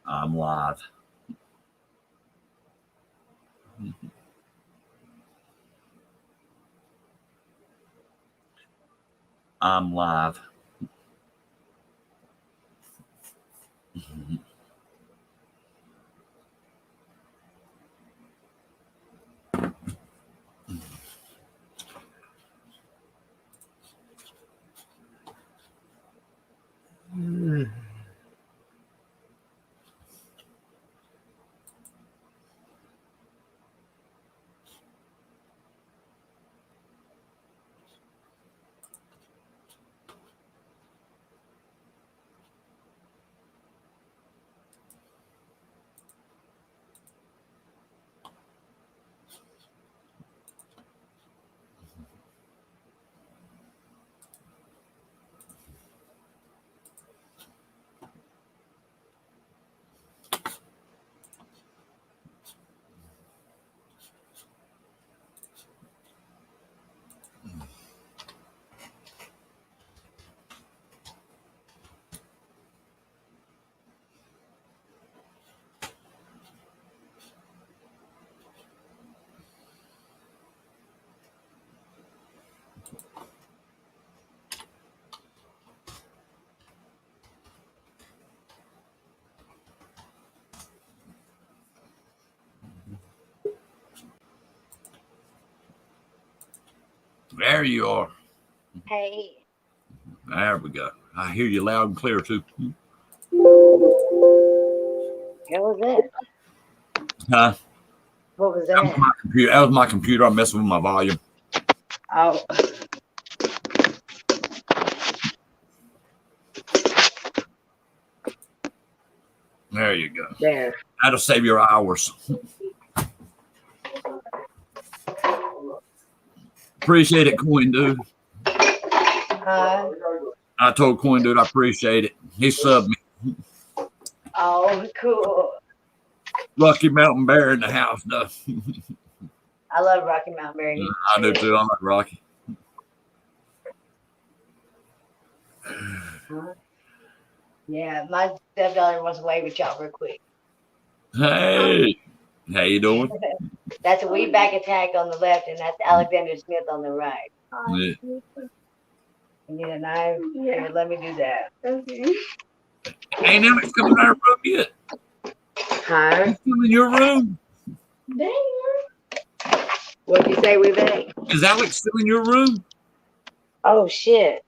I'm live. I'm live. There you are. Hey. There we go. I hear you loud and clear too. What was that? Huh? What was That was that? my computer. That was my computer. I'm messing with my volume. Oh. There you go. There. That'll save your hours. Appreciate it, Coin Dude. I told Coin Dude I appreciate it. He subbed me. Oh, cool. Lucky Mountain Bear in the house, though. I love Rocky Mountain Bear. I do too. I like Rocky. Yeah, my stepdaughter wants to wave at y'all real quick. Hey, how you doing? That's a Wheatback attack on the left, and that's Alexander Smith on the right. Yeah. You need a knife? Yeah. Here, let me do that. Okay. Ain't Alex coming in our room yet? Huh? He's still in your room? What'd you say, Wheatback? Is Alex still in your room? Oh, shit.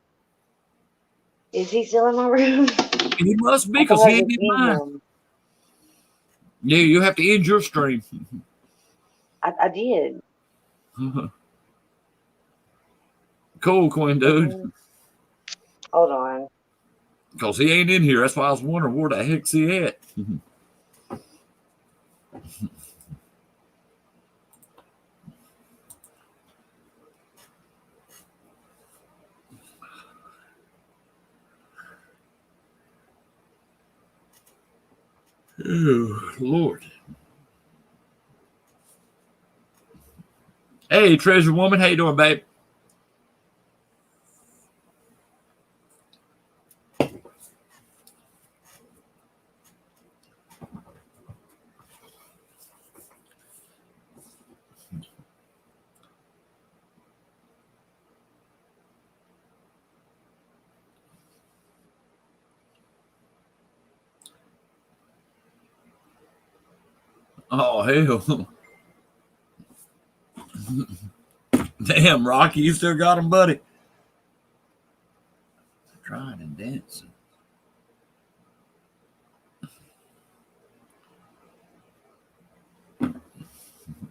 Is he still in my room? He must be, because he ain't in mine. Yeah, you have to end your stream. I did. Cool, Coin Dude. Hold on. Because he ain't in here. That's why I was wondering where the heck's he at. Oh, Lord. Hey, Treasure Woman. How you doing, babe? Oh, hell. Damn, Rocky, you still got him, buddy. Trying and dancing.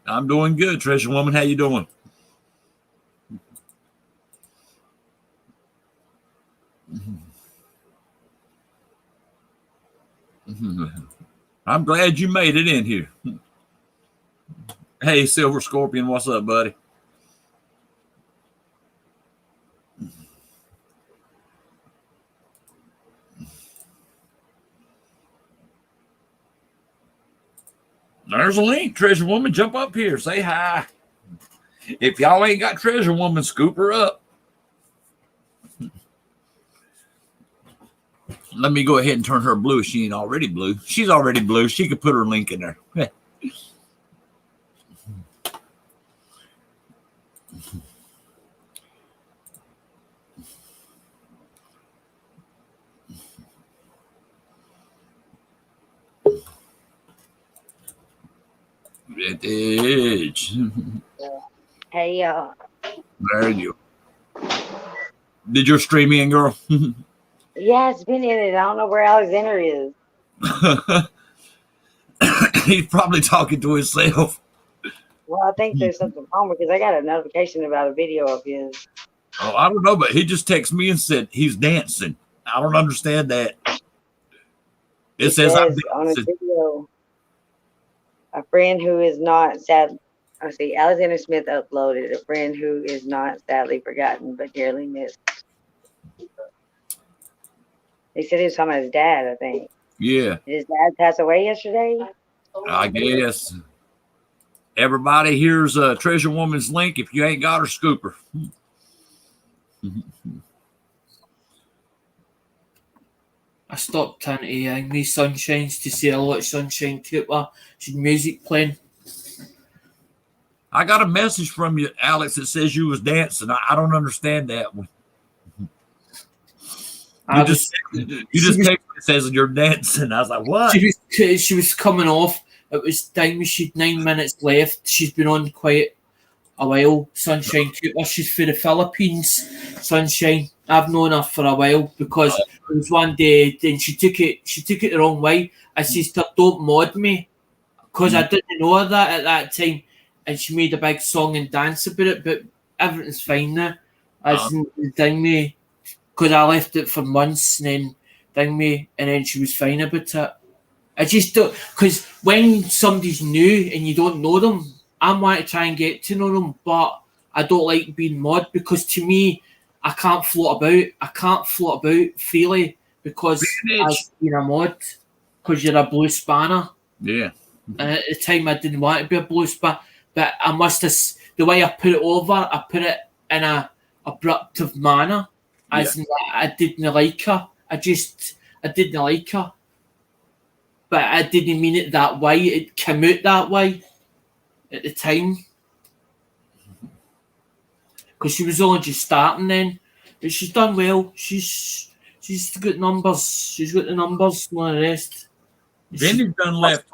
I'm doing good, Treasure Woman. How you doing? I'm glad you made it in here. Hey, Silver Scorpion, what's up, buddy? There's a link, Treasure Woman. Jump up here. Say hi. If y'all ain't got Treasure Woman, scoop her up. Let me go ahead and turn her blue. She ain't already blue. She's already blue. She could put her link in there. It is. Hey, y'all. There you go. Did your stream in, girl? Yeah, it's been in it. I don't know where Alexander is. He's probably talking to himself. Well, I think there's something wrong because I got a notification about a video of his. Oh, I don't know, but he just texted me and said he's dancing. I don't understand that. It says I'm on a dancing. video, a friend who is not sad. I see Alexander Smith uploaded a friend who is not sadly forgotten but dearly missed. He said he was talking about his dad, I think. Yeah. Did his dad pass away yesterday? I guess. Everybody, here's a Treasure Woman's link. If you ain't got her, scoop her. I stopped trying to me Sunshines to say a lot of Sunshine Cooper. She's music playing. I got a message from you, Alex, that says you was dancing. I don't understand that one. You just text me and says you're dancing. I was like, what? She was coming off. It was time she'd 9 minutes left. She's been on quite a while. Sunshine Cooper. She's for the Philippines. Sunshine. I've known her for a while because it was one day. Then she took it the wrong way. I says to her, "Don't mod me," because I didn't know that at that time. And she made a big song and dance about it. But everything's fine now. As ding me, because I left it for months and then ding me, and then she was fine about it. I just don't, because when somebody's new and you don't know them, I want to try and get to know them, but I don't like being mod because to me, I can't float about. I can't float about freely because I've been a mod because you're a blue spanner. Yeah. And at the time, I didn't want to be a blue spanner, but I must have, the way I put it over, I put it in a abruptive manner, as in I didn't like her. I didn't like her. But I didn't mean it that way. It came out that way at the time. Because she was only just starting then. But she's done well. She's got numbers. She's got the numbers and all the rest. Vinny's done left.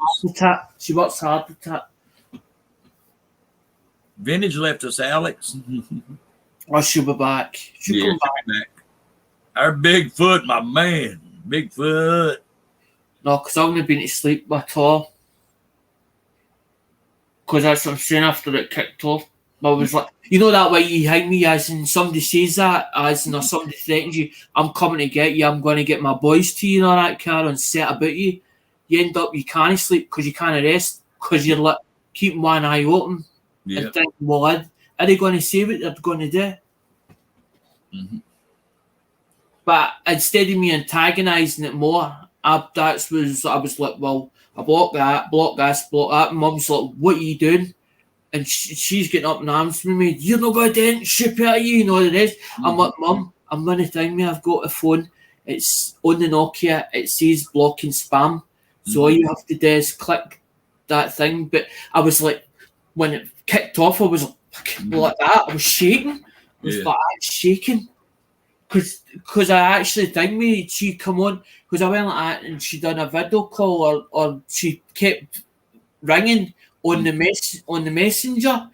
She works hard with that. Vintage left us, Alex. Oh, she'll be back. She'll come back. Our Bigfoot, my man. Bigfoot. No, because I wouldn't have been to sleep at all. Because that's what I'm saying after it kicked off. I was like, you know that way you hang me as in somebody says that, as in or somebody threatens you, I'm coming to get you, I'm going to get my boys to you and all that car and set about you. You end up, you can't sleep because you can't rest because you're like keeping one eye open and thinking, well, are they going to say what they're going to do? Mm-hmm. But instead of me antagonising it more, I was like, well, I block that. And Mum's like, what are you doing? And she's getting up in arms with me. You're not going to dent ship out of you, you know what it is. Mm-hmm. I'm like, Mum, I'm going to tell me I've got a phone. It's on the Nokia. It says blocking spam. So all you have to do is click that thing. But I was like, when it kicked off, I was like that. I was shaking. I was like shaking. Because I actually think she come on, because I went like that and she done a video call or she kept ringing on the messenger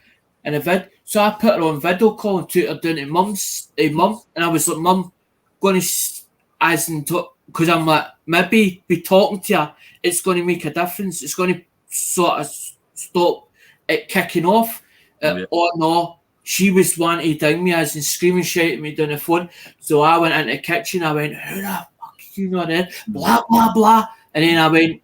in a vid. So I put her on video call and took her down to Mum, and I was like, Mum, going to, as in, because I'm like, maybe be talking to her, it's going to make a difference. It's going to sort of stop it kicking off. Or no. She was wanting to ding me as in screaming, shouting at me down the phone. So I went into the kitchen. I went, who the fuck are you not in? Blah, blah, blah. And then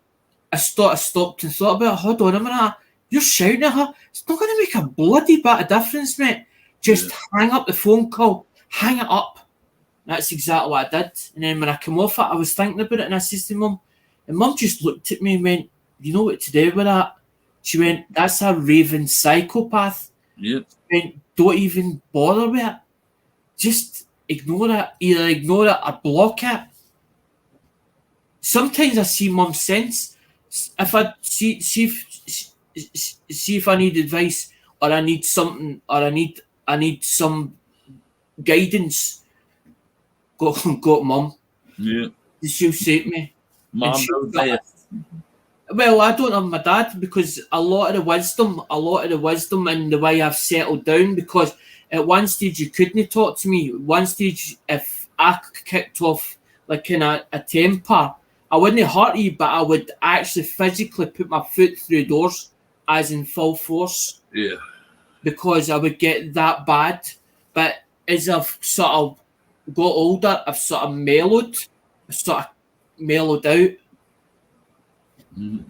I stopped and thought about it. Hold on a minute. You're shouting at her. It's not going to make a bloody bit of difference, mate. Just hang up the phone call. Hang it up. That's exactly what I did. And then when I came off it, I was thinking about it and I said to Mum, and Mum just looked at me and went, you know what to do with that? She went, that's a raving psychopath. Yep. Went, don't even bother with it. Just ignore it. Either ignore it or block it. sometimes I see mum's sense. If I see if I need advice or I need something or I need some guidance, go to mum. Yeah. She'll say to me. Mom she- knows best. Well, I don't have my dad because a lot of the wisdom and the way I've settled down, because at one stage you couldn't talk to me. At one stage, if I kicked off like in a temper, I wouldn't hurt you, but I would actually physically put my foot through doors as in full force Yeah. because I would get that bad. But as I've sort of got older, I've sort of mellowed out. Mhm.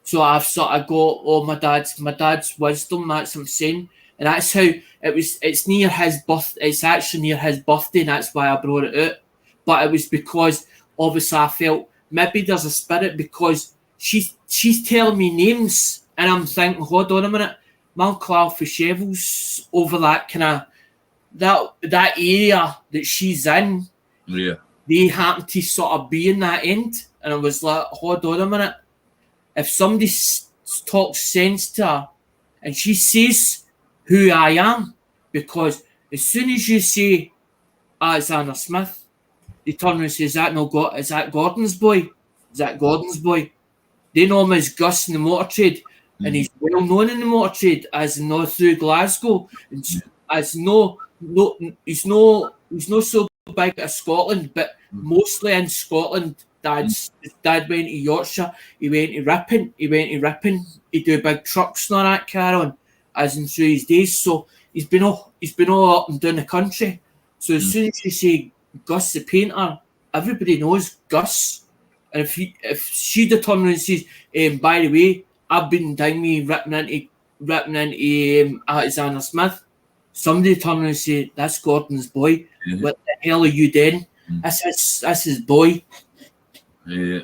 So I've sort of got my dad's wisdom. That's what I'm saying, and that's how it was. It's near his birth. It's actually near his birthday, and that's why I brought it out. But it was because obviously I felt maybe there's a spirit because she's telling me names, and I'm thinking, hold on a minute, my Uncle Alfie Chevel's over that kind of that area that she's in. Yeah. They happen to sort of be in that end, and I was like, hold on a minute. If somebody talks sense to her and she says who I am, because as soon as you say, it's Anna Smith, they turn around and say, is that Gordon's boy? Is that Gordon's boy? They know him as Gus in the motor trade, and he's well known in the motor trade as no through Glasgow, and as he's no so big at Scotland, but mostly in Scotland. His dad went to Yorkshire. He went to Ripon. He do big trucks and all that carry on, as in through his days. So he's been all up and down the country. So as soon as you say Gus the painter, everybody knows Gus. And if she'd have turned around and says, by the way, I've been down me ripping into Alexander Smith, somebody turn around and say, that's Gordon's boy. Mhm. What the hell are you doing? That's his boy. Yeah.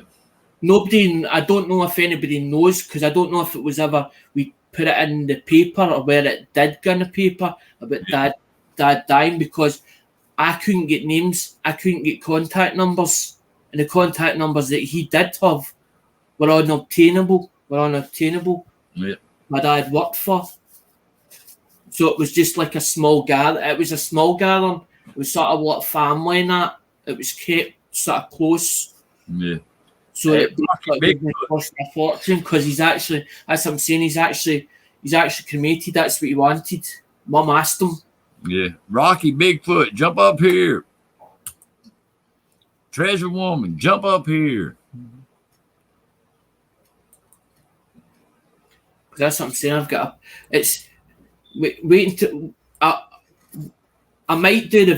I don't know if anybody knows, because I don't know if it was ever we put it in the paper or where it did go in the paper about dad dying, because I couldn't get names, I couldn't get contact numbers, and the contact numbers that he did have were unobtainable. Yeah. My dad worked for. So it was just like a small gather. It was a small gathering. It was sort of like family and that. It was kept sort of close. Yeah. So Hey, it didn't cost a fortune, because he's actually, that's what I'm saying, he's actually cremated. That's what he wanted. Mum asked him. Yeah. Rocky Bigfoot, jump up here. Treasure Woman, jump up here. That's what I'm saying. It's waiting to. I might do the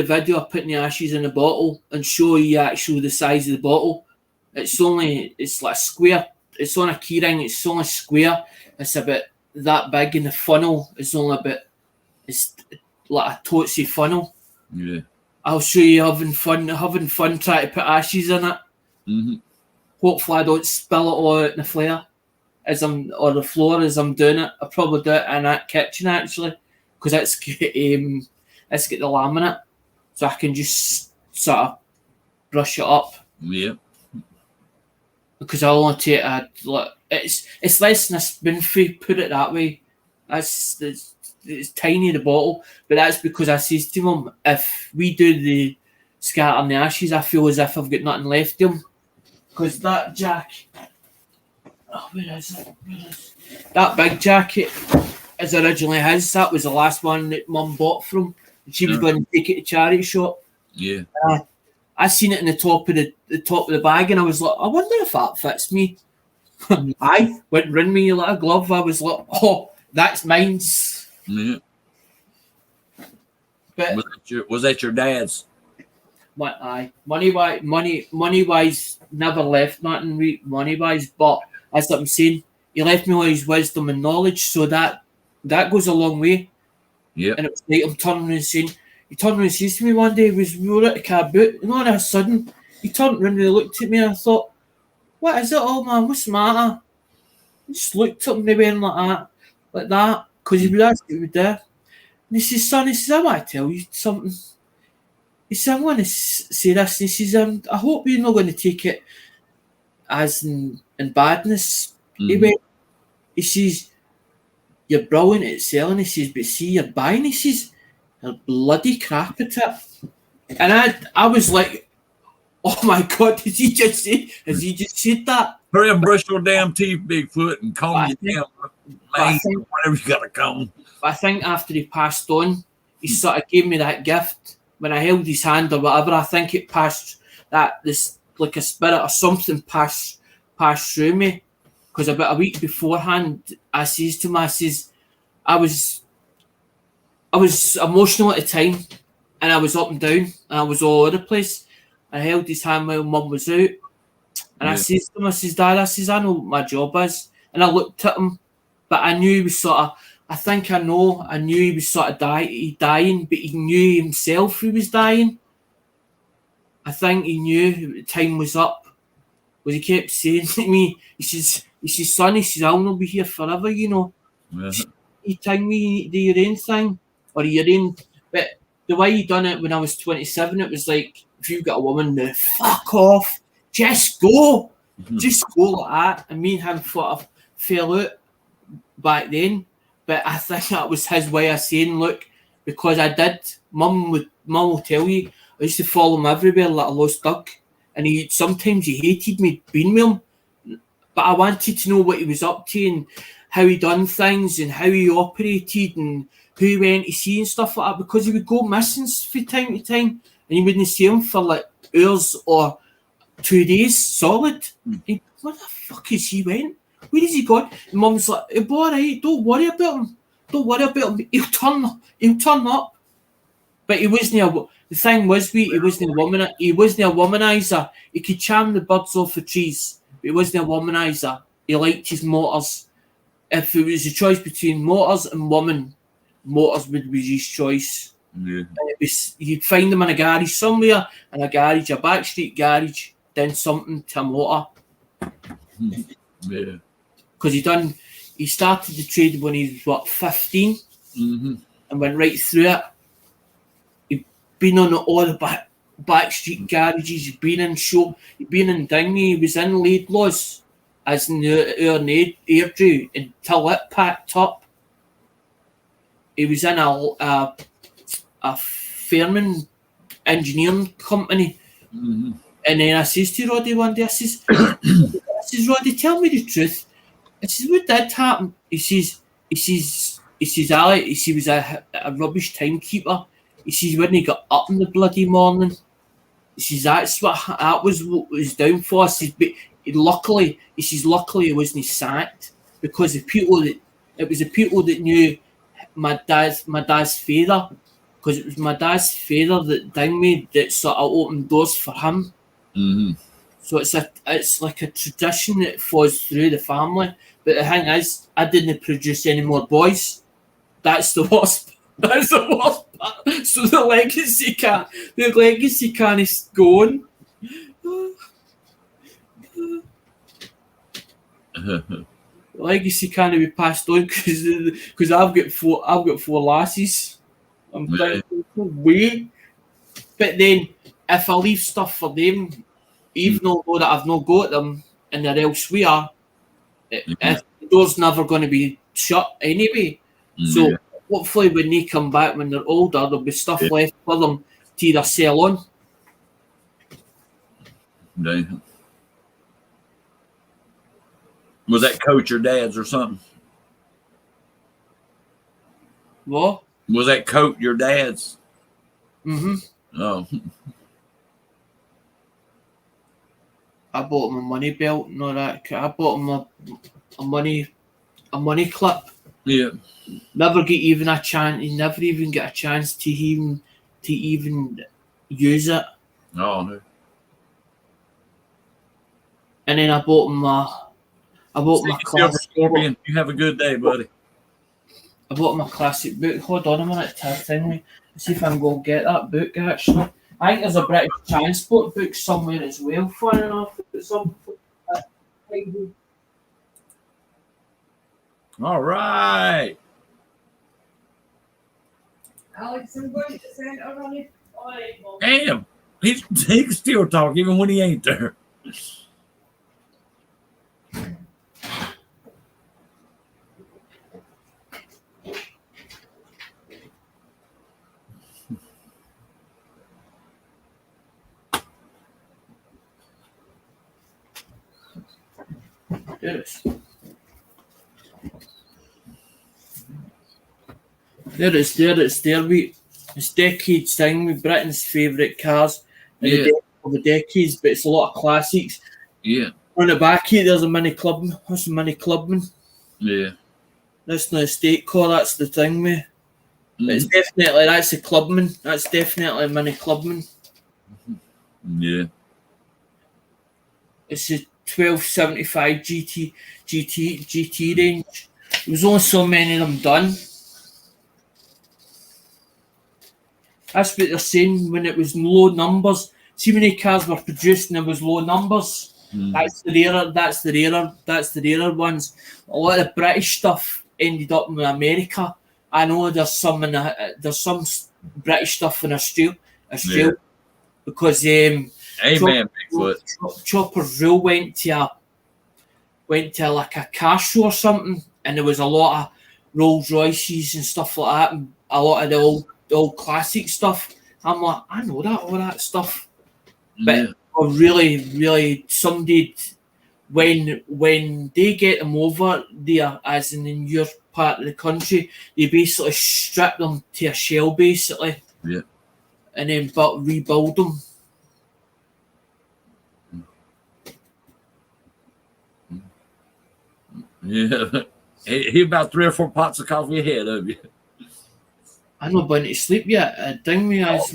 video of putting the ashes in a bottle and show you actually the size of the bottle. It's like a square. It's on a keyring. It's only square. It's about that big, and the funnel is only about. It's like a tootsie funnel. Yeah. I'll show you having fun trying to put ashes in it. Mm-hmm. Hopefully I don't spill it all out in the flare or the floor as I'm doing it. I'll probably do it in that kitchen actually, because it's got the laminate, so I can just sort of brush it up. Yeah. Because I'll only take it's less than a spoonful, put it that way. It's tiny, the bottle, but that's because I says to him, if we do the scattering the ashes, I feel as if I've got nothing left of them. Because that jacket, where is it? That big jacket is originally his. That was the last one that Mum bought from. And she was going to take it to charity shop. Yeah. I seen it in the top of the bag, and I was like, I wonder if that fits me. I went round me like a glove. I was like, oh, that's mine's. Yeah. But Was that your dad's? money wise, never left nothing money wise. But that's what I'm saying. He left me all his wisdom and knowledge, so that goes a long way. Yeah. And it was like he turned around and says to me one day, we were at a car boot, and all of a sudden he turned around and he looked at me, and I thought, what is it, old man? What's the matter? He just looked at me and like that, because he would ask me there. And he says, son, I want to tell you something. he said, I'm going to say this. And he says, I hope you're not going to take it as in badness. He went, he says, you're brilliant at selling. He says, but see, you're buying. He says, you're bloody crap at it. And I was like, oh my God, did he just say? Has he just said that? Hurry up and brush your damn teeth, Bigfoot, and comb But your I damn think- mane, or whatever you got to comb. But I think after he passed on, he sort of gave me that gift. When I held his hand or whatever, I think it passed this like a spirit or something passed through me. Because about a week beforehand, I says to him, I says, I was emotional at the time, and I was up and down, and I was all over the place. I held his hand while Mum was out, and I says to him, I says, Dad, I says, I know what my job is. And I looked at him, but I knew he was sort of, I knew he was sort of dying, but he knew himself he was dying. I think he knew time was up. Because he kept saying to me, he says, son, he says, I'll not be here forever, you know. You tell me do your own thing, or your own. But the way he done it when I was 27, it was like, if you've got a woman now, fuck off, just go. Just go like that. And me and him sort of fell out back then. But I think that was his way of saying, look, because I did, Mum will tell you, I used to follow him everywhere like a lost dog. And sometimes he hated me being with him. But I wanted to know what he was up to and how he done things and how he operated and who he went to see and stuff like that, because he would go missing from time to time and you wouldn't see him for like hours or 2 days solid. Where the fuck is he went? Where is he gone? And Mum's like, he'll be alright, don't worry about him. Don't worry about him. He'll turn up. But he wasn't the thing was he wasn't a womanizer. He could charm the birds off the trees, but he wasn't a womanizer. He liked his motors. If it was a choice between motors and woman, motors would be his choice. Yeah. You'd find him in a garage somewhere, a backstreet garage, then something to a motor. Yeah. Because he started the trade when he was 15, and went right through it. He'd been on all the backstreet garages. He'd been in shop. He'd been in Dingley. He was in Laidlaw's as in our Airdrie until it packed up. He was in a Fairman engineering company. And then I says to Roddy one day, I says, Roddy, tell me the truth. I says, what did happen? He says, Ali, he was a rubbish timekeeper. He says, when he got up in the bloody morning, he says, that was what was down for. I says, but luckily he wasn't sacked, because it was the people that knew my dad's father, because it was my dad's father that dinged me that sort of opened doors for him. So it's like a tradition that flows through the family. But the thing is, I didn't produce any more boys. That's the worst. That's the worst part. So the legacy can't go on. Legacy can't be passed on because I've got four lasses. I'm thinking, no way. But then if I leave stuff for them, even though that I've not got them and they're elsewhere, the door's never going to be shut anyway. So hopefully when they come back when they're older, there'll be stuff left for them to either sell on. Damn. Was that coach your dad's or something? What? Was that coat your dad's? Oh. I bought him a money belt and all that. I bought him a money clip. Yeah. Never get even a chance. He never even get a chance to even use it. Oh no. And then I bought him a classic. Scorpion. You have a good day, buddy. I bought him a classic book. Hold on a minute, let's see if I can go get that book actually. I think there's a British transport book somewhere as well, funny enough. All right. Alex, I'm going to send a running Damn, he can still talk even when he ain't there. Yes. It's decades thing with Britain's favourite cars in the decades, but it's a lot of classics. Yeah. On the back here, there's a Mini Clubman. That's a Mini Clubman. Yeah. That's not a state car. That's the thing, mate. It's definitely that's a Clubman. That's definitely a Mini Clubman. Yeah. It's a 1275 GT range. There was only so many of them done. That's what they're saying when it was low numbers. See, many cars were produced and there was low numbers. That's the rarer ones. A lot of the British stuff ended up in America. I know there's some British stuff in Australia, because Amen, Bigfoot. Chopper's Rule went to like a car show or something, and there was a lot of Rolls Royces and stuff like that, and a lot of the old classic stuff. I'm like, I know all that stuff, but really somebody when they get them over there, as in your part of the country, they basically strip them to a shell, basically, and then rebuild them. Yeah, he about 3 or 4 pots of coffee ahead of you. I'm not going to sleep yet. Ding me, I'll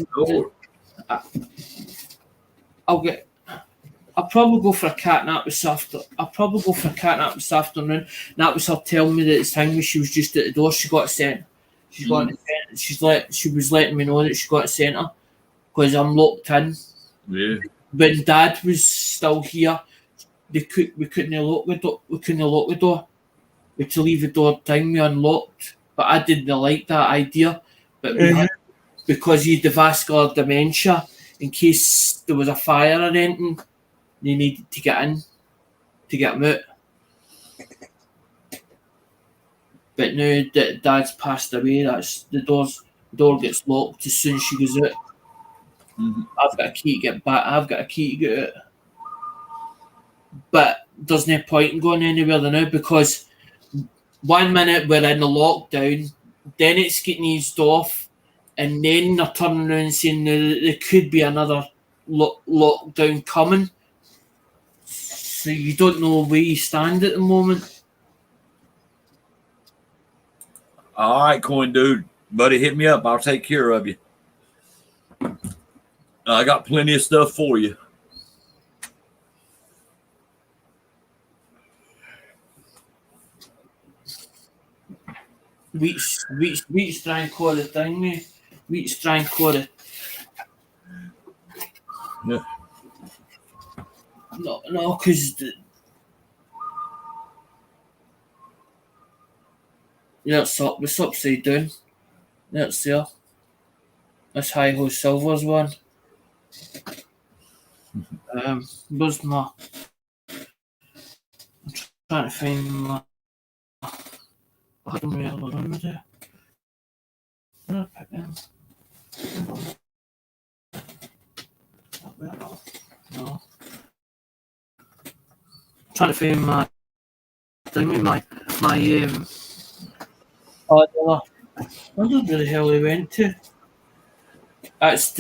probably go for a cat nap this afternoon. That was her telling me that it's time she was just at the door. She got sent. She was letting me know that she got sent her because I'm locked in. Yeah. When Dad was still here, we couldn't lock the door. We had to leave the door unlocked. But I didn't like that idea. But we had, because he had the vascular dementia, in case there was a fire or anything, they needed to get in to get him out. But now that Dad's passed away, that's the door gets locked as soon as she goes out. I've got a key to get back. I've got a key to get out. But there's no point in going anywhere now, because 1 minute we're in the lockdown, then it's getting eased off, and then they're turning around and saying there could be another lockdown coming. So you don't know where you stand at the moment. All right, Coin Dude. Buddy, hit me up. I'll take care of you. I got plenty of stuff for you. Wheat's trying to call the thing, mate. Wheat's trying to call it. Yeah. No, because it's upside down. That's there. That's High Ho Silver's one. Where's my? I'm trying to find my. I don't really remember there. Where did I pick them? No. Trying to find my order. I don't know where the hell they went to. That's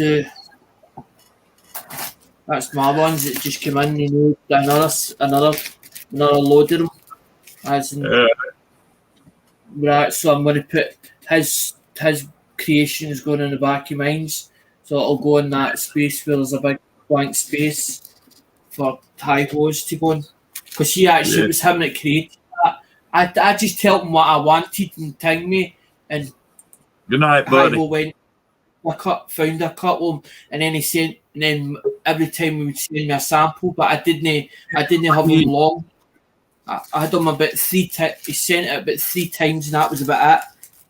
my ones that just came in. You know, another load of them. As in, right, so I'm going to put his creations going in the back of mine's, so it'll go in that space where there's a big blank space for High Hose to go in. Because it was him that created that. I just tell him what I wanted and ting me, and good night, buddy. High went, found a couple of them, and then he sent, and then every time he would send me a sample, but I didn't have them long. I had them about 3 times. He sent it about 3 times, and that was about it.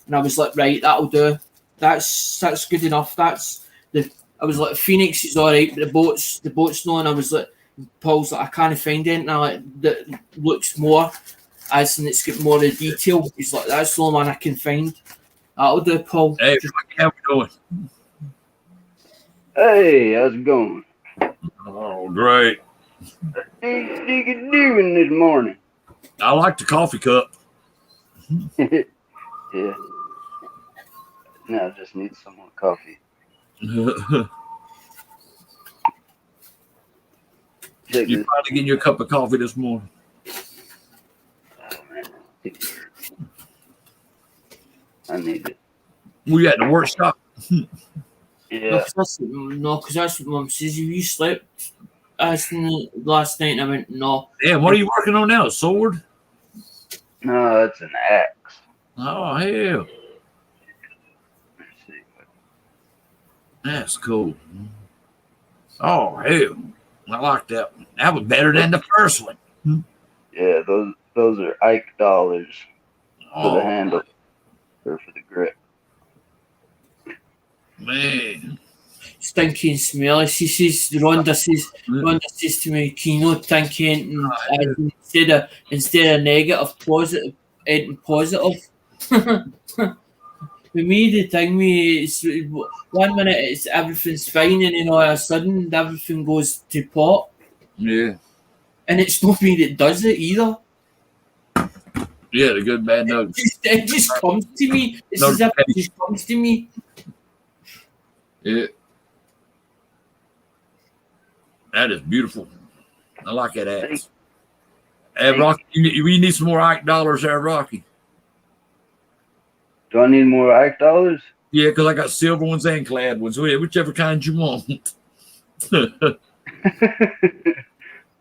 And I was like, right, that'll do. That's good enough. I was like, Phoenix is all right, but the boat's not. And I was like, Paul's like, I can't find anything like that looks more, as in it's got more of the detail. He's like, that's the only one I can find. That'll do, Paul. Hey, Just, how we doing? Hey, how's it going? Oh, great. What you doing this morning? I like the coffee cup. Yeah. Now I just need some more coffee. Check You this. probably getting your cup of coffee this morning. Oh, man. I need it. We at the workshop. Yeah. because that's what Mum says. Have you slept last night? And I went, no. Damn, what are you working on now? A sword? No, that's an axe. Oh, hell. Let's see. That's cool. Oh, hell. I like that one. That was better than the first one. Yeah, those are Ike dollars for the Oh, handle or for the grip. man. Stinking smelly. She says, Rhonda says to me, can you not think anything instead of negative, positive, anything positive? With me, the thing it's 1 minute it's everything's fine, and then all of a sudden everything goes to pot, Yeah. and it's not me that does it either. Yeah, the good bad notes. It just comes to me. It's as if it just comes to me. Yeah. That is beautiful. I like that axe. Hey, Rocky, we need some more Ike dollars there, Rocky. Do I need more Ike dollars? Yeah, because I got silver ones and clad ones. Whichever kind you want. Well,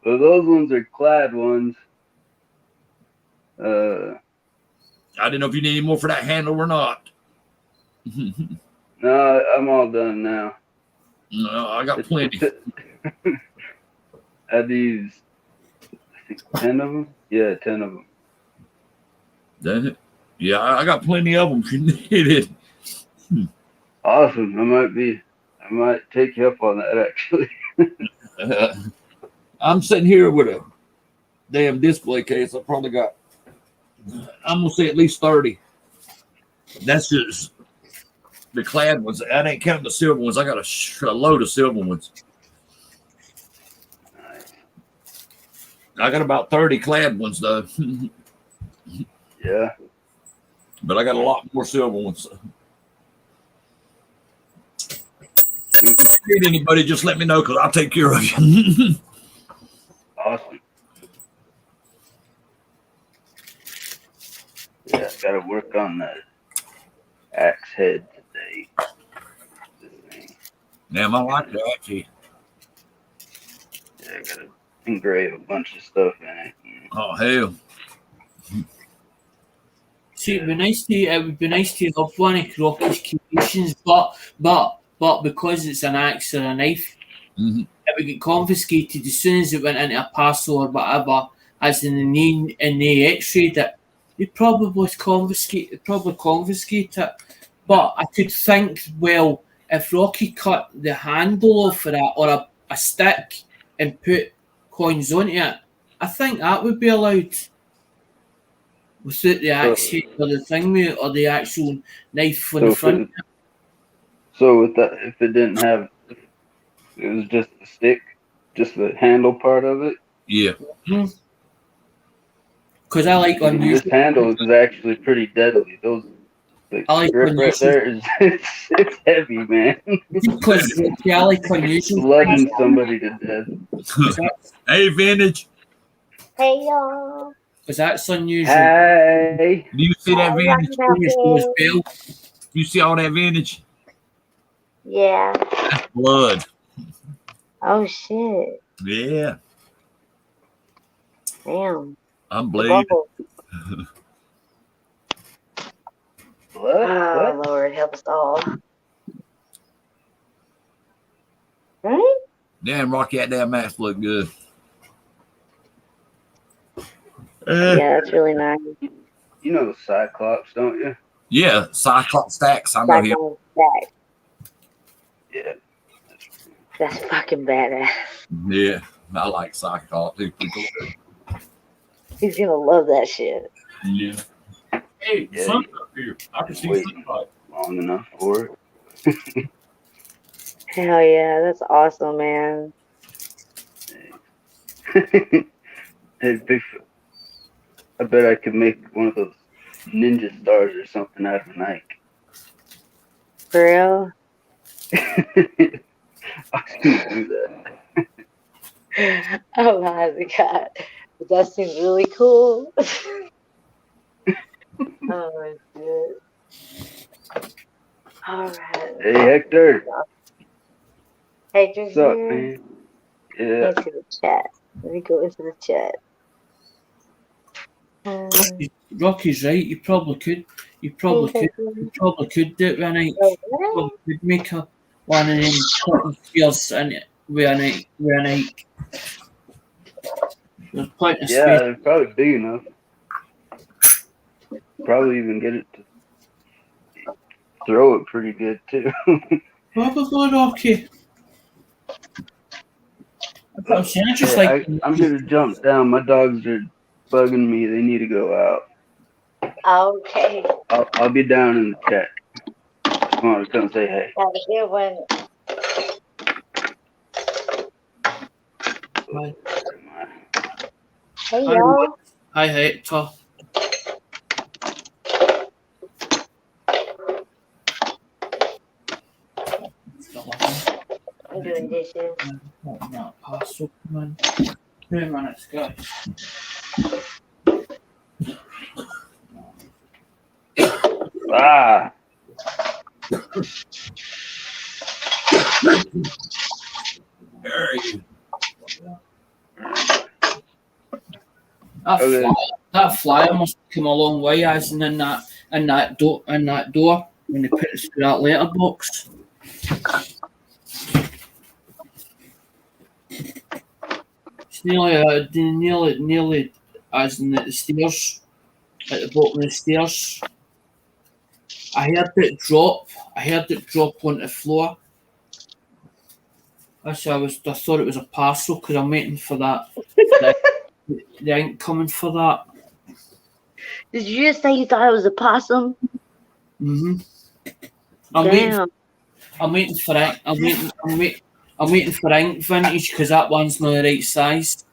those ones are clad ones. I didn't know if you need any more for that handle or not. No, I'm all done now. No, I got plenty. I these, I think 10 of them. Yeah, 10 of them. Does it? Yeah, I got plenty of them if you need it. Awesome. I might take you up on that actually. I'm sitting here with a damn display case. I probably got, I'm going to say at least 30. That's just the clad ones. I ain't counting the silver ones. I got a load of silver ones. Nice. I got about 30 clad ones, though. Yeah. But I got a lot more silver ones. If you need anybody, just let me know because I'll take care of you. Awesome. Yeah, I gotta work on that axe head today. Damn, I like that actually. Yeah, I gotta engrave a bunch of stuff in it. Oh, hell. See, it would be nice to have one of Rocky's creations, but because it's an axe or a knife, Mm-hmm. it would get confiscated as soon as it went into a parcel or whatever. As in the X-ray, that they'd probably confiscate it. But I could think, well, if Rocky cut the handle off of that or a stick and put coins onto it, I think that would be allowed. Without the axe head or the thing with it, or the actual knife on the front. So with that, if it didn't have, it was just the stick, just the handle part of it. Yeah. Because I like unusual. This handle is actually pretty deadly. Those the I like grip right there is it's heavy, man. Because I like unusual. Flooding somebody to death. Hey, Vintage. Hey y'all. Because that's unusual. Hey. Do you see that Vintage? Hey. You see all that Vintage? Yeah. That's blood. Oh shit. Yeah. Damn. I'm bleeding. What? Oh What? Lord, help us all. Right? Damn, Rocky, that damn mask look good. Yeah, that's really nice. You know the Cyclops, don't you? Yeah, Cyclops Stacks. I know him. Cyclone stack. Yeah. That's fucking badass. Yeah, I like soccer call too. Pretty cool. He's gonna love that shit. Yeah. Hey, the Yeah, sun's up here. I can see waiting sunlight. long enough for Hell yeah, that's awesome, man. it. Hey, Bigfoot, I bet I could make one of those ninja stars or something out of a Nike. For real? I can do that. Oh my god. But that seems really cool. Oh my shit. Alright. Hey, Hector. Hector's What's up, here. man? Yeah. Into the chat. Let me go into the chat. Rocky's right. You probably could. You probably could. You probably could do it with a Nike. You probably could make a one of them cotton spears and with a Nike. There's plenty of Yeah, space. they're probably big enough. Probably even get it to throw it pretty good, too. Probably Rocky. I'm saying, I just like. I'm gonna jump down. My dogs are bugging me. They need to go out. Okay. I'll be down in the chat. Come on, come say hey. Have a good one. Hi. Hey y'all. Hi Hector. I'm doing dishes. No, pass up, man. 2 minutes, guys. Ah, Harry. That flyer must have come a long way, as in that door when they put it through that letterbox. It's nearly as in the stairs, at the bottom of the stairs. I heard it drop onto the floor. I thought it was a parcel because I'm waiting for that. They ain't coming for that. Did you just say you thought it was a possum? I'm Damn. waiting for ink. I'm waiting for ink vintage because that one's not the right size.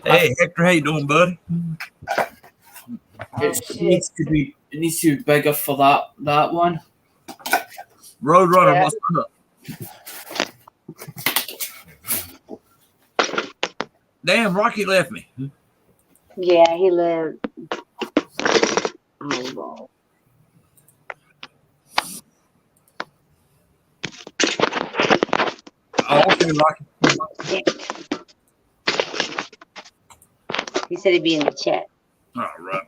Hey, Hector, how you doing, buddy? It needs to be bigger for that one. Roadrunner, Yeah. what's up? Damn, Rocky left me. Yeah, he lived. Oh, Oh, okay, Rocky. he said he'd be in the chat. All right.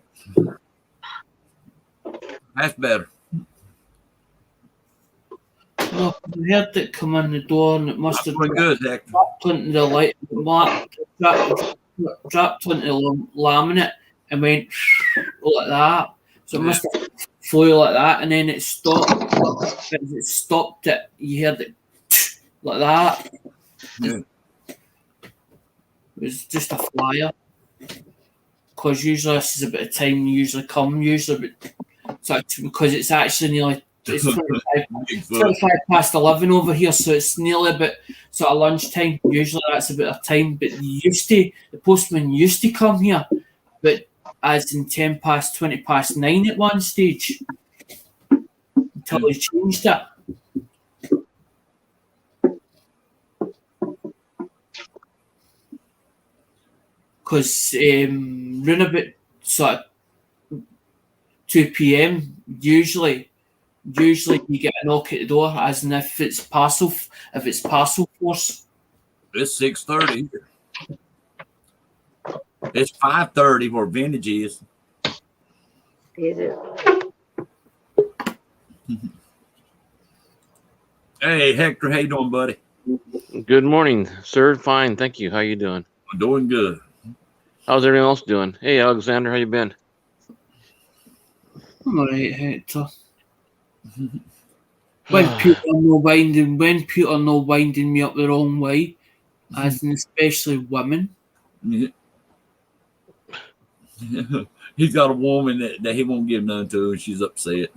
That's better. No, I heard it come in the door and it must have That's pretty good, Hector. dropped into the light, dropped into the laminate and went like that. So it must have flew like that, and then it stopped. As it stopped, you heard it like that. Yeah. It was just a flyer. Because usually this is a bit of time you usually come, because it's actually nearly it's 25 past 11 over here, so it's nearly a bit sort of lunchtime. Usually that's a bit of time, but the postman used to come here, but as in 10 past, 20 past 9 at one stage until they changed it. Because round about sort of 2 p.m. usually you get a knock at the door, as in if it's parcel force. It's 6:30. It's 5:30 where vintage is. Is it? Hey, Hector, how you doing, buddy? Good morning, sir. Fine, thank you. How you doing? I'm doing good. How's everyone else doing? Hey, Alexander, how you been? I'm alright, Hector. when people are no winding me up the wrong way, as in especially women. Yeah. He's got a woman that he won't give none to, and she's upset.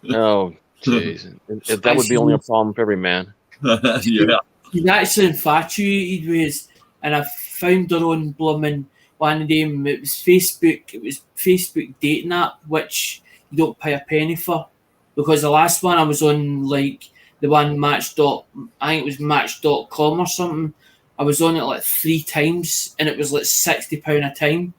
Oh, jeez. That would be only a problem for every man. Yeah. She's actually infatuated with us, and I found her on blooming one of them. It was Facebook dating app, which you don't pay a penny for, because the last one I was on, like the one I think it was Match.com or something. I was on it like 3 times, and it was like £60 a time.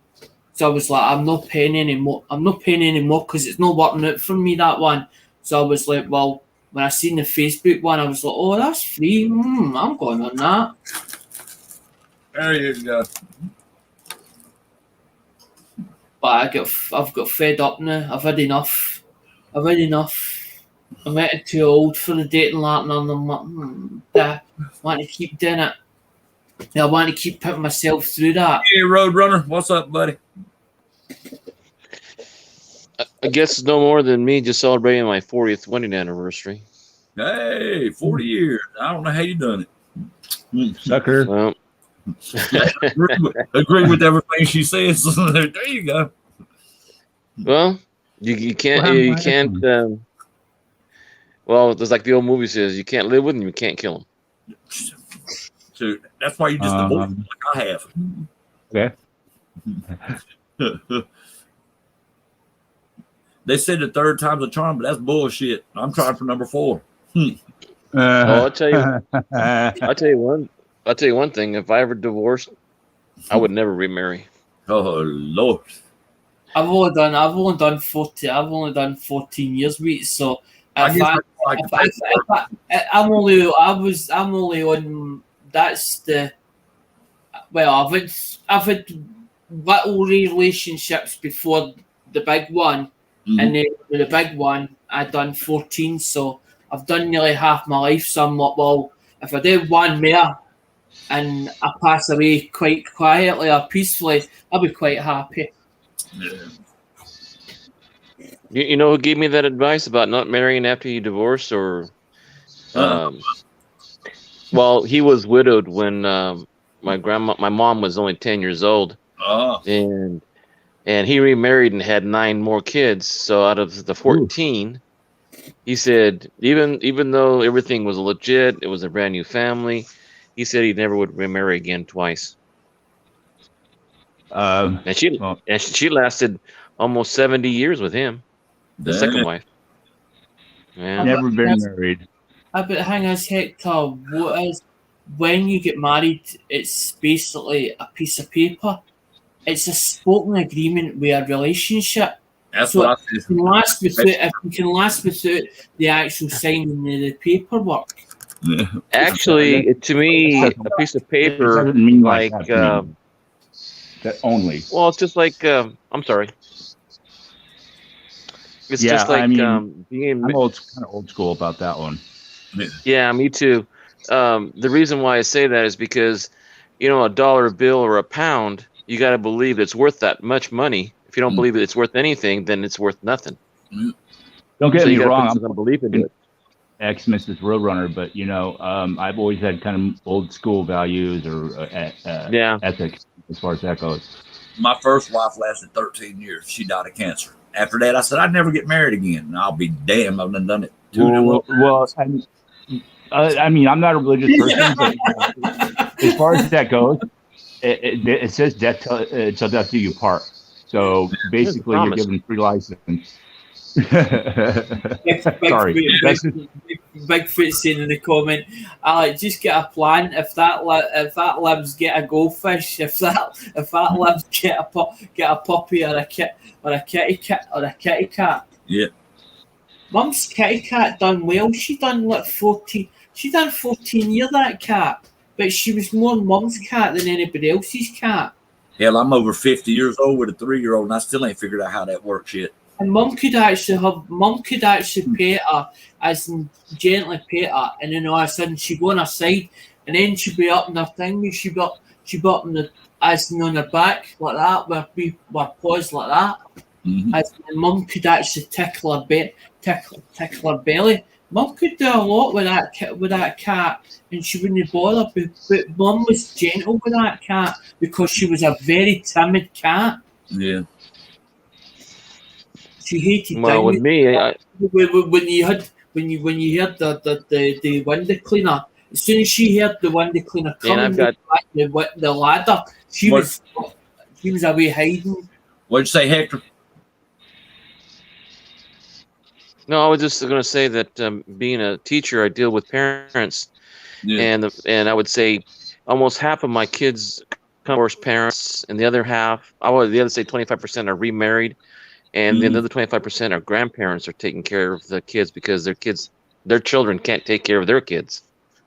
So I was like, I'm not paying anymore. Because it's not working out for me, that one. So I was like, well, when I seen the Facebook one, I was like, oh, that's free. I'm going on that. There you go. But I've got fed up now. I've had enough. I'm getting too old for the dating lap, and I'm like, I want to keep doing it. I want to keep putting myself through that. Hey, Roadrunner, what's up, buddy? I guess it's no more than me just celebrating my 40th wedding anniversary. Hey, 40 years. I don't know how you done it. Sucker. Well, agree with everything she says. There you go. well, you can't. Well, it's like the old movie says: you can't live with them, you can't kill them. So that's why you just divorced like I have. Okay. They said the 3rd time's a charm, but that's bullshit. I'm trying for number 4. I'll tell you one thing. If I ever divorced, I would never remarry. Oh Lord. I've only done 14 years, mate. So I'm only on. That's the. Well, I've had little relationships before the big one, and then with the big one, I'd done 14. So I've done nearly half my life. So I'm like, well, if I do one more and I pass away quite quietly or peacefully, I'll be quite happy. Yeah. You know who gave me that advice about not marrying after you divorce, or? Well, he was widowed when my mom was only 10 years old, and he remarried and had 9 more kids. So out of the 14, he said even though everything was legit, it was a brand new family, he said he never would remarry again twice. And she lasted almost 70 years with him, the second wife. Yeah. Never been married. But hang on, Hector, when you get married, it's basically a piece of paper. It's a spoken agreement with a relationship. That's so what I said. If you can last without the actual signing of the paperwork. Yeah. Actually, to me, a piece of paper, doesn't mean like that only. Well, it's just like I'm sorry. It's Yeah, just like I mean, being. I'm kind of old school about that one. Yeah, me too. The reason why I say that is because, a dollar bill or a pound, you got to believe it's worth that much money. If you don't believe it's worth anything, then it's worth nothing. Don't get me wrong. I'm belief into it. Ex-Mrs. Roadrunner, but I've always had kind of old school values or ethics as far as that goes. My first wife lasted 13 years. She died of cancer. After that, I said I'd never get married again. And I'll be damned. I've done it. Well, I mean, I'm not a religious person, but as far as that goes, it says death till death do you part. So basically, you're given free license. Sorry. Bigfoot saying in the comment, Alec, just get a plant. If that lives, get a goldfish. If that lives, get a puppy or a kitty cat. Yeah. Mum's kitty cat done well. She done like 14. She done 14 years, that cat, but she was more Mum's cat than anybody else's cat. Hell, I'm over 50 years old with a 3-year-old, and I still ain't figured out how that works yet. And Mum could actually pet her, as in gently pet her, and then all of a sudden she'd go on her side, and then she'd be up in her thing. She'd be up in the, as in on her back like that, with her paws like that. As Mum could actually tickle her belly, Mum could do a lot with that cat, and she wouldn't bother. But Mum was gentle with that cat because she was a very timid cat. Yeah. She hated Well, with things. me, When you heard the window cleaner, as soon as she heard the window cleaner and coming I've got the ladder, she What? was away hiding. What'd you say, Hector? no. I was just going to say that being a teacher, I deal with parents, Yeah. and I would say almost half of my kids come with parents, and the other half, I would the other say 25% are remarried, and the other 25% are grandparents are taking care of the kids because their children can't take care of their kids.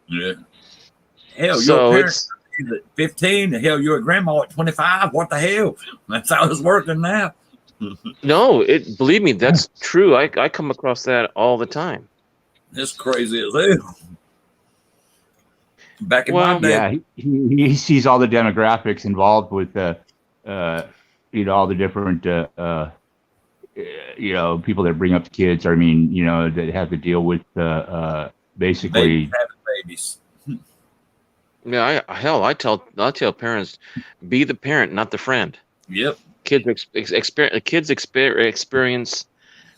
Yeah. Hell, you're a So parent it's at 15. Hell, you're a grandma at 25. What the hell? That's how it's working now. no, believe me, that's true. I come across that all the time. It's crazy as hell. Back in Well, my day, Yeah, he sees all the demographics involved with all the different people that bring up the kids. I mean, that have to deal with basically. babies having babies. yeah, I tell parents, be the parent, not the friend. Yep. Kids experience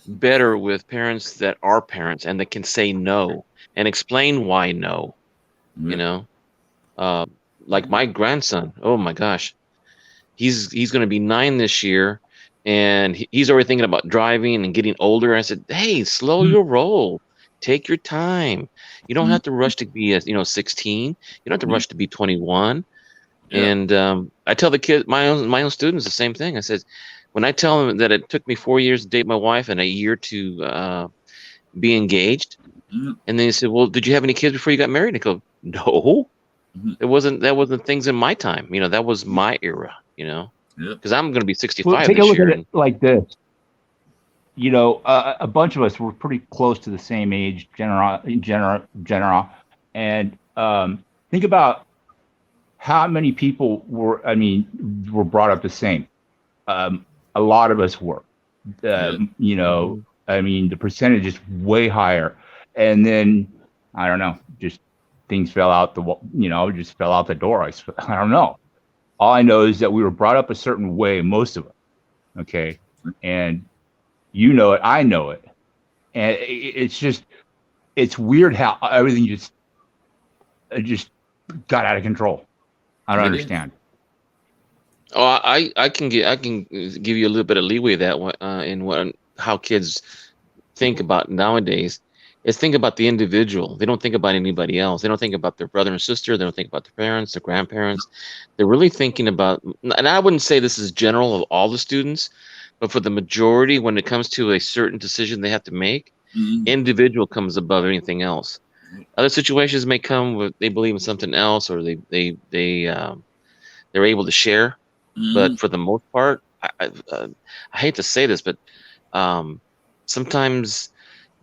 better with parents that are parents and that can say no and explain why no. You know, like my grandson. Oh my gosh, he's going to be 9 this year, and he's already thinking about driving and getting older. I said, hey, slow your roll. Take your time. You don't have to rush to be 16. You don't have to rush to be 21. Yeah. And I tell the kids, my own students, the same thing. I said, when I tell them that it took me 4 years to date my wife and a year to be engaged, and then they said, well, did you have any kids before you got married? I go, no, that wasn't things in my time. That was my era. Because I'm going to be 65 Well, take a this look year. at it like this. A bunch of us were pretty close to the same age, general, and think about how many people were brought up the same. A lot of us were. I mean, the percentage is way higher, and then I don't know, just things fell out just fell out the door. I don't know. All I know is that we were brought up a certain way, most of us. Okay, and you know it, I know it, and it's weird how everything just got out of control. I don't understand. Oh, I can give you a little bit of leeway in how kids think about nowadays. Is think about the individual. They don't think about anybody else. They don't think about their brother and sister. They don't think about their parents, their grandparents. They're really thinking about, and I wouldn't say this is general of all the students, but for the majority, when it comes to a certain decision they have to make, individual comes above anything else. Other situations may come with they believe in something else, or they're able to share. But for the most part, I hate to say this, but sometimes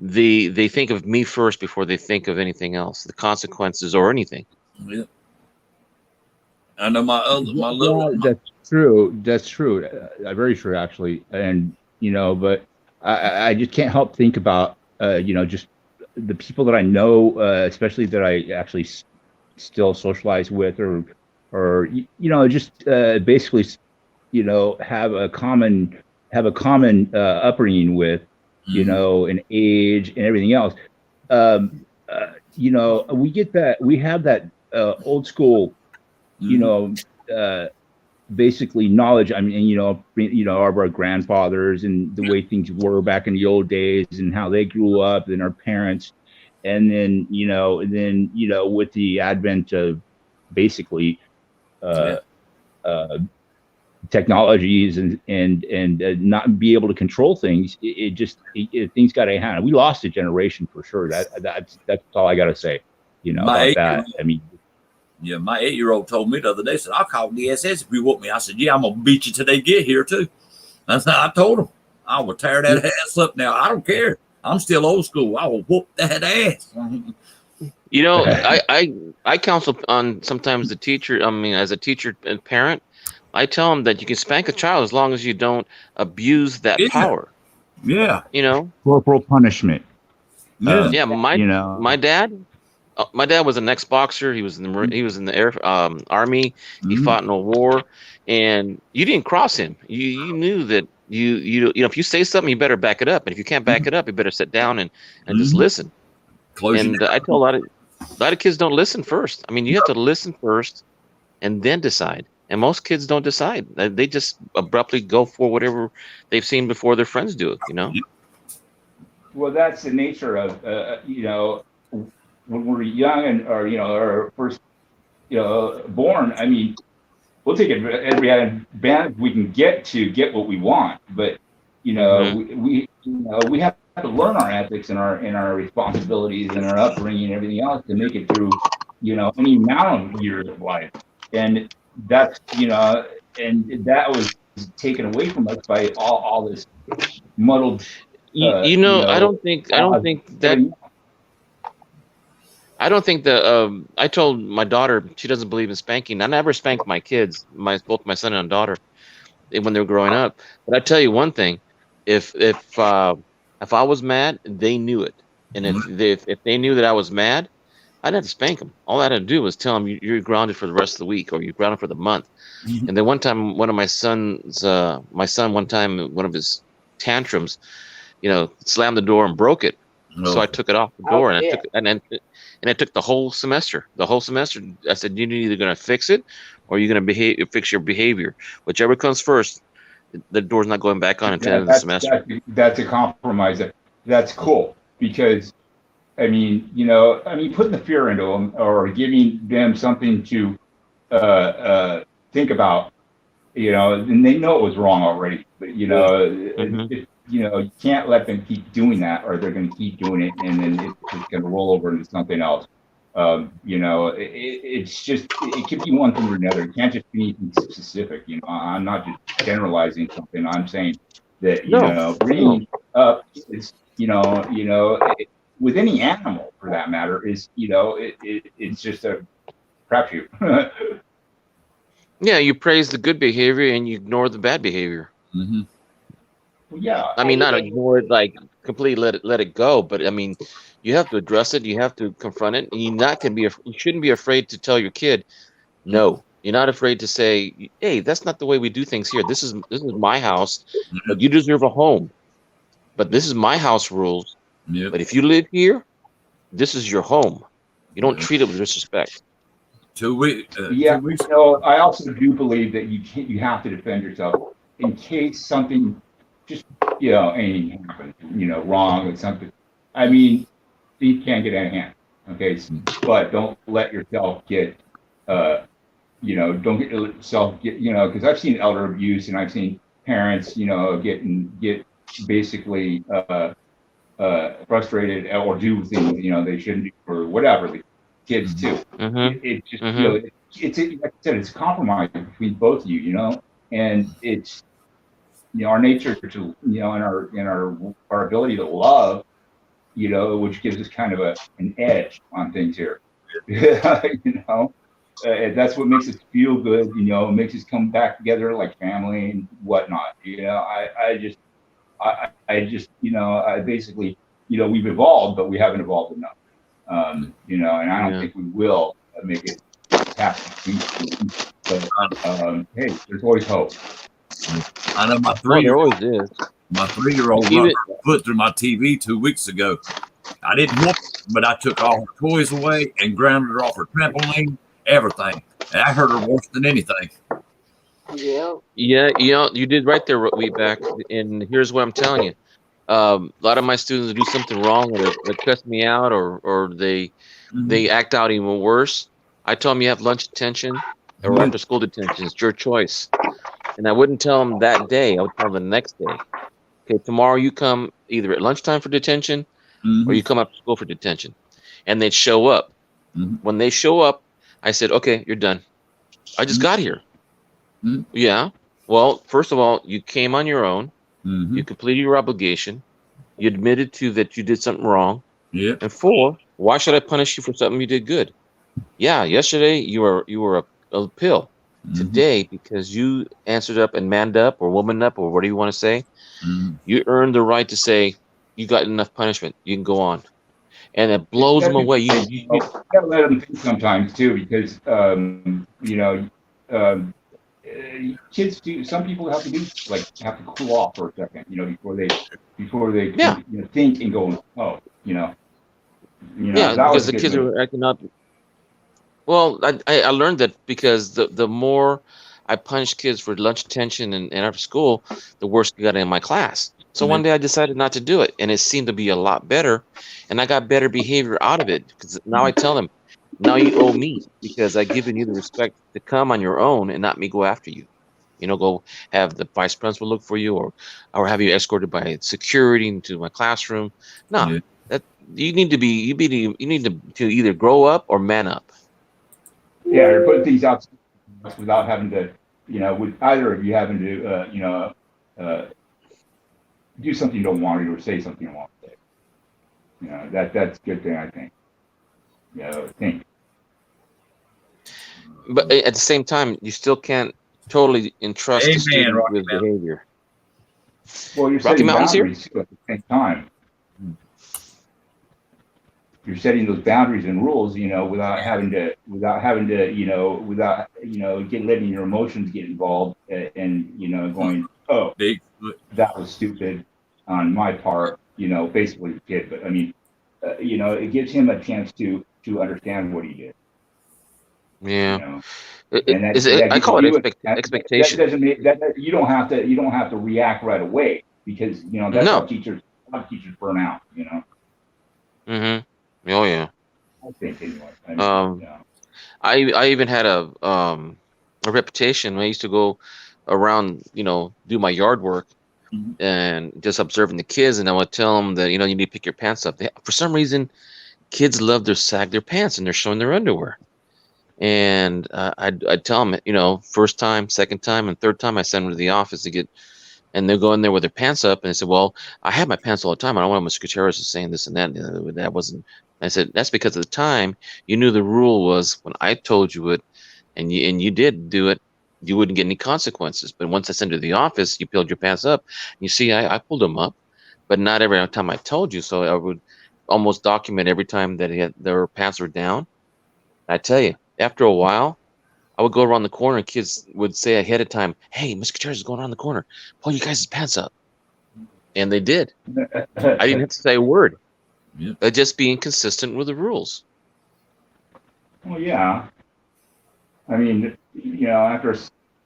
they think of me first before they think of anything else, the consequences or anything. Yeah. I know my little. That's true. That's true. Very true, actually. And but I just can't help think about just the people that I know, especially that I actually still socialize with, or just basically have a common upbringing with, and age and everything else. We get that, we have that old school, basically knowledge. I mean, our grandfathers and the way things were back in the old days and how they grew up, and our parents, and then with the advent of basically technologies and not be able to control things, things got out of hand. We lost a generation for sure. That's all I got to say. About that. I mean, yeah, my 8-year-old told me the other day, said, I'll call DSS if you want me. I said, yeah, I'm going to beat you till they get here, too. That's how I told him. I will tear that ass up now. I don't care. I'm still old school. I will whoop that ass. I counsel on sometimes the teacher. I mean, as a teacher and parent, I tell them that you can spank a child as long as you don't abuse that power. Yeah. Corporal punishment. Yeah, my You know. my dad. My dad was an ex-boxer. He was in the air army. He fought in a war, and you didn't cross him. You knew that you know if you say something, you better back it up, and if you can't back it up, you better sit down and just listen. Close your And I tell a lot of kids don't listen first. I mean, you have to listen first and then decide. And most kids don't decide. They just abruptly go for whatever they've seen before their friends do it. You know. Well, that's the nature of you know, when we're young and or you know, or first born. I mean, we'll take every advantage we can get to get what we want, but you know, we have to learn our ethics and our responsibilities and our upbringing and everything else to make it through, you know, any amount of years of life. And that's, you know, and that was taken away from us by all this muddled You know, I don't think that I don't think that I told my daughter she doesn't believe in spanking. I never spanked my kids, both my son and daughter, when they were growing up. But I tell you one thing: if I was mad, they knew it, and if they knew that I was mad, I'd have to spank them. All I had to do was tell them you're grounded for the rest of the week, or you're grounded for the month. And then one time, one of my son one time, one of his tantrums, you know, slammed the door and broke it. So I took it off the door, and I took the whole semester. The whole semester, I said, you're either going to fix it, or you're going to fix your behavior. Whichever comes first, the door's not going back on until the end of the semester. That's a compromise. That's cool because, I mean, you know, putting the fear into them or giving them something to think about, you know, and they know it was wrong already. But you know, you know, you can't let them keep doing that, or they're going to keep doing it, and then it's going to roll over into something else. You know, it's just it could be one thing or another. It can't just be anything specific. You know, I'm not just generalizing something. I'm saying that you know, bringing up is with any animal for that matter is it's just a crapshoot. Yeah, you praise the good behavior and you ignore the bad behavior. Yeah, I mean, not ignore it, like completely let it go, but I mean, you have to address it. You have to confront it. And you shouldn't be afraid to tell your kid, no. You're not afraid to say, hey, that's not the way we do things here. This is my house, but you deserve a home. But this is my house rules. But if you live here, this is your home. You don't treat it with disrespect. 2 weeks. 2 weeks. No, I also do believe that you have to defend yourself in case something just anything happens, wrong or something. I mean, things can't get out of hand. Okay, but don't let yourself get don't get yourself because I've seen elder abuse and I've seen parents get basically frustrated or do things they shouldn't do or whatever. The kids too. It just it's like I said, it's a compromise between both of you, and it's our nature to and our ability to love, which gives us kind of an edge on things here. That's what makes us feel good, makes us come back together like family and whatnot. I basically, we've evolved, but we haven't evolved enough. And I don't think we will make it happen. But hey, there's always hope. I know my there always is. My 3-year-old run her foot through my TV 2 weeks ago. I didn't want it, but I took all her toys away and grounded her off her trampoline, everything. And I hurt her worse than anything. Yeah, you did right there, Wheatback. And here's what I'm telling you. A lot of my students do something wrong, or they cuss me out, or they act out even worse. I tell them you have lunch detention or after school detention. It's your choice. And I wouldn't tell them that day. I would tell them the next day. Okay, tomorrow you come either at lunchtime for detention or you come after school for detention. And they'd show up. When they show up, I said, okay, you're done. I just got here. Yeah. Well, first of all, you came on your own. You completed your obligation. You admitted to that you did something wrong. Yeah. And 4, why should I punish you for something you did good? Yeah, yesterday you were a pill. Today, because you answered up and manned up or womaned up or whatever you want to say, you earned the right to say you got enough punishment. You can go on. and it blows them away. You gotta let them think sometimes too, because kids do. Some people have to do have to cool off for a second, before they Yeah, can, think and go. Oh, yeah, that because was a the good kids move. are acting up. Well, I learned that because the more I punished kids for lunch detention and after school, the worse it got in my class. So one day I decided not to do it, and it seemed to be a lot better, and I got better behavior out of it because now I tell them, now you owe me because I've given you the respect to come on your own and not me go after you. Go have the vice principal look for you, or have you escorted by security into my classroom. No, Yeah. that you need to be you need to either grow up or man up. Yeah, or put things out without having to, with either of you having to, uh, do something you don't want to do or say something you don't want to say. That's a good thing, I think. Think. But at the same time, you still can't totally entrust the Amen, student Rocky with Mountain. behavior. Well, you're Rocky setting Mountain's here. boundaries too at the same time. You're setting those boundaries and rules, without having to, letting your emotions get involved, and going, oh, Big. that was stupid on my part, basically the kid. But I mean, it gives him a chance to understand what he did. Yeah, And I that call gives it you that expectation. doesn't mean that you don't have to react right away, because that's how No. teachers burn out. Mm-hmm. Oh yeah. I think anyway. I mean, Um, I even had a reputation when I used to go around, do my yard work Mhm. and just observing the kids, and I would tell them that you need to pick your pants up. For some reason, kids love to sag their pants and they're showing their underwear. And I'd tell them, first time, second time, and third time I send them to the office to get, and they'll go in there with their pants up, and they said, "Well, I have my pants all the time. I don't want my secretaries saying this and that." That wasn't. I said that's because at the time you knew the rule was when I told you it, and you did do it, you wouldn't get any consequences. But once I sent you to the office, you pulled your pants up. You see, I pulled them up, but not every time I told you. So I would almost document every time that their pants were down. I tell you, after a while, I would go around the corner and kids would say ahead of time, "Hey, Mr. Gutierrez is going around the corner. Pull you guys' pants up." And they did. I didn't have to say a word. Yep. But just being consistent with the rules. well, yeah. I mean, after a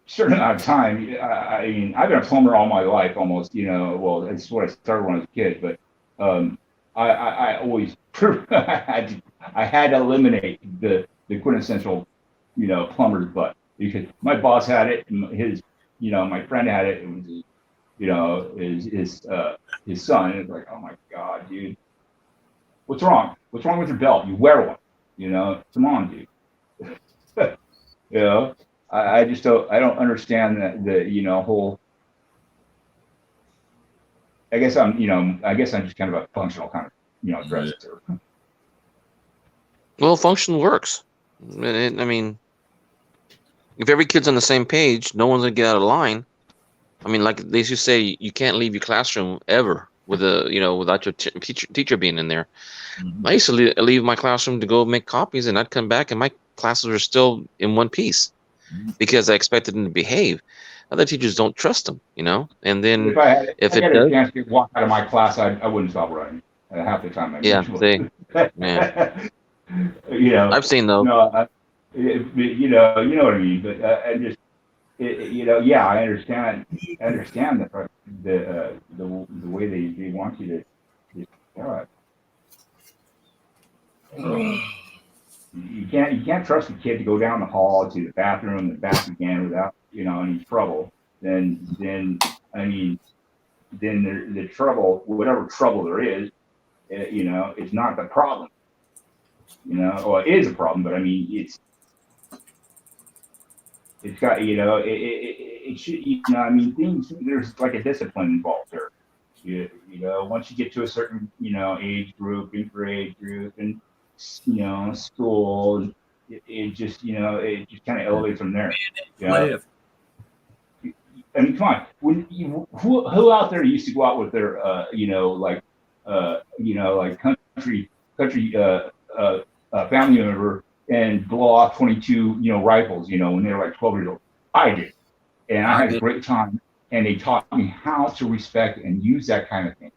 certain amount of time, I mean, I've been a plumber all my life, almost. Well, it's what I started when I was a kid, but I always I had to eliminate the quintessential, plumber's butt, because my boss had it, and my friend had it. It was his son. And it's like, oh my God, dude, what's wrong? What's wrong with your belt? You wear one. Come on, dude. I just don't understand the whole. I guess I'm just kind of a functional kind of dresser. Well, function works. I mean, if every kid's on the same page, no one's gonna get out of line. I mean, like they used to say, you can't leave your classroom ever without your teacher being in there. Mhm. I used to leave my classroom to go make copies, and I'd come back, and my classes were still in one piece because I expected them to behave. Other teachers don't trust them, And then If I if had it a does, chance to walk out of my class, I wouldn't stop running. Half the time I yeah, usually. yeah, I've seen those. No, you know what I mean. But I just, yeah, I understand. I understand the way they want you to. God, you can't trust a kid to go down the hall to the bathroom and back again without any trouble. Then I mean, then the trouble, whatever trouble there is, it's not the problem. Or it is a problem, but I mean, it's got it should I mean, things, there's like a discipline involved there. Once you get to a certain age group, age group, and school, it just kind of elevates from there. Left. I mean, come on. Who out there used to go out with their like country country family member and blow off 22, rifles, when they were like 12 years old. I did. And I had a great time. And they taught me how to respect and use that kind of thing.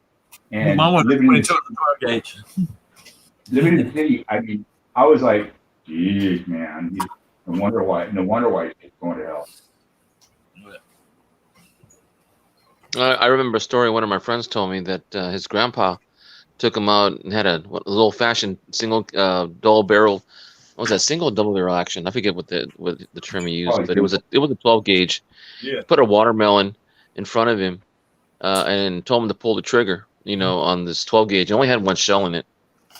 And living in the city, I mean, I was like, geez, man, no wonder why it's going to hell. I remember a story one of my friends told me that his grandpa took him out and had a old-fashioned single dual barrel. What was that, single or double barrel action? I forget what the term he used, but it was a 12 gauge. Yeah. Put a watermelon in front of him and told him to pull the trigger, on this 12 gauge. It only had one shell in it.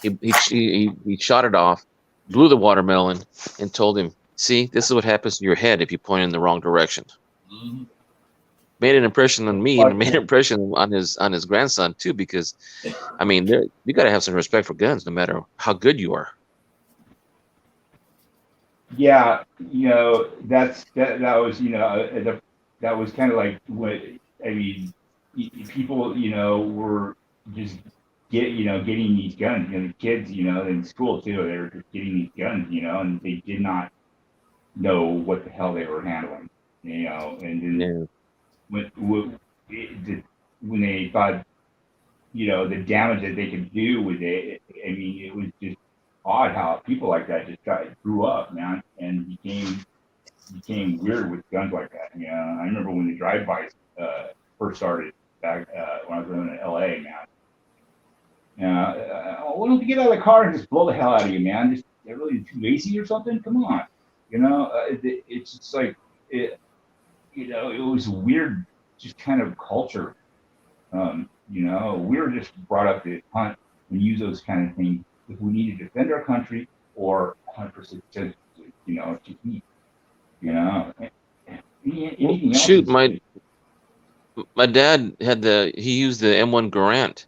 He shot it off, blew the watermelon, and told him, "See, this is what happens to your head if you point in the wrong direction." Mm-hmm. Made an impression on me, and made an impression on his grandson too. Because, I mean, you got to have some respect for guns, no matter how good you are. Yeah, that was that was kind of like what I mean. People, were just getting these guns. The kids, in school too, they were just getting these guns, and they did not know what the hell they were handling, and then when they thought, the damage that they could do with it, I mean, it was just odd how people like that just grew up, man, and became weird with guns like that. I remember when the drive-bys first started back when I was living in LA, man. Why don't you get out of the car and just blow the hell out of you, man? Just they're really too lazy or something? Come on, it's just like it. It was weird, just kind of culture. We were just brought up to hunt and use those kind of things if we need to defend our country or hunt for to eat. Anything else? Shoot, my dad he used the M1 Garand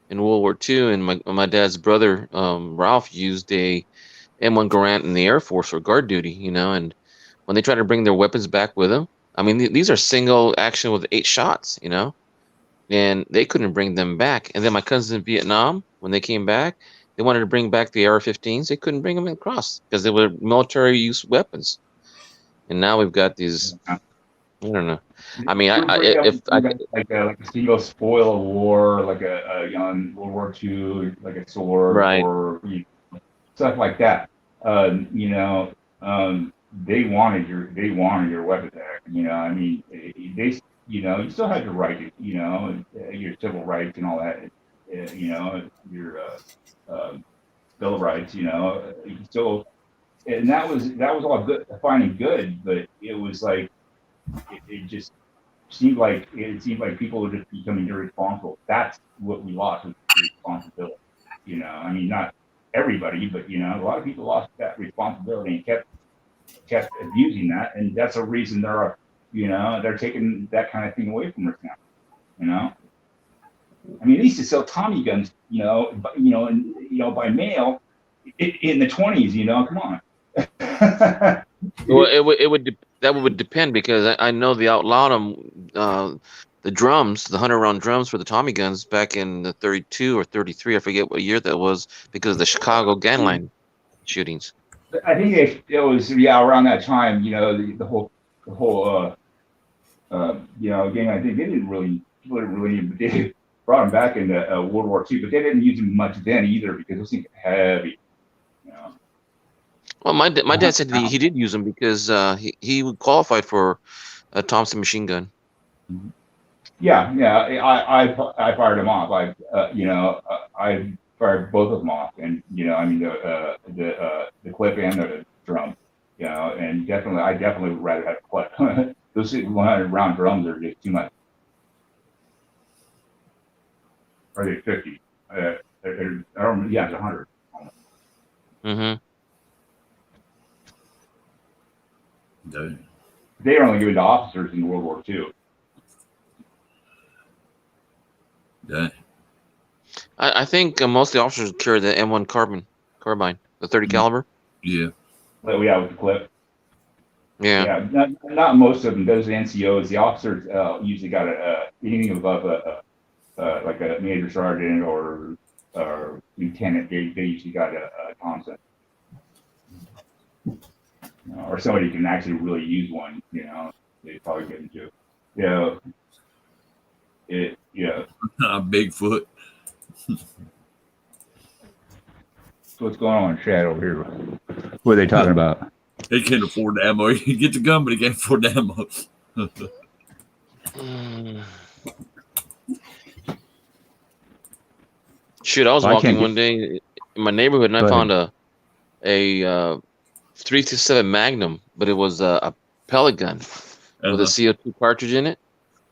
in World War II, and my dad's brother Ralph used a M1 Garand in the Air Force for guard duty. And when they tried to bring their weapons back with them, I mean, these are single action with 8 shots, and they couldn't bring them back. And then my cousins in Vietnam, when they came back, they wanted to bring back the AR-15s. They couldn't bring them across because they were military use weapons. And now we've got these. I don't know. I mean, like a single spoil of war, like a young World War II, like a sword, right, or stuff like that. They wanted your weapon back. I mean, they, you still had your right to, your civil rights and all that. Your Bill of Rights. You still, and that was all good, fine and good, but it was like it just seemed like people were just becoming irresponsible. That's what we lost, was responsibility. I mean, not everybody, but a lot of people lost that responsibility and kept abusing that, and that's a reason they're taking that kind of thing away from us now. I mean, they used to sell Tommy guns, by mail in the 1920s. Come on. Well, that would depend, because I know they outlawed them, the drums, the 100-round drums for the Tommy guns back in the 32 or 33. I forget what year that was, because of the Chicago gangland shootings. I think it was around that time. The whole gang. I think people didn't really. They brought them back into World War II, but they didn't use them much then either, because those things were heavy. Well, my dad said he did use them because he qualified for a Thompson machine gun. Yeah. I fired them off. I fired both of them off, and I mean the clip and the drum. And I definitely would rather have a clip. Those 100-round drums are just too much. Or are they 50? I don't. Yeah, it's 100. Mm-hmm. They were only given to officers in World War II. Yeah. I think most of the officers carry the M1 carbine, the 30 caliber. Yeah. But with the clip. Yeah. Not most of them. Those NCOs, the officers usually got anything above like a major sergeant or or lieutenant, they usually got a Thompson. Or somebody can actually really use one, they probably get into. Bigfoot. So what's going on, Chad, over here? What are they talking about? He can't afford the ammo. He can get the gun, but he can't afford the ammo. Shoot, I was walking one day in my neighborhood and I found a 327 Magnum, but it was a pellet gun with a CO2 cartridge in it.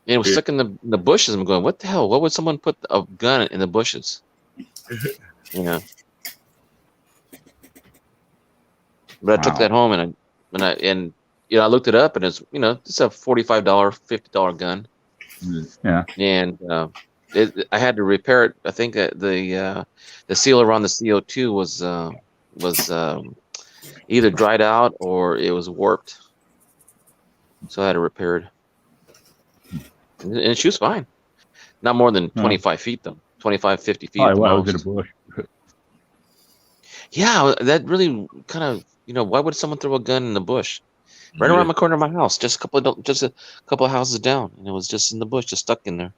And it was stuck in the bushes. I'm going, what the hell? Why would someone put a gun in the bushes? Yeah. But I took that home and I looked it up and it's it's a $45, $50 gun. Yeah. And I had to repair it. I think the seal around the CO2 was either dried out or it was warped. So I had to repair it. And it shoots fine. Not more than 25 feet though. 25, 50 feet. Oh, wow, was it a bush? Yeah, that really kind of why would someone throw a gun in the bush? Right around the corner of my house, just a couple of houses down, and it was just in the bush, just stuck in there.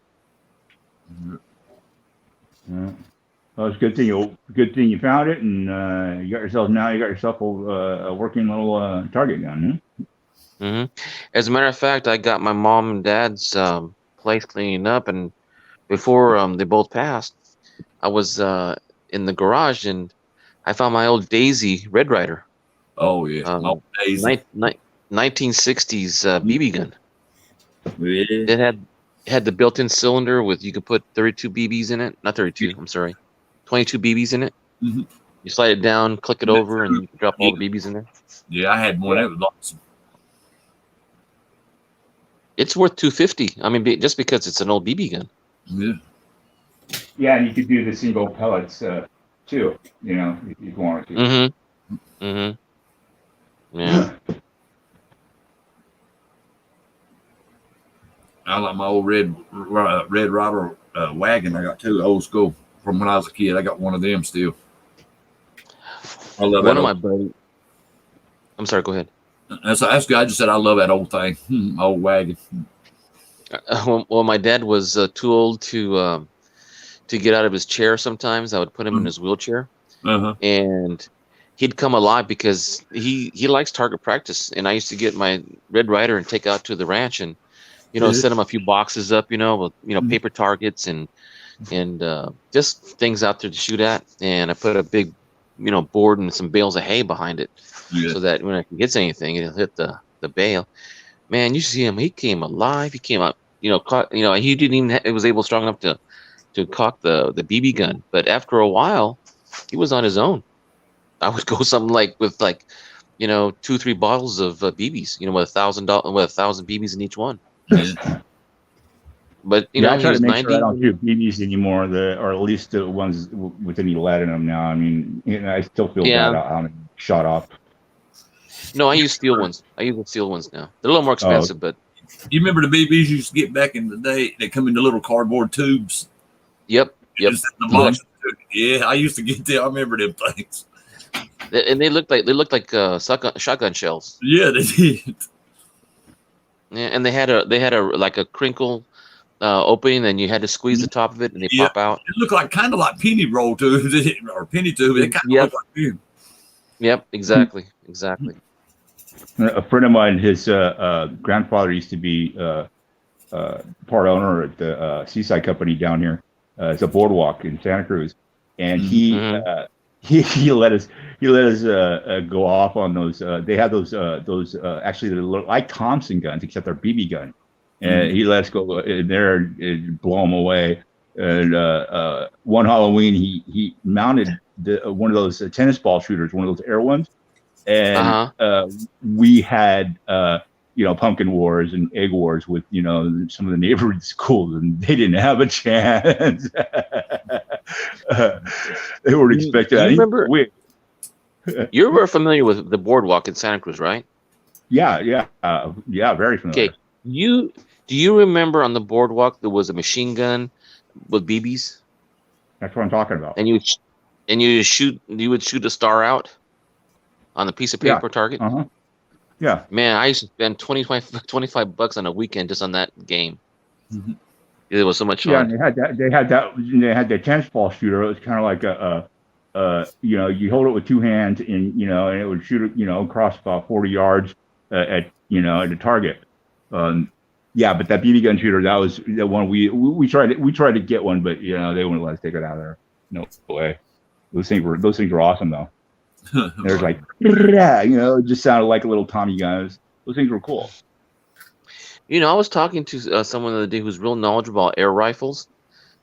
Yeah. Well, it's a good thing you found it, and you got yourself a working little target gun. Hmm. As a matter of fact, I got my mom and dad's place cleaning up, and before they both passed, I was in the garage and I found my old Daisy Red Ryder. Oh yeah, Daisy. 1960s BB gun. Yeah. It had the built-in cylinder with you could put 32 BBs in it. Not 32. I'm sorry, 22 BBs in it. Mm-hmm. You slide it down, click it over, and you can drop all the BBs in there. Yeah, I had one. That was awesome. It's worth $250. I mean, just because it's an old BB gun. Yeah. Yeah, and you could do the single pellets too. If you wanted to. Mm-hmm. Mm-hmm. Yeah. I like my old Red Ryder wagon. I got two old school from when I was a kid. I got one of them still. I love one of my buddies. I'm sorry. Go ahead. That's good. I just said I love that old thing, old wagon. Well, my dad was too old to get out of his chair. Sometimes I would put him in his wheelchair, and he'd come alive because he likes target practice. And I used to get my Red Ryder and take out to the ranch and set him a few boxes up, with paper targets and just things out there to shoot at. And I put a big board and some bales of hay behind it, so that when it hits anything, it'll hit the bale. Man, you see him. He came alive. He came up. Caught. He didn't even. It was able strong enough to cock the BB gun. But after a while, he was on his own. I would go something with 2-3 bottles of BBs. With $1,000 BBs in each one. Yeah. But I try to make sure I don't do BBs anymore, or at least the ones with any lead in them now. I mean, I still feel bad on shot off. No, I use steel ones. I use the steel ones now. They're a little more expensive, but you remember the BBs you used to get back in the day? They come in the little cardboard tubes. Yep. The box. Yeah, I used to get them. I remember them things. And they looked like shotgun shells. Yeah, they did. Yeah, and they had a crinkle opening, and you had to squeeze the top of it, and they pop out. It looked kind of like penny roll tubes or penny tube. It kind of looked like them. Yep, exactly. A friend of mine, his grandfather used to be part owner at the Seaside Company down here. It's a boardwalk in Santa Cruz, and he let us go off on those. They have those actually they look like Thompson guns, except they're BB gun, and he let us go in there and blow them away. And one Halloween, he mounted one of those tennis ball shooters, one of those air ones, and we had pumpkin wars and egg wars with some of the neighborhood schools, and they didn't have a chance. They weren't expecting that. Remember, you were familiar with the boardwalk in Santa Cruz, right? Yeah, very familiar. Okay, do you remember on the boardwalk there was a machine gun with BBs? That's what I'm talking about. And you would shoot a star out on a piece of paper target. Yeah. Man, I used to spend $25 on a weekend just on that game. Mm-hmm. It was so much fun. Yeah, and they had the tennis ball shooter. It was kind of like you hold it with two hands, and and it would shoot across about 40 yards at the target. Yeah, but that BB gun shooter, that was the one we tried to get one, but they wouldn't let us take it out of there. No way. Those things were awesome though. There's like it just sounded like a little Tommy gun. Those things were cool. I was talking to someone the other day who's real knowledgeable about air rifles,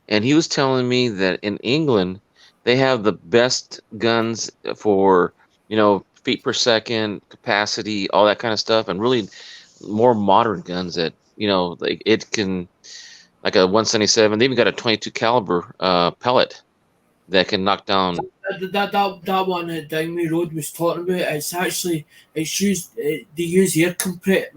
and he was telling me that in England they have the best guns for feet per second, capacity, all that kind of stuff, and really more modern guns that like it can, like a 177. They even got a 22 caliber pellet that can knock down. That one that Downway Road was talking about. It's used. They use air compress.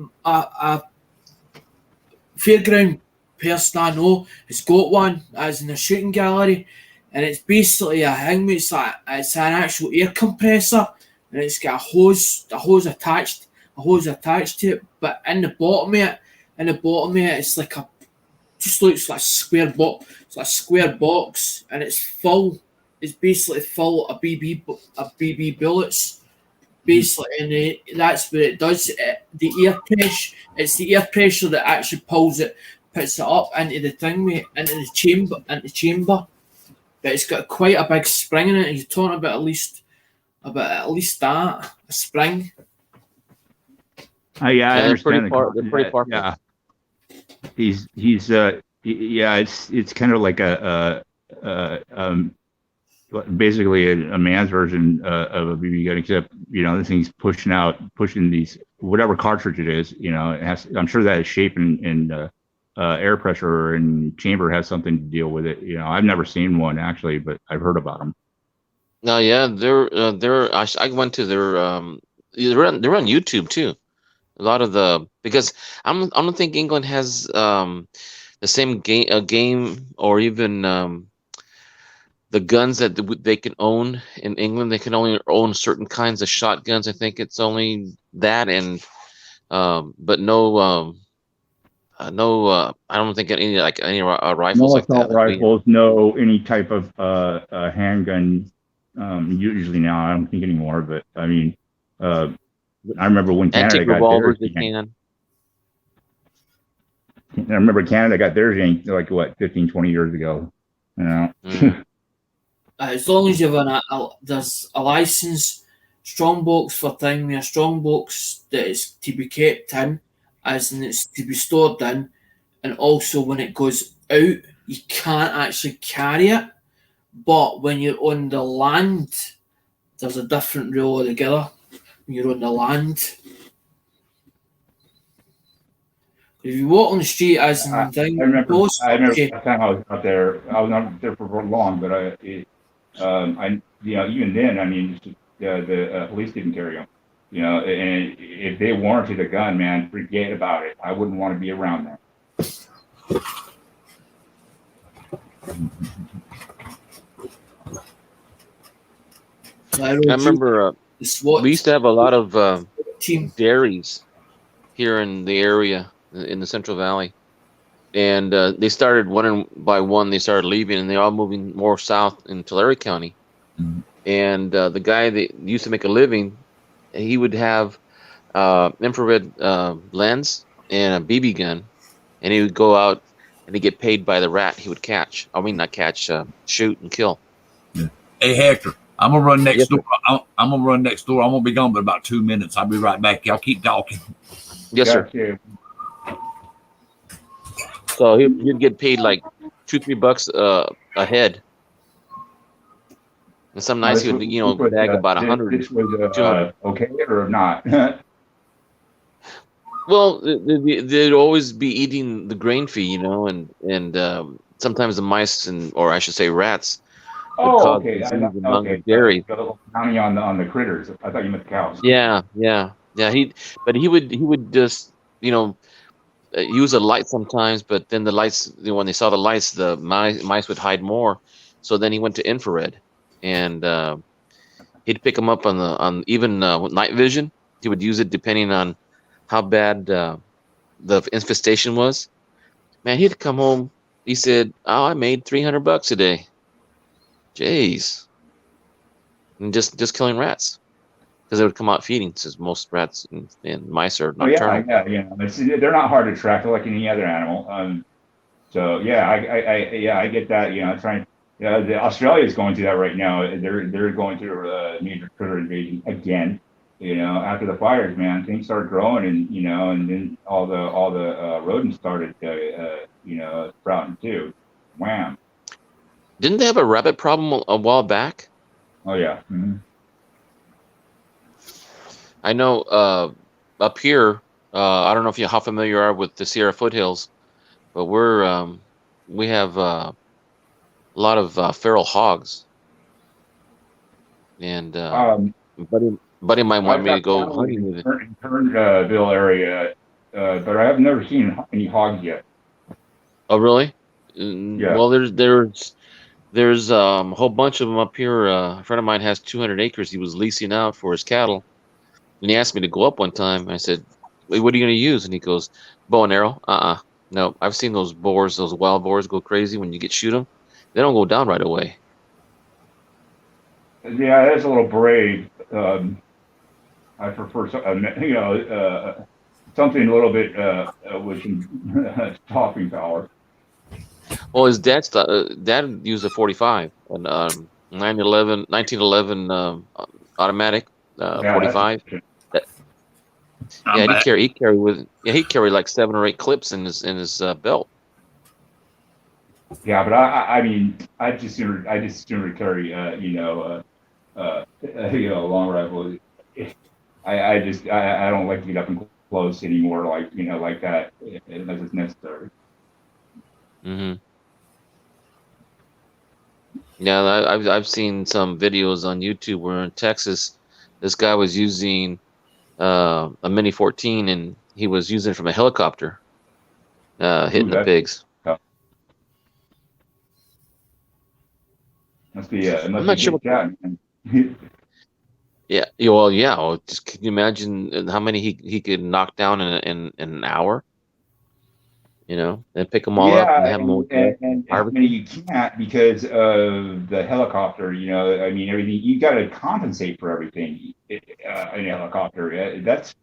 Fairground person I know has got one as in a shooting gallery, and it's basically a thing. It's an actual air compressor, and it's got a hose attached to it. But in the bottom of it, it's like just looks like a square box. It's like a square box, and it's full. It's basically full of BB bullets. Basically, and that's what it does. It's the air pressure that actually puts it up into the thing, into the chamber. But it's got quite a big spring in it. You're talking about at least that a spring. Yeah, I understand. They're pretty powerful. Yeah, it's kind of like basically a man's version of a BB gun, except this thing's pushing these whatever cartridge it is. I'm sure that shape and air pressure and chamber has something to deal with it. I've never seen one actually, but I've heard about them. No, yeah, I went to their they're on YouTube too. A lot of because I don't think England has the same game or even the guns that they can own in England. They can only own certain kinds of shotguns. I think it's only that, and but no. I don't think any rifles no like that. Rifles, no any type of handgun. Usually now, I don't think anymore. But I mean, I remember when Canada got theirs. I remember Canada got theirs like what 15, 20 years ago. As long as you have there's a license, strong box for thing, a strong box that is to be kept in, as in it's to be stored in, and also when it goes out, you can't actually carry it. But when you're on the land, there's a different rule altogether. When you're on the land, if you walk on the street, as in I remember post, the time I was out there. I was not there for long, but even then, I mean, the police didn't carry them. And if they warranted a gun, man, forget about it. I wouldn't want to be around them. I remember we used to have a lot of dairies here in the area in the Central Valley, and they started one by one. They started leaving, and they're all moving more south in Tulare County. Mm-hmm. And the guy that used to make a living, he would have infrared lens and a BB gun, and he would go out and he'd get paid by the rat he would catch. I mean, not catch, shoot and kill. Yeah. Hey, Hector, I'm gonna run next door. I'm gonna run next door. I'm gonna be gone in about 2 minutes. I'll be right back. Y'all keep talking. Yes, sir. Yeah. So he'd get paid like $2-3 a head. And some nights he would, bag about 100. This was okay or not? Well, they'd always be eating the grain feed, and sometimes the mice or I should say rats. Oh, okay. The dairy. Counting on the critters. I thought you meant the cows. Yeah. He would just use a light sometimes, but then the lights, when they saw the lights, the mice would hide more. So then he went to infrared, and he'd pick them up on even night vision. He would use it depending on how bad the infestation was. Man, he'd come home. He said, "Oh, I made $300 a day." Jeez, and just killing rats because they would come out feeding. Since most rats and mice are Oh yeah, nocturnal. they're not hard to track. They're like any other animal. So yeah, I get that. Trying. The Australia is going through that right now. They're going through major critter invasion again. After the fires, man, things started growing, and then all the rodents started, sprouting too. Wham! Didn't they have a rabbit problem a while back? Oh yeah. Mm-hmm. I know up here. I don't know how familiar you are with the Sierra foothills, but we have a lot of feral hogs, and buddy might want I've me to got go cattle hunting with it. in Kernville area, but I have never seen any hogs yet. Oh, really? Yeah. Well, there's a whole bunch of them up here. A friend of mine has 200 acres. He was leasing out for his cattle, and he asked me to go up one time. I said, "Wait, what are you going to use?" And he goes, "Bow and arrow." No, I've seen those boars, those wild boars, go crazy when you shoot them. They don't go down right away. Yeah, that's a little brave. I prefer something a little bit with some stopping power. Well, his dad used a 45, an 1911 automatic Yeah, 45. I'm He'd carry like 7 or 8 clips in his belt. Yeah, but I mean, I just sooner carry a long rifle. I don't like to get up and close anymore, like that, unless it's necessary. Mm-hmm. Yeah, I've seen some videos on YouTube where in Texas, this guy was using a Mini 14 and he was using it from a helicopter, hitting the pigs. Tough. It I'm must not be sure good shot. Yeah, well, yeah. Well, just can you imagine how many he could knock down in an hour? And pick them all up and have them all and how many you can't because of the helicopter. I mean, everything you got to compensate for everything in a helicopter. That's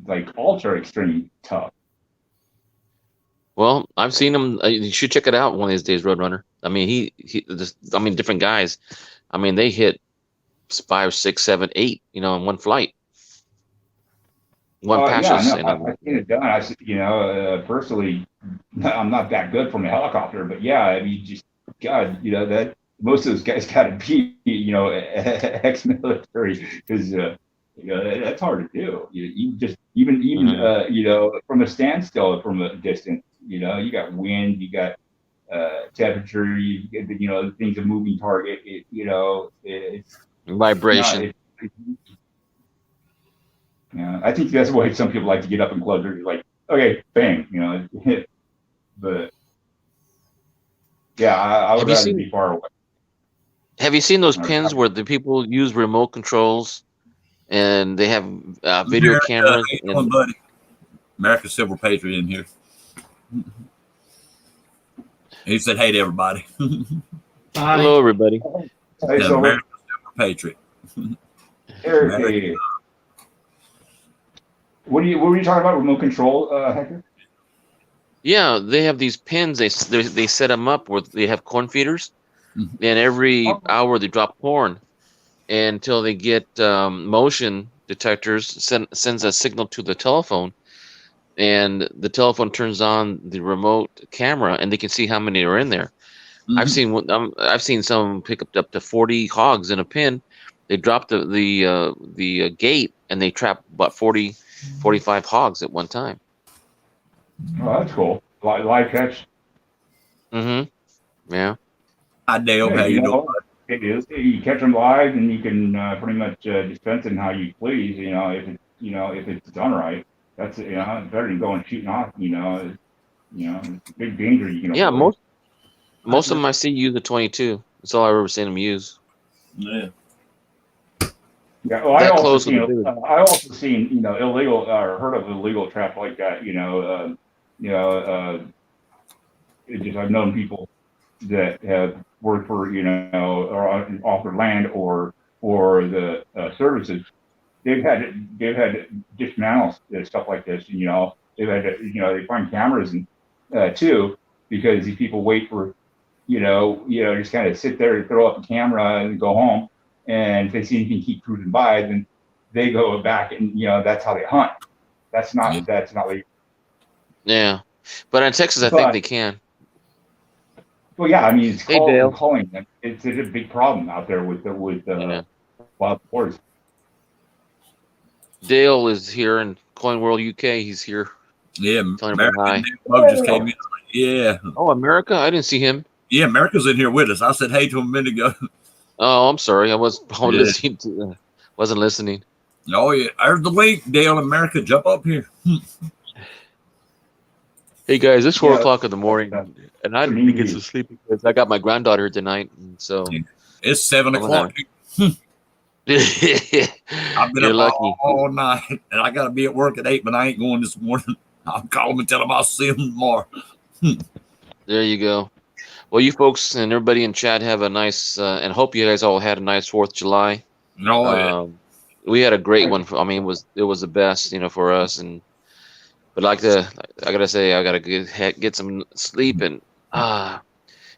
like ultra extreme tough. Well, I've seen him. You should check it out one of these days, Roadrunner. I mean, different guys. I mean, they hit 5, 6, 7, 8, in one flight. One passes. Yeah, no, I've seen it done. Personally, I'm not that good from a helicopter, but yeah, I mean, just God, that most of those guys got to be, ex-military because, that's hard to do. You just even from a standstill from a distance, you got wind, you got temperature, things a moving target. It's vibration. Yeah, I think that's why some people like to get up and close. They're like, okay, bang, hit. But yeah, I would rather be far away. Have you seen those pins where the people use remote controls and they have video cameras? Buddy. America's Silver Patriot in here. He said, "Hey to everybody." Hello, everybody. Hey, so America's Silver Patriot. Eric, what were you talking about? Remote control, Hector? Yeah, they have these pins. They set them up where they have corn feeders, and every hour they drop corn until they get motion detectors sends a signal to the telephone, and the telephone turns on the remote camera, and they can see how many are in there. I've seen some pick up to 40 hogs in a pen. They drop the gate and they trap about 40, 45 hogs at one time. Oh, that's cool. Live catch. Yeah. Hi, Dale. How you doing? It is. You catch them live, and you can pretty much dispense them how you please. If it's done right, that's better than going shooting off. It's a big danger you can avoid. Most of them I see use the 22. That's all I've ever seen them use. Yeah. Yeah, well, I That also close with seen, the big. I also seen, illegal or heard of illegal trap like that. It just I've known people that have worked for, or off their land or the services. They've had to dismantle stuff like this. They've had to, they find cameras and too, because these people wait for, just kind of sit there and throw up a camera and go home. And if they see anything keep cruising by, then they go back and that's how they hunt. That's not legal. Yeah, but in Texas, I think But they can. well, yeah, I mean, it's Hey, Dale. calling them. It's a big problem out there with Yeah. wild boars. Dale is here in Coin World, UK. He's here. Yeah, Telling everybody hi. Bug just came in. Yeah. Oh, America! I didn't see him. Yeah, America's in here with us. I said hey to him a minute ago. Oh, I'm sorry. I was listening to. Wasn't listening. Oh yeah, there's the link. Dale, America, jump up here. Hey guys, it's 4 o'clock in the morning, and I need to get me. some sleep because I got my granddaughter tonight, and so It's 7 o'clock. I've been You're up lucky. all night, and I got to be at work at 8, but I ain't going this morning. I'll call them and tell them I'll see them tomorrow. There you go. Well, you folks and everybody in chat have a nice, and hope you guys all had a nice 4th of July. No, We had a great one. It was the best, for us. But I gotta say, I gotta get some sleep and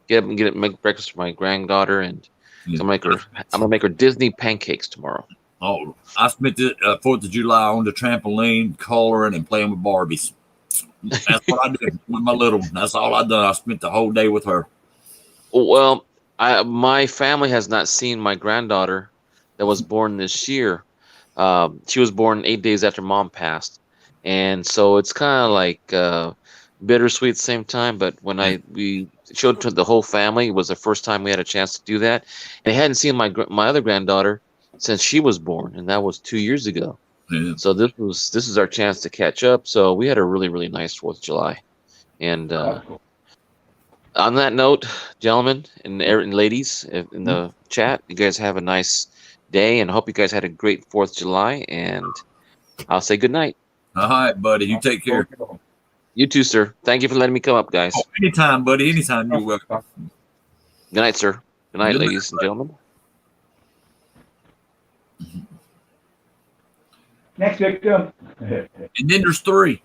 make breakfast for my granddaughter, and I'm gonna make her Disney pancakes tomorrow. Oh, I spent the 4th of July on the trampoline, coloring and playing with Barbies. That's what I did with my little one. That's all I done. I spent the whole day with her. Well, my family has not seen my granddaughter that was born this year. She was born 8 days after Mom passed, and so it's kind of like bittersweet at the same time. But when we showed to the whole family, it was the first time we had a chance to do that. And they hadn't seen my other granddaughter since she was born, and that was 2 years ago. Yeah. So this is our chance to catch up. So we had a really, really nice 4th of July. And on that note, gentlemen and ladies in the chat, you guys have a nice day, and hope you guys had a great 4th of July. And I'll say good night. All right, buddy. You take care. You too, sir. Thank you for letting me come up, guys. Oh, anytime, buddy. Anytime. You're welcome. Good night, sir. Good night, Good night, ladies and gentlemen. Next victim. And then there's 3.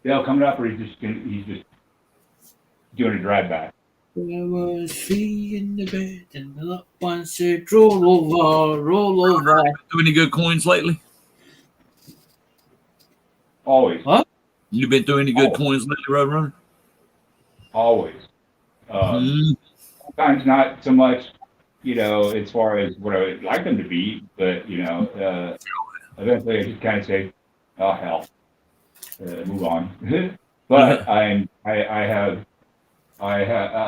Dale coming up, or he's just doing a drive back. There was 3 in the bed, and the little one said, roll over, roll over. Do any good coins lately? Always. Huh? You been through any good coins lately, Roadrunner? Always. Sometimes not so much, as far as what I would like them to be, but eventually I just kind of say, oh hell, move on. But I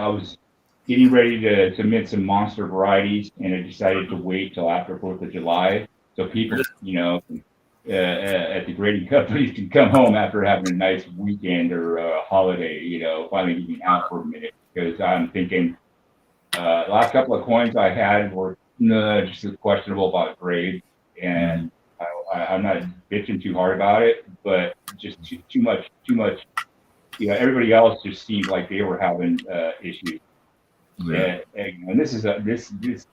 was getting ready to submit some monster varieties, and I decided to wait till after 4th of July, so people, at the grading companies can come home after having a nice weekend or a holiday, finally getting out for a minute, because I'm thinking the last couple of coins I had were just questionable about grade, and I'm not bitching too hard about it, but just too much. Everybody else just seemed like they were having issues. Yeah. And this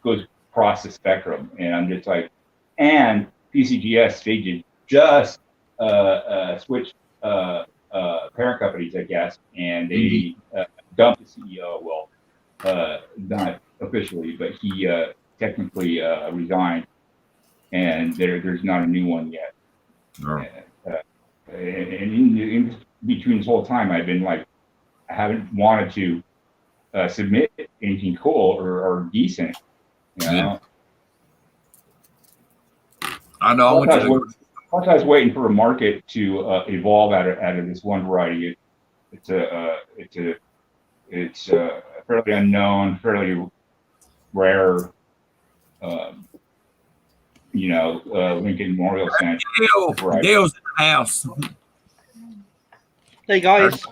goes across the spectrum, and I'm just like, and PCGS, they did just switch parent companies, I guess, and they dumped the CEO. Well, not officially, but he technically resigned, and there's not a new one yet. Oh. And in between this whole time, I've been like, I haven't wanted to submit anything cool or decent, Yeah. I know. Plus, I was waiting for a market to evolve out of this one variety. It's a fairly unknown, fairly rare, Lincoln Memorial Center. Dale's in the house. Hey guys.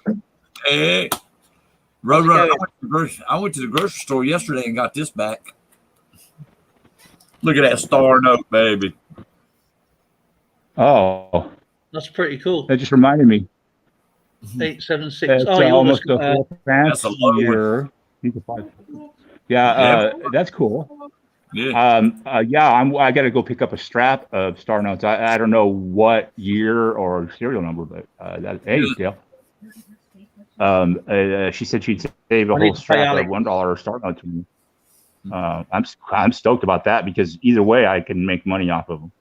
Hey, Roadrunner, I went to the grocery store yesterday and got this back. Look at that star note, baby. Oh, That's pretty cool. that just reminded me. 876. It's Oh, you almost almost a full That's a low year. Yeah, that's cool. Yeah. I got to go pick up a strap of star notes. I don't know what year or serial number, but hey, Dale. She said she'd save a whole strap of $1 star notes to me. I'm stoked about that because either way I can make money off of them.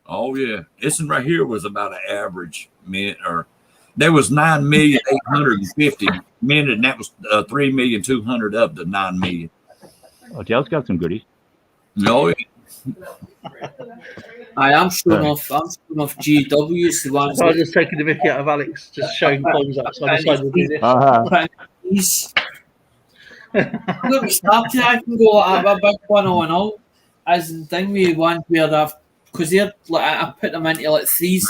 Oh yeah, this one right here was about an average minute, or there was 9,850,000 and that was 3,200,000 of the 9 million. Oh, Dale's got some goodies. No, I'm showing off GWs. The ones I was just taking the mickey out of Alex, just showing coins out. So I decided to do this. I'm going to start it. I can go a big one on all. As the thing with one where they've, because they're like, I put them into like threes.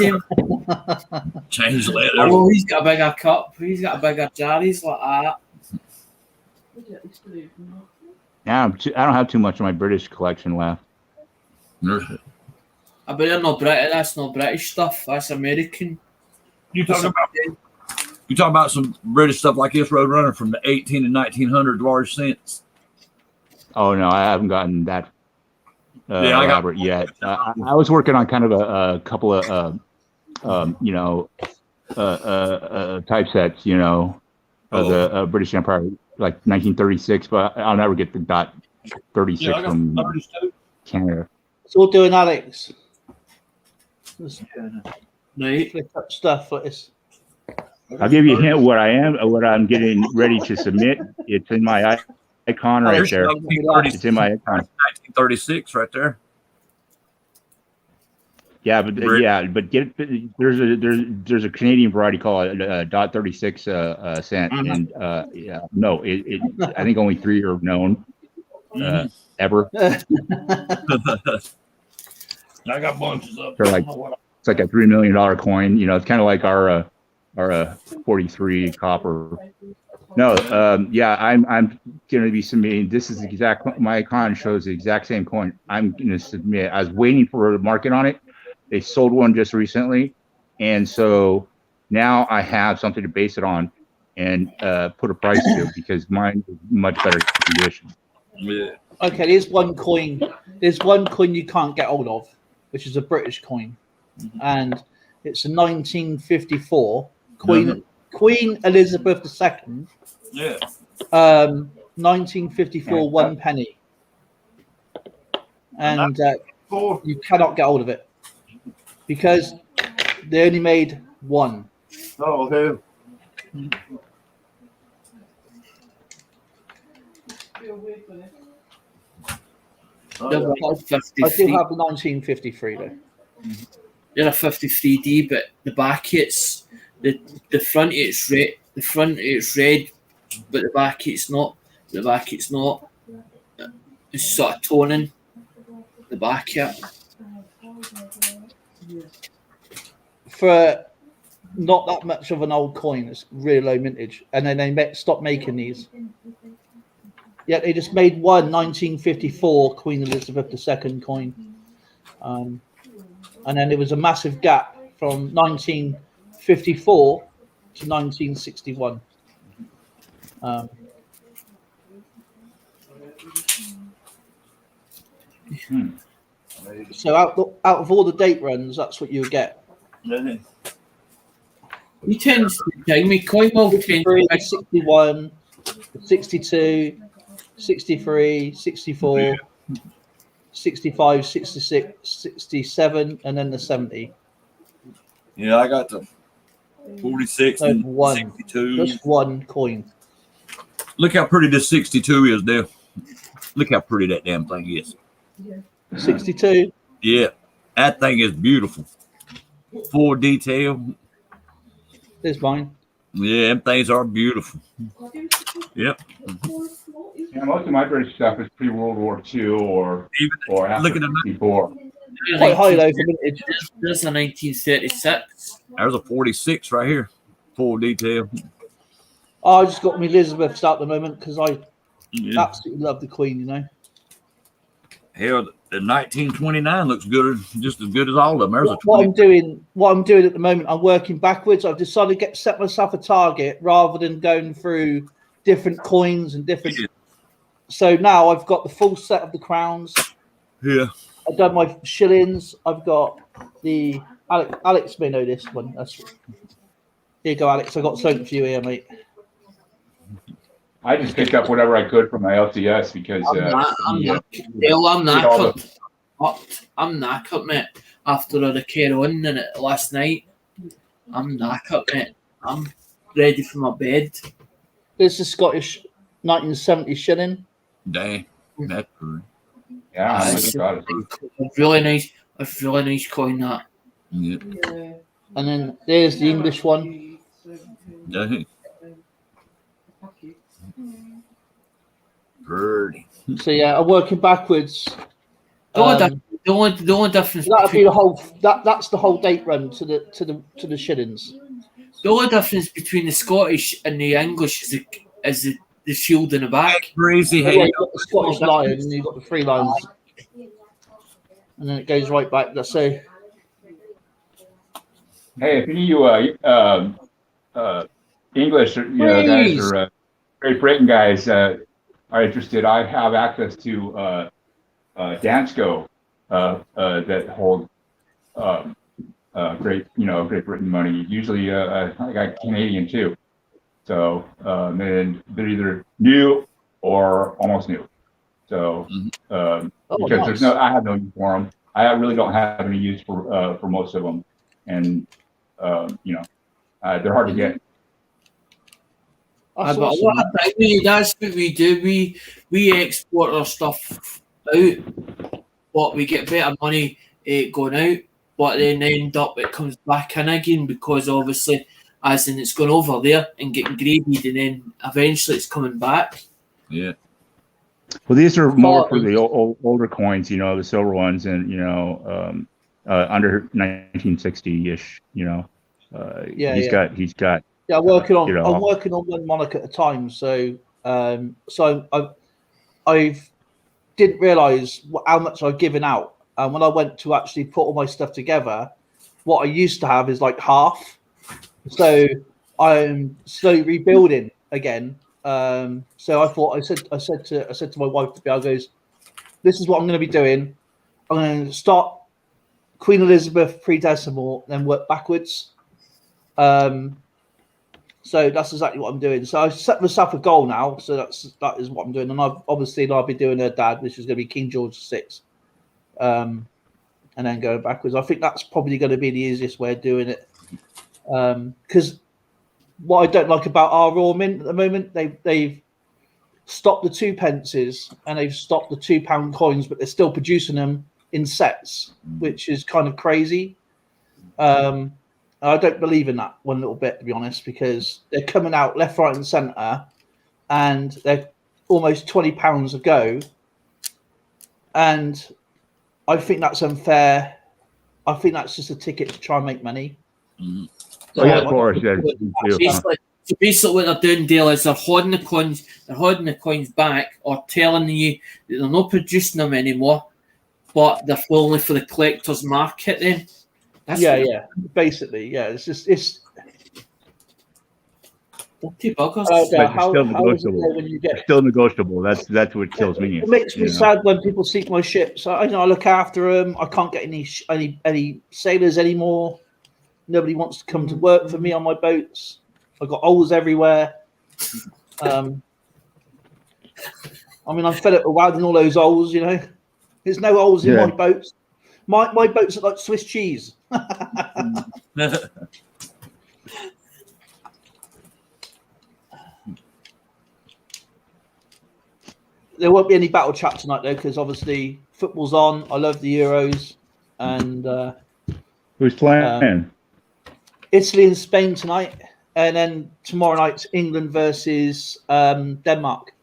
change letters. Oh, he's got a bigger cup. He's got a bigger jar. He's like that. Yeah, I don't have too much of my British collection left. But they're not British. That's not British stuff. That's American. You talking about some British stuff like this Roadrunner from the 18 and 1900 large cents? Oh no, I haven't gotten that elaborate yet. I was working on kind of a couple of typesets, of the British Empire, like 1936, but I'll never get the dot 36 from Canada. It's all doing Alex. Right. Click up stuff like this. I'll give you a hint what I'm getting ready to submit. It's in my icon right there. It's in my icon. 1936 right there. Yeah, but there's a Canadian variety called .36 cent, and I think only 3 are known ever. I got bunches of. They're like it's like a $3 million coin. It's kind of like our 43 copper. No, I'm going to be submitting. This is my icon shows the exact same coin. I'm going to submit. I was waiting for a market on it. They sold one just recently, and so now I have something to base it on and put a price to because mine is much better condition. Yeah. Okay, there's one coin. There's one coin you can't get hold of, which is a British coin, and it's a 1954 Queen Elizabeth II. Yeah. 1954 1 penny, and you cannot get hold of it because they only made one. Oh, okay. I do have the 1953 though. They're a 53D, but the back it's the front it's red. The front it's red, but the back it's not. The back it's not. It's sort of toning. The back here. For not that much of an old coin, it's really low mintage, and then they stopped making these. Yeah, they just made one 1954 Queen Elizabeth II coin, and then there was a massive gap from 1954 to 1961. So out of all the date runs, that's what you get. You tend to take me coin well 61, 62, 63, 64, 65, 66, 67, and then the 70. Yeah, I got the 46 and one, 62. Just one coin. Look how pretty this 62 is, Dale. Look how pretty that damn thing is. 62? Yeah, that thing is beautiful. Full detail. There's mine. Yeah, them things are beautiful. Yep. Yeah, most of my British stuff is pre-World War II or after look at them before. Quite high though for vintage. There's a 1936. There's a 46 right here. full detail. I just got my Elizabeths out at the moment because I Yeah. absolutely love the Queen. You know. Hell, the 1929 looks good, just as good as all of them. There's a What 20. I'm doing at the moment, I'm working backwards. I've decided to set myself a target rather than going through different coins and different. Yeah. So now I've got the full set of the crowns. Yeah. I've done my shillings. I've got the Alex may know this one. Here you go, Alex. I got something for you here, mate. I just picked up whatever I could from my LCS because I'm knackered, mate. After the carry-on in it last night, I'm knackered, mate. I'm ready for my bed. This is Scottish 1970 shilling. Dang, that's good. Yeah, It's a really nice coin, that. Yeah. And then there's the English one. Dang. Pretty. So yeah, I'm working backwards. The only difference That'll be between, the whole. That's the whole date run to the shillings. the only difference between the Scottish and the English is the shield in the back. Crazy. Yeah, Hey, you've got the Scottish lion, and you've got the 3 lions, and then it goes right back. Let's say. Hey, if any of you English guys or Great Britain guys are interested, I have access to Dansco that hold Great Britain money. Usually, I got Canadian too. So and they're either new or almost new. So because I have no use for them. I really don't have any use for most of them, and they're hard to get. That's what we do. We export our stuff out, but we get better money going out, but then end up it comes back in again because obviously, as in it's going over there and getting graded, and then eventually it's coming back. Yeah. Well, these are more for the older coins, the silver ones, and under 1960-ish. He's got. Yeah, I'm working on one monarch at a time. So, I didn't realize how much I've given out. And when I went to actually put all my stuff together, what I used to have is like half. So I'm slowly rebuilding again. So I said to my wife, I goes, this is what I'm going to be doing. I'm going to start Queen Elizabeth pre-decimal, then work backwards. So that's exactly what I'm doing. So I set myself a goal now. So that is what I'm doing. And I'll be doing her dad, which is going to be King George VI. And then going backwards. I think that's probably going to be the easiest way of doing it. Because what I don't like about our Royal Mint at the moment, they've stopped the 2 pences and they've stopped the £2 coins, but they're still producing them in sets, which is kind of crazy. I don't believe in that one little bit, to be honest, because they're coming out left, right, and centre, and they're almost £20 a go. And I think that's unfair. I think that's just a ticket to try and make money. Mm-hmm. Of course. So basically what they're doing, Dale, is they're holding the coins back or telling you that they're not producing them anymore, but they're only for the collector's market then. Basically, it's dirty buggers. Still negotiable. That's what kills me. It makes me sad when people sink my ships. I look after them. I can't get any sailors anymore. Nobody wants to come to work for me on my boats. I've got holes everywhere. I'm fed up with welding all those holes. There's no holes in my boats. My boats are like Swiss cheese. There won't be any battle chat tonight though, because obviously football's on. I love the Euros, and who's playing? Italy and Spain tonight, and then tomorrow night's England versus Denmark.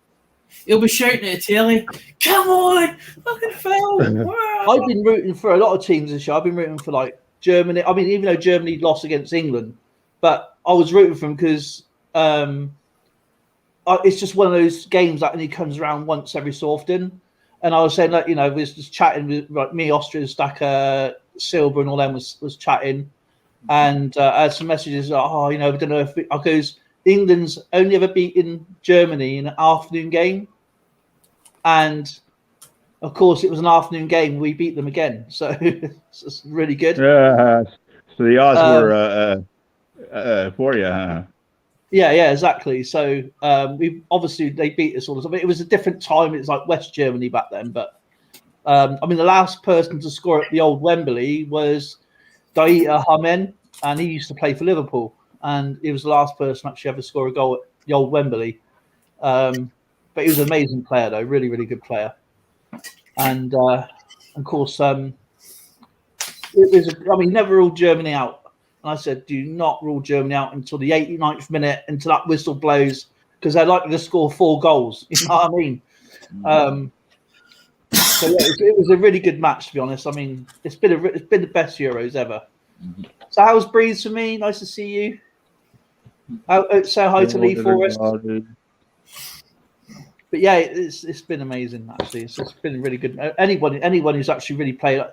He'll be shouting at the telly, "Come on, fucking Phil!" I've been rooting for a lot of teams this year. I've been rooting for like Germany. Even though Germany lost against England, but I was rooting for him because it's just one of those games that only comes around once every so often. And I was saying that, we was just chatting with me, Austria, Stacker, Silver, and all them was chatting. And I had some messages, we don't know if I goes, England's only ever beaten Germany in an afternoon game. And of course, it was an afternoon game. We beat them again. So it's really good. So the odds were for you, huh? Yeah, exactly. So they beat us all the time. It was a different time. It was like West Germany back then. But the last person to score at the old Wembley was Dieter Hamen, and he used to play for Liverpool. And he was the last person actually ever score a goal at the old Wembley. But he was an amazing player, though, really, really good player. And of course, it was. He never ruled Germany out. And I said, do not rule Germany out until the 89th minute, until that whistle blows, because they're likely to score 4 goals. You know what I mean? So yeah, it was a really good match, to be honest. It's been the best Euros ever. So how's Breeze for me? Nice to see you. Say hi to Lee Forrest. But yeah, it's been amazing. Actually, it's been really good. Anyone who's actually really played,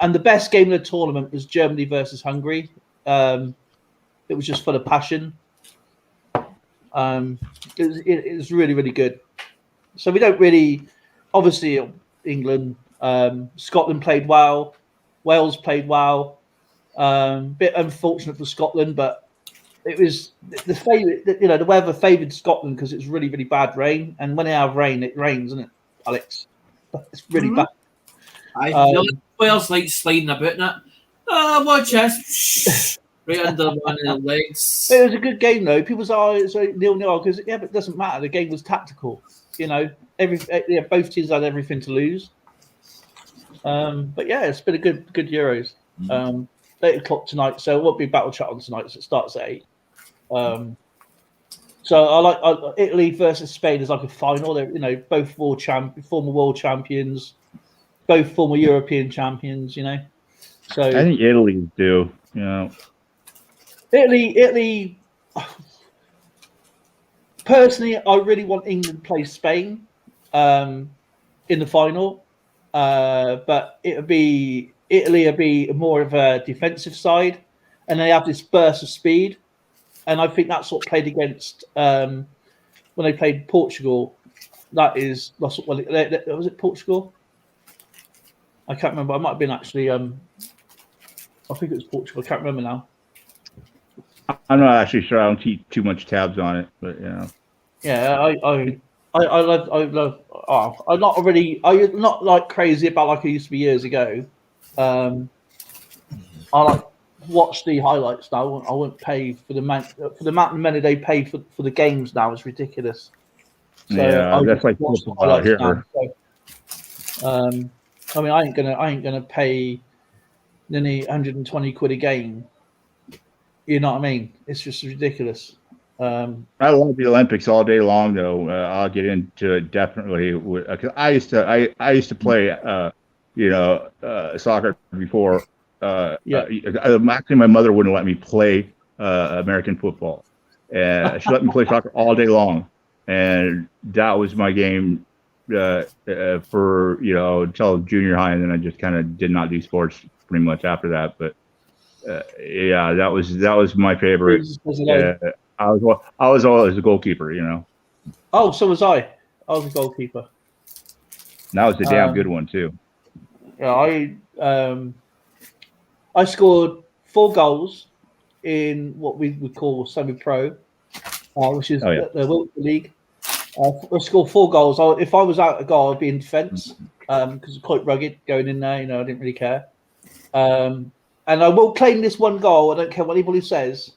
and the best game of the tournament was Germany versus Hungary. It was just full of passion. It was really, really good. So we don't really, obviously, England, Scotland played well, Wales played well. Bit unfortunate for Scotland, but it was the favourite. The weather favoured Scotland because it's really, really bad rain, and when they have rain, it rains, isn't it, Alex? It's really bad. I know Wales like sliding about in it. Watch us. Right under one of the legs. It was a good game though. People say, it's 0-0 because but it doesn't matter. The game was tactical. Both teams had everything to lose. But yeah, it's been a good Euros. 8 o'clock tonight, so it won't be battle chat on tonight. So it starts at 8. So I like Italy versus Spain is like a final. They're both former world champions, both former European champions. So I think Italy's due. Italy. Personally, I really want England to play Spain in the final, but Italy will be more of a defensive side, and they have this burst of speed, and I think that's what played against when they played Portugal. Was it Portugal? I can't remember. I might have been actually. I think it was Portugal. I can't remember now. I'm not actually sure. I don't keep too much tabs on it, but Yeah, I love. I'm not like crazy about like I used to be years ago. I like watch the highlights now. I won't pay for the amount of money they pay for the games now. It's ridiculous. So yeah, that's like football out here. Now, so, I ain't gonna pay nearly 120 quid a game. You know what I mean? It's just ridiculous. I love the Olympics all day long, though. I'll get into it definitely. Cause I used to play, soccer before. Actually, my mother wouldn't let me play American football, and she let me play soccer all day long, and that was my game for until junior high, and then I just kind of did not do sports pretty much after that. But that was my favorite. I was always a goalkeeper, Oh, so was I. I was a goalkeeper. That was a damn good one too. Yeah, I scored 4 goals in what we would call semi-pro, which is the Wheatback League. I scored 4 goals. If I was out a goal, I'd be in defence because it's quite rugged going in there. I didn't really care. And I will claim this 1 goal. I don't care what anybody says.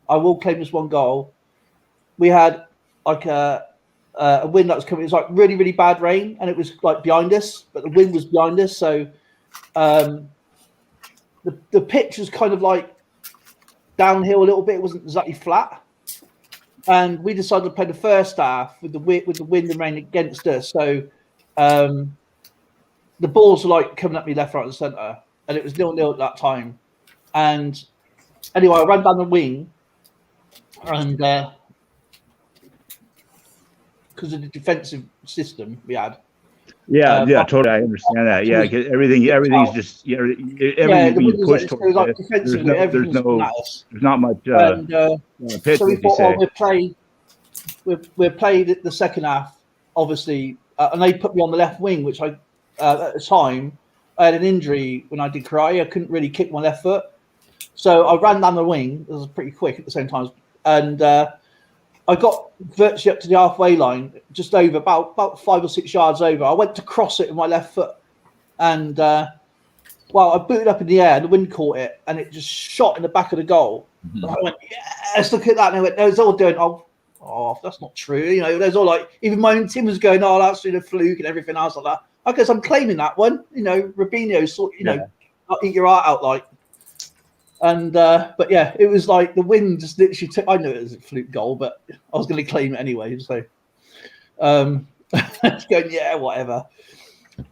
I will claim this 1 goal. We had like a wind that was coming. It was like really, really bad rain, and it was like behind us, but the wind was behind us. So the pitch was kind of like downhill a little bit. It wasn't exactly flat, and we decided to play the first half with the wind and rain against us. So the balls were like coming at me left, right, and centre, and it was 0-0 at that time. And anyway, I ran down the wing, and because of the defensive system we had. Yeah, totally. I understand that. Yeah, 'cause everything's just everything the being Windows pushed it towards was like it. defensively, everything was coming at us. There's not much And pitch, so we as you thought, say. we played the second half, obviously, and they put me on the left wing, which I at the time I had an injury when I did karate. I couldn't really kick my left foot, so I ran down the wing. It was pretty quick at the same time, and I got virtually up to the halfway line, just over about 5 or 6 yards over. I went to cross it with my left foot, and I booted up in the air, and the wind caught it, and it just shot in the back of the goal. Mhm. And I went, yes, look at that. And I went, they was all doing, oh, that's not true. You know, there's all like, even my own team was going, oh, that's a fluke and everything else like that. I guess I'm claiming that one. You know, Rubinho sort, I'll eat your heart out like. And but yeah, it was like the wind just literally took. I knew it was a fluke goal, but I was going to claim it anyway. So, going, yeah, whatever.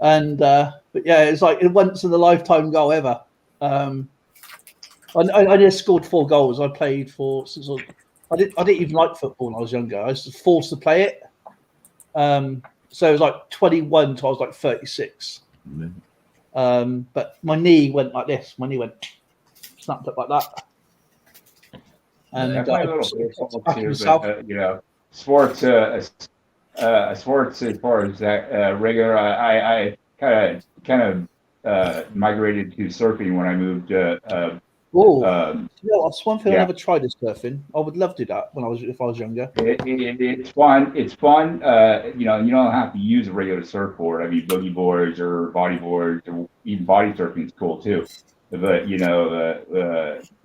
And but yeah, it's like a once in a lifetime goal ever. I just scored 4 goals. I played for. I didn't even like football when I was younger. I was forced to play it. So it was like 21 till I was like 36. Mm-hmm. But my knee went like this. My knee went snapped up like that. And That's my little baseball too. But, sports. Sports as far as that regular. I kind of migrated to surfing when I moved. That's one thing I never tried is surfing. I would love to do that if I was younger. It's fun. It's fun. You don't have to use a regular surfboard. I mean, boogie boards or body boards, or even body surfing is cool too. But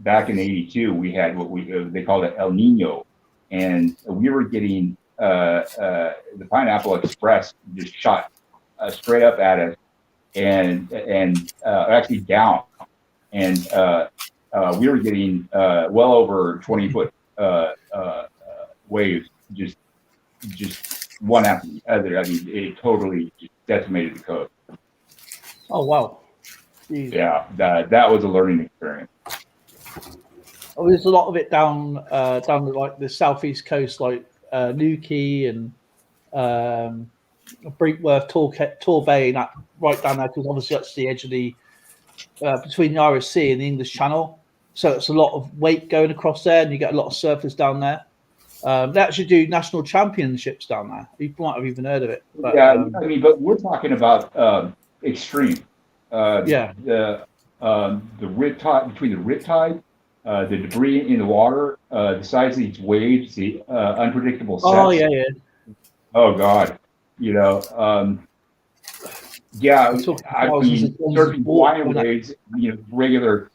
back in '82, we had what they called it El Nino, and we were getting the Pineapple Express just shot straight up at us, and actually down, and we were getting well over 20-foot waves, just one after the other. I mean, it totally just decimated the coast. Oh wow! Jeez. Yeah, that was a learning experience. Oh, there's a lot of it down like the southeast coast, like Newquay and Brinkworth, Tor Bay, and that right down there, because obviously that's the edge of the between the Irish Sea and the English Channel. So it's a lot of weight going across there, and you get a lot of surfers down there. They actually do national championships down there. You might have even heard of it. But, I mean, but we're talking about extreme. The riptide, between the riptide, the debris in the water, the size of these waves, the unpredictable sets. Oh yeah. Oh God, yeah. I mean, surfing Hawaiian waves, regular,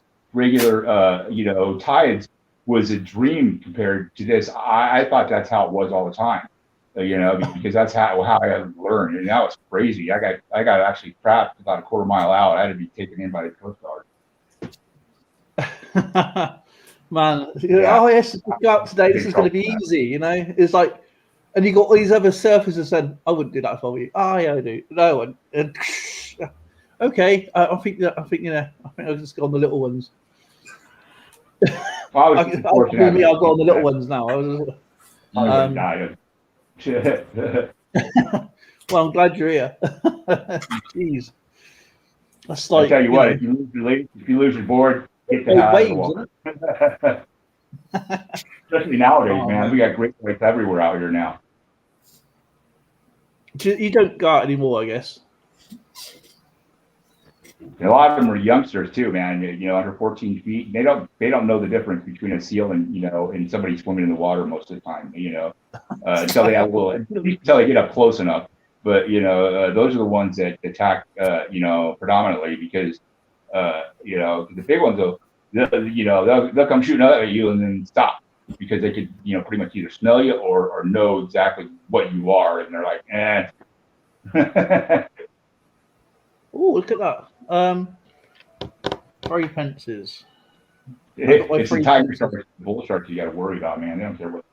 tides was a dream compared to this. I thought that's how it was all the time, because that's how I had learned, and that was crazy. I got actually trapped about a quarter mile out. I had to be taken in by the Coast Guard. Man, oh yes, go out today. This is going to be easy, It's like, and you got all these other surfers that said, "I wouldn't do that if I were you." Oh yeah, I do. No, and okay. I think I'll just go on the little ones. I'll go on the little ones now. Well, I'm glad you're here. Jeez, that's like. I tell you what, if you lose your board, get the hell out of the water. Especially nowadays, man. We got great lakes everywhere out here now. You don't go out anymore, I guess. And a lot of them are youngsters too, man. Under 14 feet. They don't know the difference between a seal and somebody swimming in the water most of the time. Until they get up close enough. But those are the ones that attack. Predominantly because the big ones they'll come shooting at you and then stop because they could pretty much either smell you or know exactly what you are, and they're like, eh. Oh, look at that. 3 fences. It's the tiger sharks, the bull sharks you got to worry about, man. They don't care what.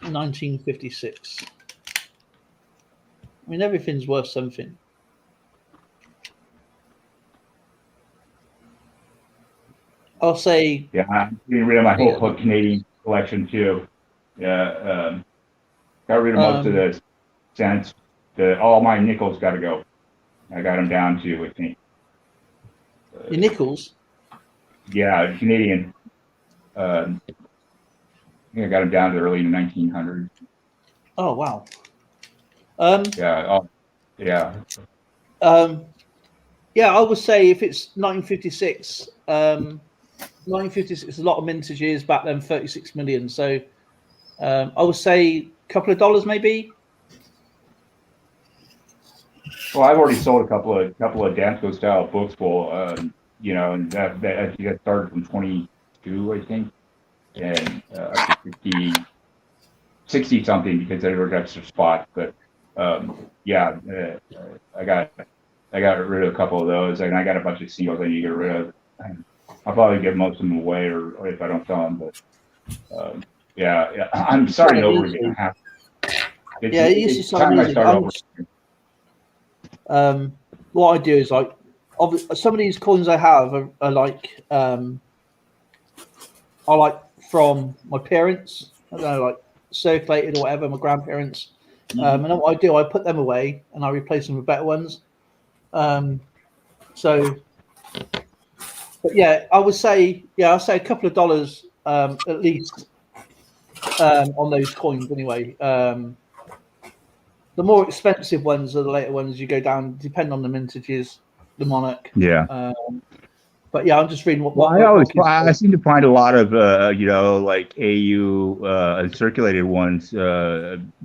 1956. I mean, everything's worth something. I'll say. Yeah, I'm getting rid of my whole Canadian collection too. Yeah, got rid of most of the cents. All my nickels got to go. I got them down to, I think. Your nickels? Yeah, Canadian. I think I got them down to the early 1900s. Oh wow. Yeah. Oh, yeah. Yeah, I would say if it's 1956, 1956 is a lot of mintage years back then, 36 million. So I would say a couple of dollars maybe. Well, I've already sold a couple of Dansko style books for, you know, and that I think that started from 22, I think, and up to 60 something because there were extra spots. But yeah, I got rid of a couple of those, and I got a bunch of singles I need to get rid of. I'll probably give most of them away, or if I don't sell them. But yeah, I'm starting over again. It's time I start over. What I do is like, some of these coins I have are like, I like from my parents. I don't know, like circulated or whatever, my grandparents. And then what I do, I put them away and I replace them with better ones. So, but yeah, I would say, I'll say a couple of dollars at least on those coins anyway. The more expensive ones are the later ones. You go down, depend on the mintages, the Monarch. Yeah. But yeah, I'm just reading what. I seem to find a lot of you know, like AU uncirculated ones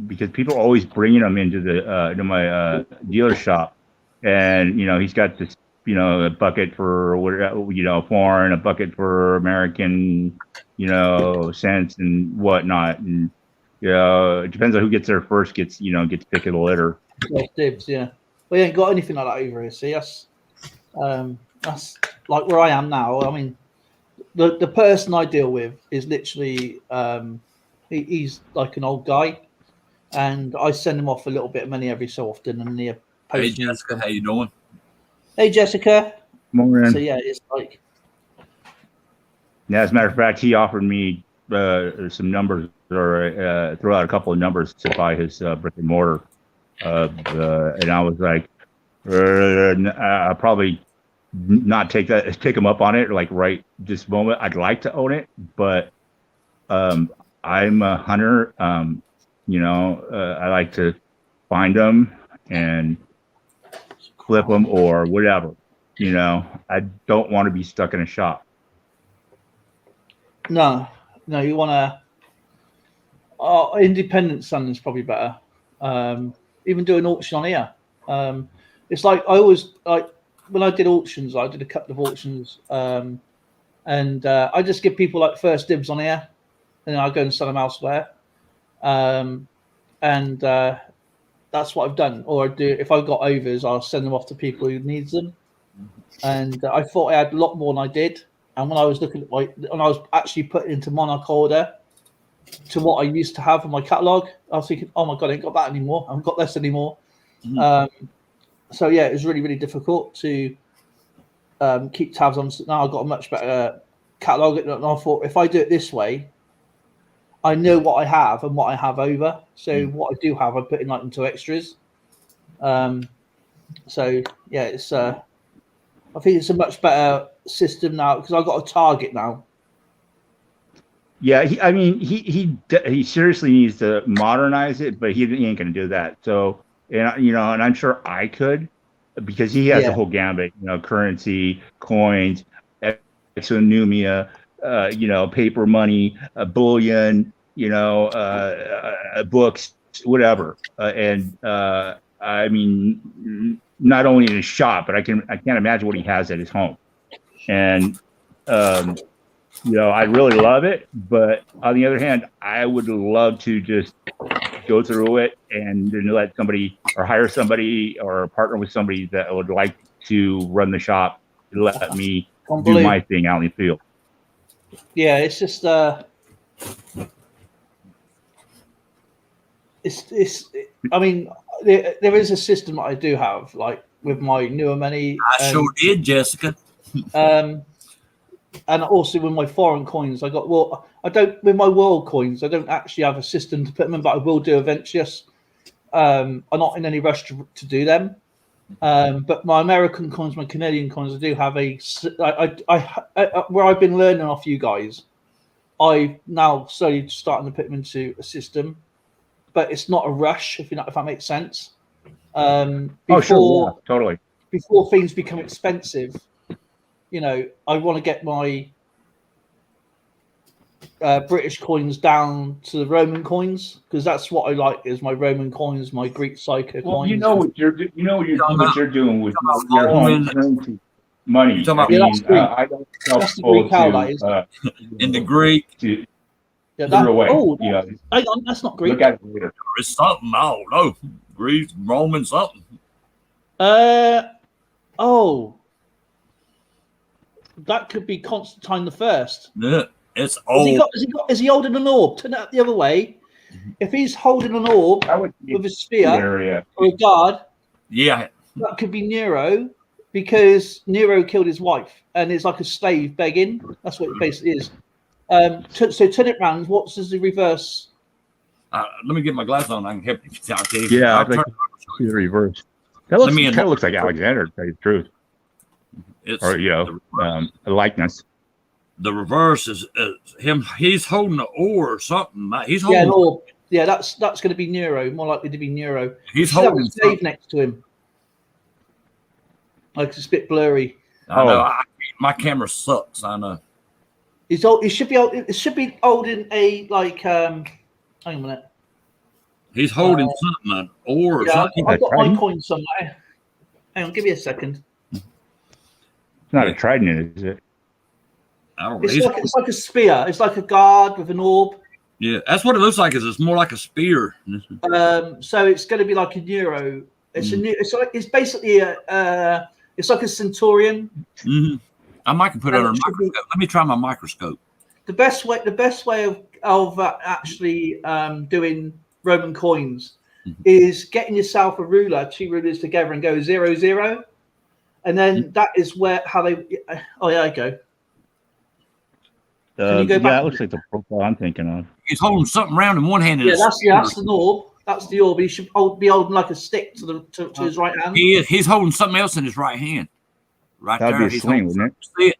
because people are always bringing them into the into my dealer shop, and you know, he's got this, you know, a bucket for whatever, you know, foreign, a bucket for American, you know, cents and whatnot, and you know, it depends on who gets there first. Gets pick of the litter. Dibs, yeah. We ain't got anything like that over here. See, that's like where I am now. I mean, the person I deal with is literally he's like an old guy, and I send him off a little bit of money every so often. And the hey Jessica, how you doing? Hey Jessica. Morning. So yeah, it's like. Yeah, as a matter of fact, he offered me some numbers, or throw out a couple of numbers to buy his brick and mortar, and I was like, I'll probably not take him up on it, like right this moment. I'd like to own it, but I'm a hunter. You know, I like to find them and flip them or whatever. You know, I don't want to be stuck in a shop. No, you want to. Independent selling is probably better. Even do an auction on here. It's like I always like when I did auctions. I did a couple of auctions, and I just give people like first dibs on here, and then I go and sell them elsewhere. And that's what I've done. Or I do if I've got overs, I'll send them off to people who needs them. And I thought I had a lot more than I did. And when I was looking at when I was actually putting into Monarch order to what I used to have in my catalog, I was thinking, oh my God, I ain't got that anymore. I haven't got this anymore. So yeah, it was really, really difficult to keep tabs on. Now I've got a much better catalog. And I thought if I do it this way, I know what I have and what I have over. So what I do have, I put in like into extras. So yeah, it's I think it's a much better system now because I've got a target now. Yeah, he seriously needs to modernize it, but he ain't going to do that. So, and you know, and I'm sure I could, because he has a whole gambit, you know, currency, coins, exonumia, you know, paper money, bullion, you know, books, whatever. I mean, not only in his shop, but I can't imagine what he has at his home. And you know, I really love it, but on the other hand, I would love to just go through it and then let somebody or hire somebody or partner with somebody that would like to run the shop and let me do my thing out in the field. Yeah, it's just I mean, there is a system that I do have, like with my newer money. I sure did, Jessica. and also with my foreign coins, I don't with my world coins. I don't actually have a system to put them in, but I will do eventually. I'm not in any rush to do them. But my American coins, my Canadian coins, I do have where I've been learning off you guys. I now slowly starting to put them into a system, but it's not a rush. If that makes sense. Sure, yeah, totally. Before things become expensive, I want to get my British coins down to the Roman coins, because that's what I like, is my Roman coins, my Greek psycho coins. You know what you're doing with your home currency money. You're talking that's Greek. I don't tell That's the people Greek how that is. In the Greek, to Yeah, put it away. Hang on, that's not Greek. Look at it later. it's something. I don't know. Greek, Roman, something. That could be Constantine the First. Yeah, it's old. Is he holding an orb? Turn it the other way. If he's holding an orb with a spear or a guard, Yeah, that could be Nero, because Nero killed his wife and it's like a slave begging. That's what it basically is. So turn it round. What's the reverse? let me get my glasses on. I can help you. Okay. Yeah, I'll I'd like to see the reverse. That kind of looks like Alexander, to tell you the truth. It's, Or a likeness. the reverse is him. He's holding an oar or something. He's holding. Yeah, an orb. Yeah, that's going to be Nero. More likely to be Nero. He's Should have holding a slave next to him. Like, it's a bit blurry. I know. My camera sucks. I know. He's old. It should be holding a hang on a minute. He's holding something, an oar or Yeah, something. I've got my coin somewhere. Hang on, give me a second. It's not a trident, is it? I don't know. It's like a spear. It's like a guard with an orb. Yeah, that's what it looks like. It's more like a spear. So it's going to be like a Nero. It's basically it's like a centurion. Mm-hmm. I might can put it under a microscope. Let me try my microscope. The best way of actually doing Roman coins is getting yourself a ruler, 2 rulers together, and go 0, 0, and then that is how they. Oh yeah, I go. Can you go back? It looks like the profile I'm thinking of. He's holding something round in one hand. Yeah, that's the orb. That's the orb. He should be holding like a stick to his right hand. He's holding something else in his right hand. Right That'd there. be a sling, wouldn't it? See it?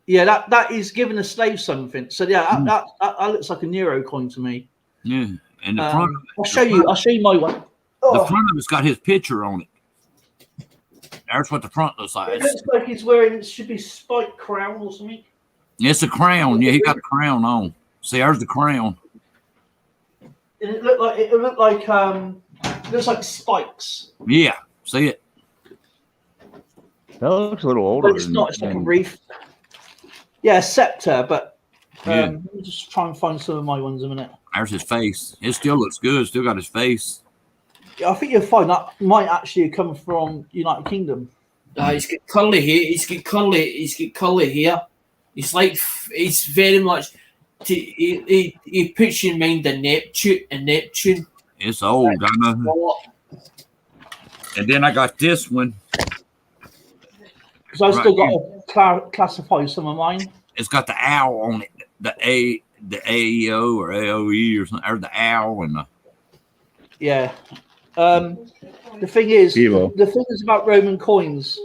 Yeah, that is giving a slave something. So yeah, that looks like a Nero coin to me. Yeah, and the front. I'll show you my one. The front of it's got his picture on it. That's what the front looks like. It looks like he's wearing. It should be spiked crown or something. It's a crown. Yeah, he got the crown on. See, there's the crown. And it looked like spikes. Yeah, see it. That looks a little older. But it's not. It's like a wreath. Yeah, a scepter. But let me just try and find some of my ones a minute. There's his face. It still looks good. Still got his face. Yeah, I think you'll find that might actually come from United Kingdom. He's got curly hair. He's got curly hair. He's very much. He puts you in mind of Neptune. It's old, I know. And then I got this one. Because I've still got to classify some of mine. It's got the owl on it. The AEO or AOE or something, or the owl and the. Yeah. The thing is about Roman coins,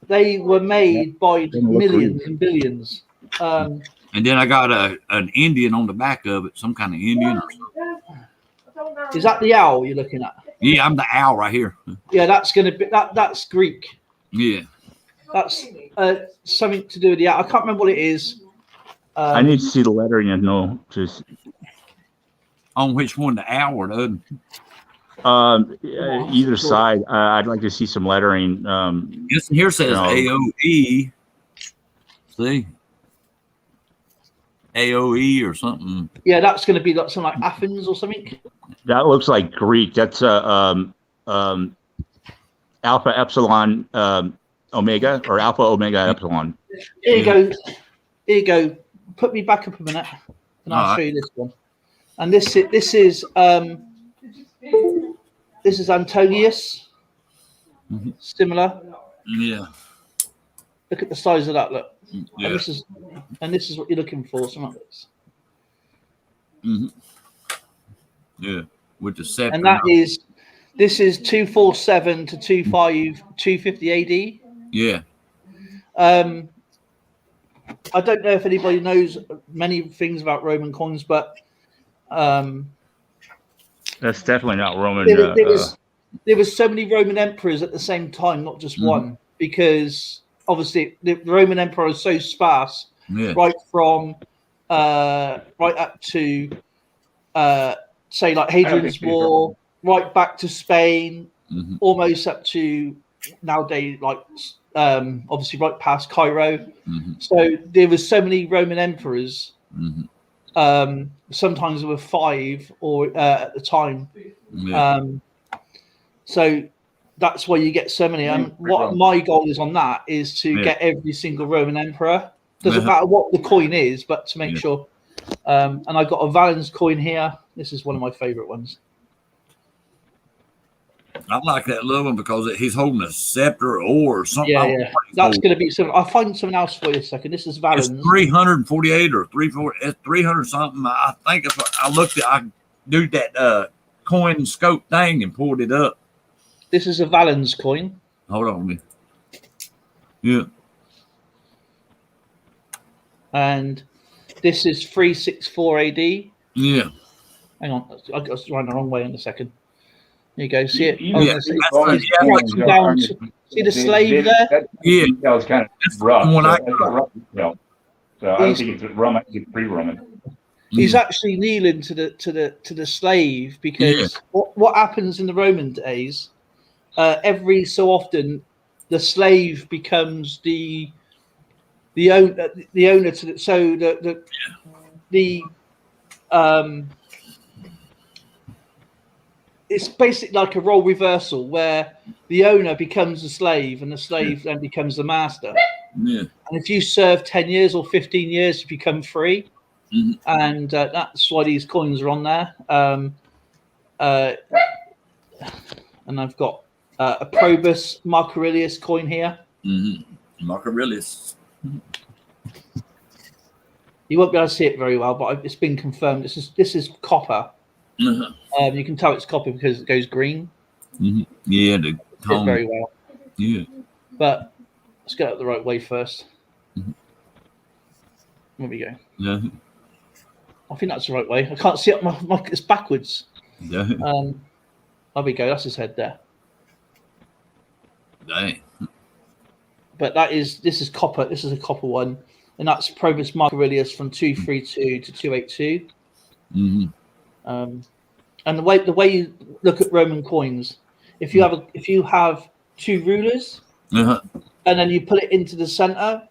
they were made by millions and billions. And then I got an Indian on the back of it, some kind of Indian or something. Is that the owl you're looking at? Yeah, I'm the owl right here. Yeah, that's gonna be that's Greek. Yeah. That's something to do with the owl. I can't remember what it is. I need to see the lettering and know just on which one, the owl or the either side. I'd like to see some lettering. This here says AOE. See, AOE or something. Yeah, that's going to be like something like Athens or something. That looks like Greek. That's Alpha Epsilon Omega or Alpha Omega Epsilon. Here you go. Here you go. Put me back up a minute, and I'll show you this one. And this is Antonius. Similar. Yeah. Look at the size of that. Look. Yeah. And this is what you're looking for. Something like this. Mm-hmm. Yeah. With the scepter. And this is 247 to 250 AD. Yeah. I don't know if anybody knows many things about Roman coins, but That's definitely not Roman. there was so many Roman emperors at the same time, not just one, because obviously the Roman emperor is so sparse, right from right up to say like Hadrian's War, right back to Spain, almost up to nowadays, like obviously right past Cairo. So there was so many Roman emperors. Sometimes there were 5 or at the time. So that's why you get so many. What my goal is on that is to get every single Roman emperor. Doesn't matter what the coin is, but to make sure. And I got a Valens coin here. This is one of my favorite ones. I like that little one because he's holding a scepter or something. Yeah. That's going to be something. I'll find something else for you a second. This is Valens. It's 348 or 340. It's 300 something. I think if I looked at, I do that coin scope thing and pulled it up. This is a Valens coin. Hold on, man. Yeah. And this is 364 AD. Yeah. Hang on, I got to run the wrong way in a second. There you go. See it? See the slave there? Yeah. That was kind of rough. So I don't think it's Roman. It's pre-Roman. He's actually kneeling to the slave because what happens in the Roman days? Every so often, the slave becomes the owner to the, so the it's basically like a role reversal where the owner becomes the slave and the slave then becomes the master. Yeah. And if you serve 10 years or 15 years, you become free. And that's why these coins are on there. And I've got a Probus Mark Aurelius coin here. Mark Aurelius. You won't be able to see it very well, but it's been confirmed. This is copper. You can tell it's copper because it goes green. Yeah, the tone. Very well. Yeah. But let's get it the right way first. There we go. Yeah. I think that's the right way. I can't see it. My it's backwards. Yeah. There we go. That's his head there. Dang. But this is copper. This is a copper one, and that's Probus Mark Aurelius from 232 to 282. And the way you look at Roman coins, if you have 2 rulers, and then you put it into the center,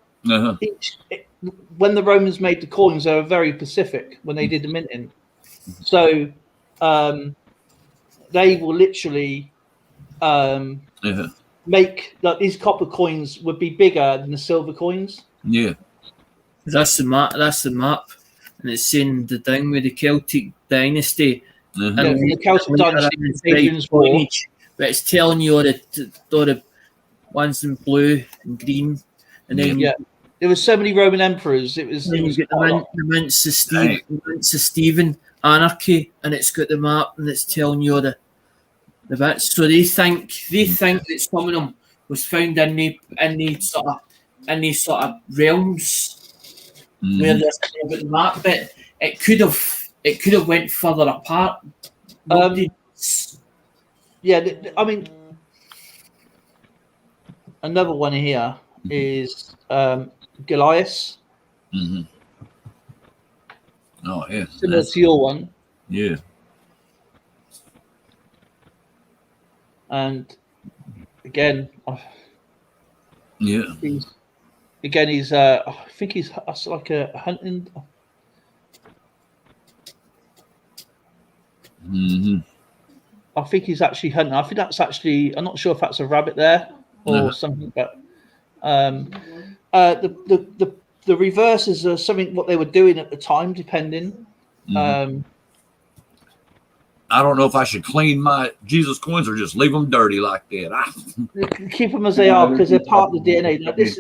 when the Romans made the coins, they were very specific when they did the minting. So they will literally make like these copper coins would be bigger than the silver coins. Yeah, that's the map. That's the map, and it's saying the thing with the Celtic dynasty. And the Celtic dynasty, Hadrian's War. But it's telling you all the ones in blue and green, and then there was so many Roman emperors. It was the Mints of Stephen Anarchy, and it's got the map, and it's telling you all the bits. So they think that some of them was found in the sort of realms where there's about the map, but it could have went further apart. I mean, another one here is Goliath. Oh yeah, similar to your one. Yeah. And again, he's I think he's like a hunting. I think he's actually hunting. I think that's actually. I'm not sure if that's a rabbit there or something, but the reverses are something what they were doing at the time, depending. I don't know if I should clean my Jesus coins or just leave them dirty like that. Keep them as they are because they're part of the DNA. Like this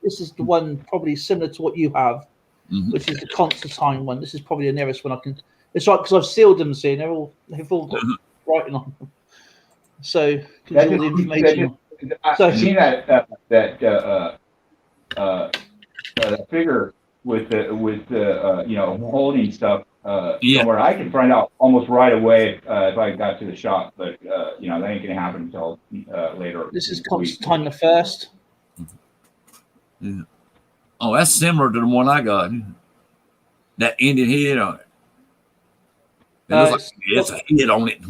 This is the one probably similar to what you have, Mhm. which is the Constantine one. This is probably the nearest one I can. It's right because I've sealed them, see, and they've all got writing on them. So gives you all the information. I've seen that figure with the holding stuff somewhere. I can find out almost right away if I got to the shop, but that ain't gonna happen until later. This is Constantine the First. Yeah. Oh, that's similar to the one I got. That Indian head on it. It looks like it's a head on it.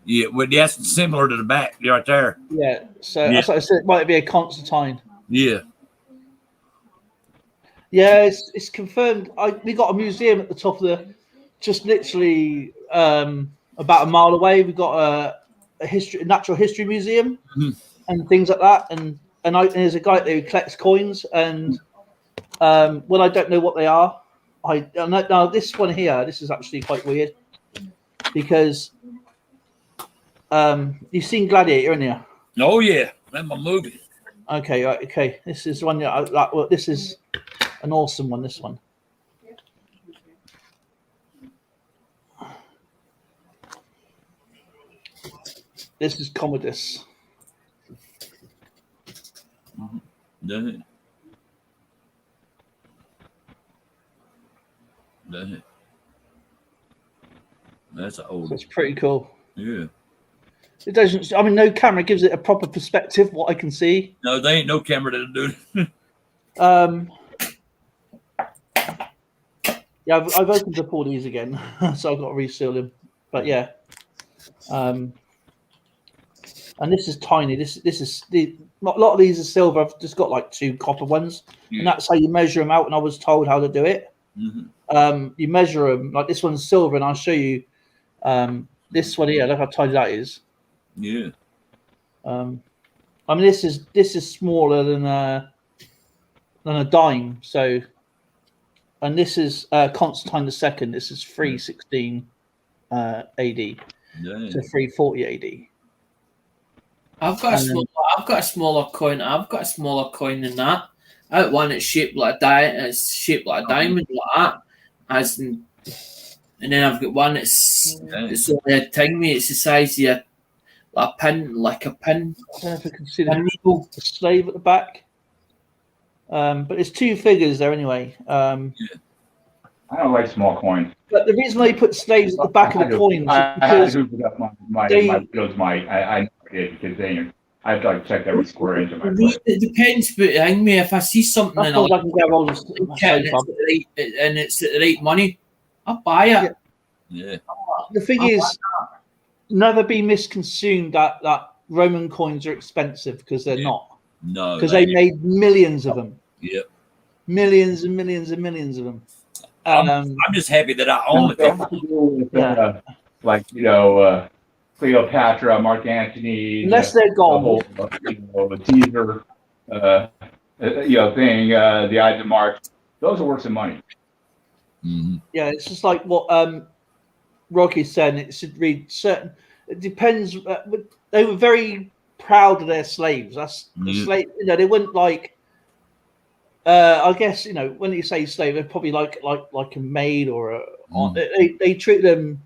Yeah, well, that's similar to the back right there. Yeah, so that's what I said. It might be a Constantine. Yeah. Yeah, it's confirmed. We got a museum at the top of just literally about a mile away. We got a natural history museum and things like that. And there's a guy there who collects coins. And when I don't know what they are, now this one here, this is actually quite weird because you've seen Gladiator, haven't you? Oh yeah, that's my movie. Okay, right, okay. This is one. This is an awesome one. This one. This is Commodus. Does it? Does it? That's an old. That's pretty cool. Yeah. It doesn't. I mean, no camera gives it a proper perspective. What I can see. No, they ain't no camera to do it. Yeah, I've opened up all these again, so I've got to reseal them. But yeah, and this is tiny. This is a lot of these are silver. I've just got like 2 copper ones, and that's how you measure them out. And I was told how to do it. Mm-hmm. You measure them like this one's silver, and I'll show you this one here. Look how tiny that is. Yeah. I mean, this is smaller than a dime. So, and this is Constantine II. This is 316 AD. Dang. So 340 AD. I've got a smaller coin. I've got a smaller coin than that. I got one that's shaped like a diamond, like that. And then I've got one that's only a tiny. It's the size of a pin, like a pin. I don't know if you can see the slave at the back. But there's 2 figures there anyway. I don't like small coins. But the reason why you put slaves at the back of the coins I is had to because hoover up my bills. I did because I have to like check every square inch of my place. It depends, but if I see something I and suppose I can get all this. it's at the right money, I'll buy it. Yeah. The thing is, never be misconstrued that Roman coins are expensive, because they're not. No. Because they made millions of them. Yep. Millions and millions and millions of them. I'm just happy that I own it. Like Cleopatra, Mark Antony, unless they're gold, the Caesar, thing, the Ides of March. Those are worth some money. Mm-hmm. Yeah, it's just like what Rocky's saying. It should read certain. It depends. They were very proud of their slaves. That's the slave. They wouldn't like. I guess when you say slave, they're probably like a maid or they treat them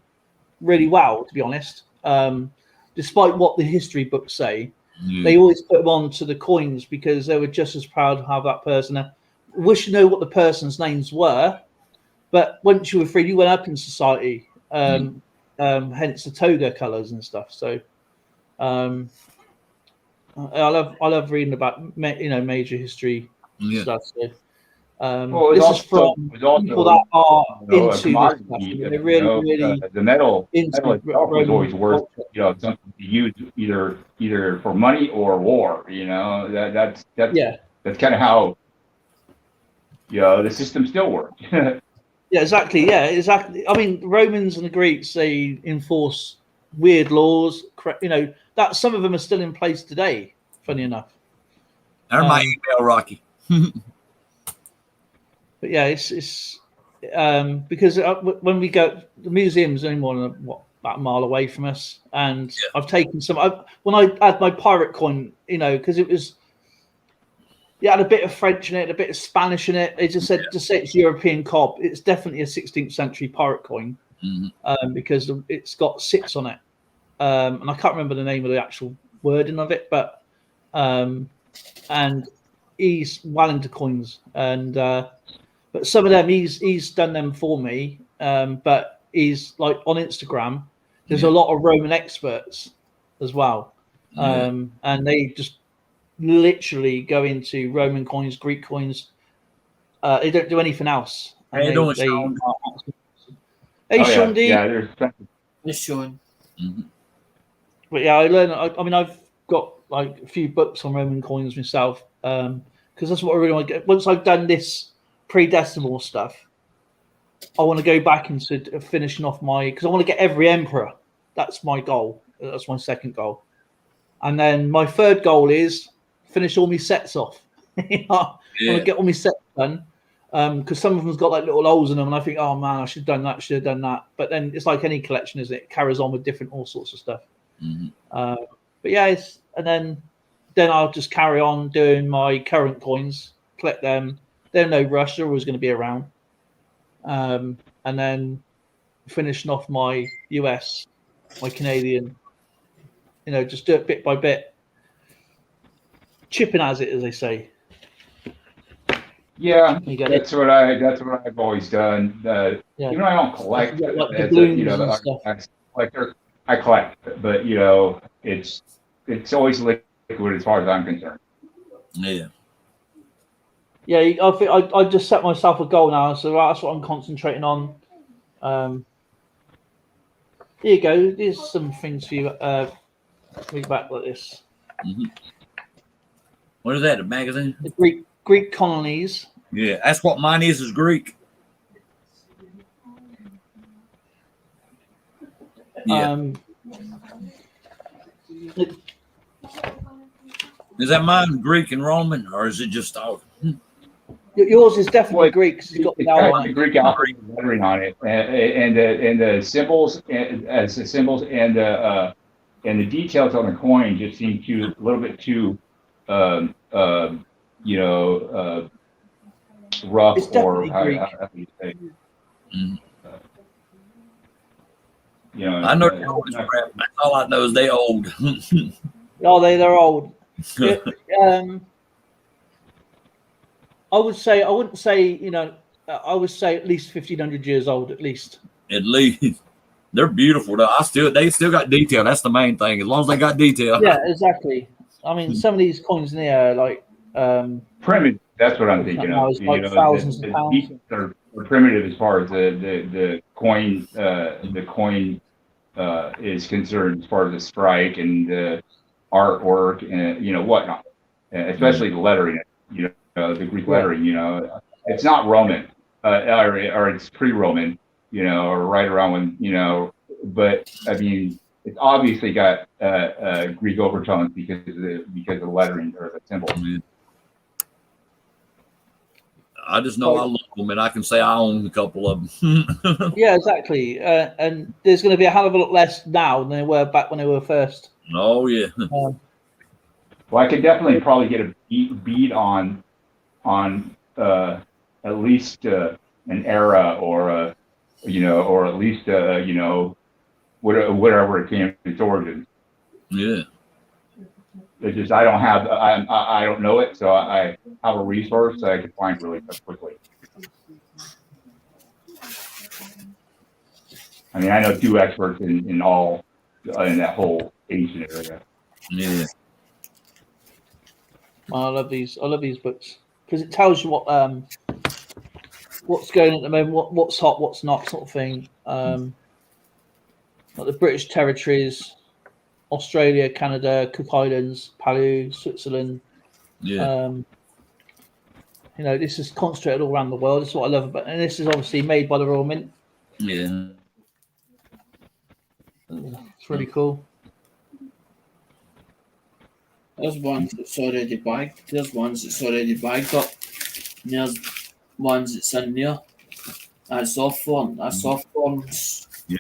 really well, to be honest. Despite what the history books say, they always put them on to the coins because they were just as proud to have that person. I wish you know what the person's names were, but once you were free, you went up in society. Hence the toga colours and stuff. So, I love reading about major history stuff. So, this is from people that are into this stuff. They're really the metal itself was always worth something to use either for money or war. That's kind of how the system still worked. Yeah, exactly. Yeah, exactly. I mean, the Romans and the Greeks, they enforce weird laws. That some of them are still in place today. Funny enough. There's my email, Rocky. But yeah, it's because when we go, the museum's only more than about a mile away from us, and I've taken some. When I had my pirate coin, because it was it had a bit of French in it, a bit of Spanish in it. They just said it's European cob. It's definitely a 16th century pirate coin because it's got 6 on it, and I can't remember the name of the actual wording of it, but and he's well into coins, and but some of them he's done them for me, but he's like on Instagram. There's a lot of Roman experts as well, and they just literally go into Roman coins, Greek coins. They don't do anything else. How you doing, Sean? Hey, Sean D. Yeah, there's Just showing. But yeah, I learned. I mean, I've got like a few books on Roman coins myself, because that's what I really want to get. Once I've done this pre-decimal stuff, I want to go back into finishing off because I want to get every emperor. That's my goal. That's my second goal. And then my third goal is finish all my sets off. I want to get all my sets done, because some of them's got like little holes in them, and I think, oh man, I should have done that. Should have done that. But then it's like any collection, isn't it? It carries on with all sorts of stuff. But yeah, and then I'll just carry on doing my current coins, collect them. They're no rush. They're always going to be around. And then finishing off my US, my Canadian. Just do it bit by bit. Chipping as it, as they say. Yeah, that's what I've always done. Even though I don't collect, I collect, but it's always liquid as far as I'm concerned. Yeah, I think I just set myself a goal now, so that's what I'm concentrating on. Here you go. Here's some things for you. Wheatback like this. What is that? A magazine? The Greek colonies. Yeah, that's what mine is Greek. Yeah. Is that mine Greek and Roman, or is it just all? Yours is definitely Greek. It's got the Greek alphabet lettering on it, and the symbols, as the symbols, and the details on the coin just seem a little bit too, rough, it's or definitely how Greek. you say. I know they're old as crap. That's all I know is they old. No, they're old. I would say I wouldn't say I would say at least 1,500 years old at least. At least they're beautiful though. They still got detail. That's the main thing. As long as they got detail. Yeah, exactly. I mean, some of these coins in here, like primitive. That's what I'm thinking of. It's like thousands of pounds. Are primitive as far as the coin is concerned, as far as the strike and the artwork and whatnot, especially the lettering. The Greek lettering. It's not Roman, or it's pre-Roman. Or right around when But I mean, it's obviously got Greek overtones because of the lettering or the symbol. I just know I love them, and I can say I own a couple of them. Yeah, exactly. And there's going to be a hell of a lot less now than there were back when they were first. Oh yeah. Well, I could definitely probably get a beat on at least an era or or at least whatever it came its origin. Yeah. It's just I don't know it, so I have a resource that I can find really quickly. I mean, I know 2 experts in all in that whole Asian area. Yeah. I love these books because it tells you what's going on at the moment, what's hot, what's not, sort of thing. Like the British territories, Australia, Canada, Cook Islands, Palau, Switzerland. Yeah. This is concentrated all around the world. That's what I love about it. And this is obviously made by the Royal Mint. Yeah. It's really cool. There's ones that's already bagged. There's ones that's already bagged up. And there's ones that's in there. That's soft form. That's soft forms. Yeah.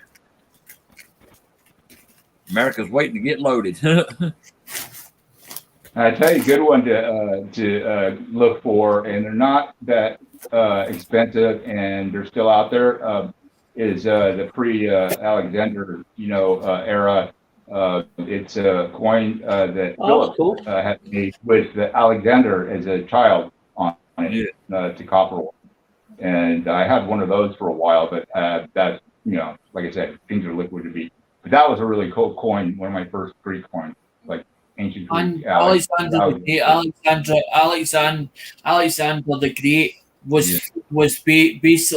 America's waiting to get loaded. That's I tell you, a good one to look for, and they're not that expensive, and they're still out there. Is the pre-Alexander, era? It's a coin that Philip cool. had made with Alexander as a child on it to copper. And I had one of those for a while, but that, like I said, things are liquid to be. But that was a really cool coin, one of my first Greek coins, like ancient Greek. And Alexander the Great, Alexander the Great was famous.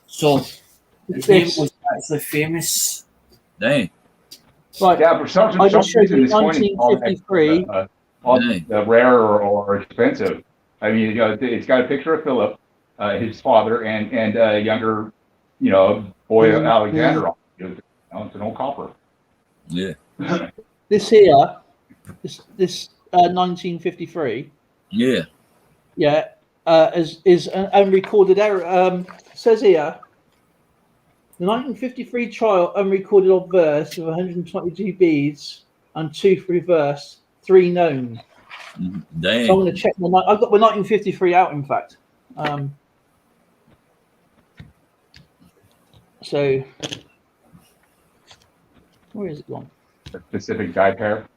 So his name was actually famous. Dang. Right. Yeah, for some I just showed reason, you this coin is all 1953. rare or expensive. I mean, it's got a picture of Philip, his father, and a younger, boy Alexander on it. It's an old copper. Yeah. This here, this 1953. Yeah. Yeah, is an unrecorded error. Says here, the 1953 trial unrecorded obverse with 122 beads and 2 for reverse, 3 known. Dang. So I'm going to check I've got my 1953 out, in fact. So where is it gone? A specific die pair.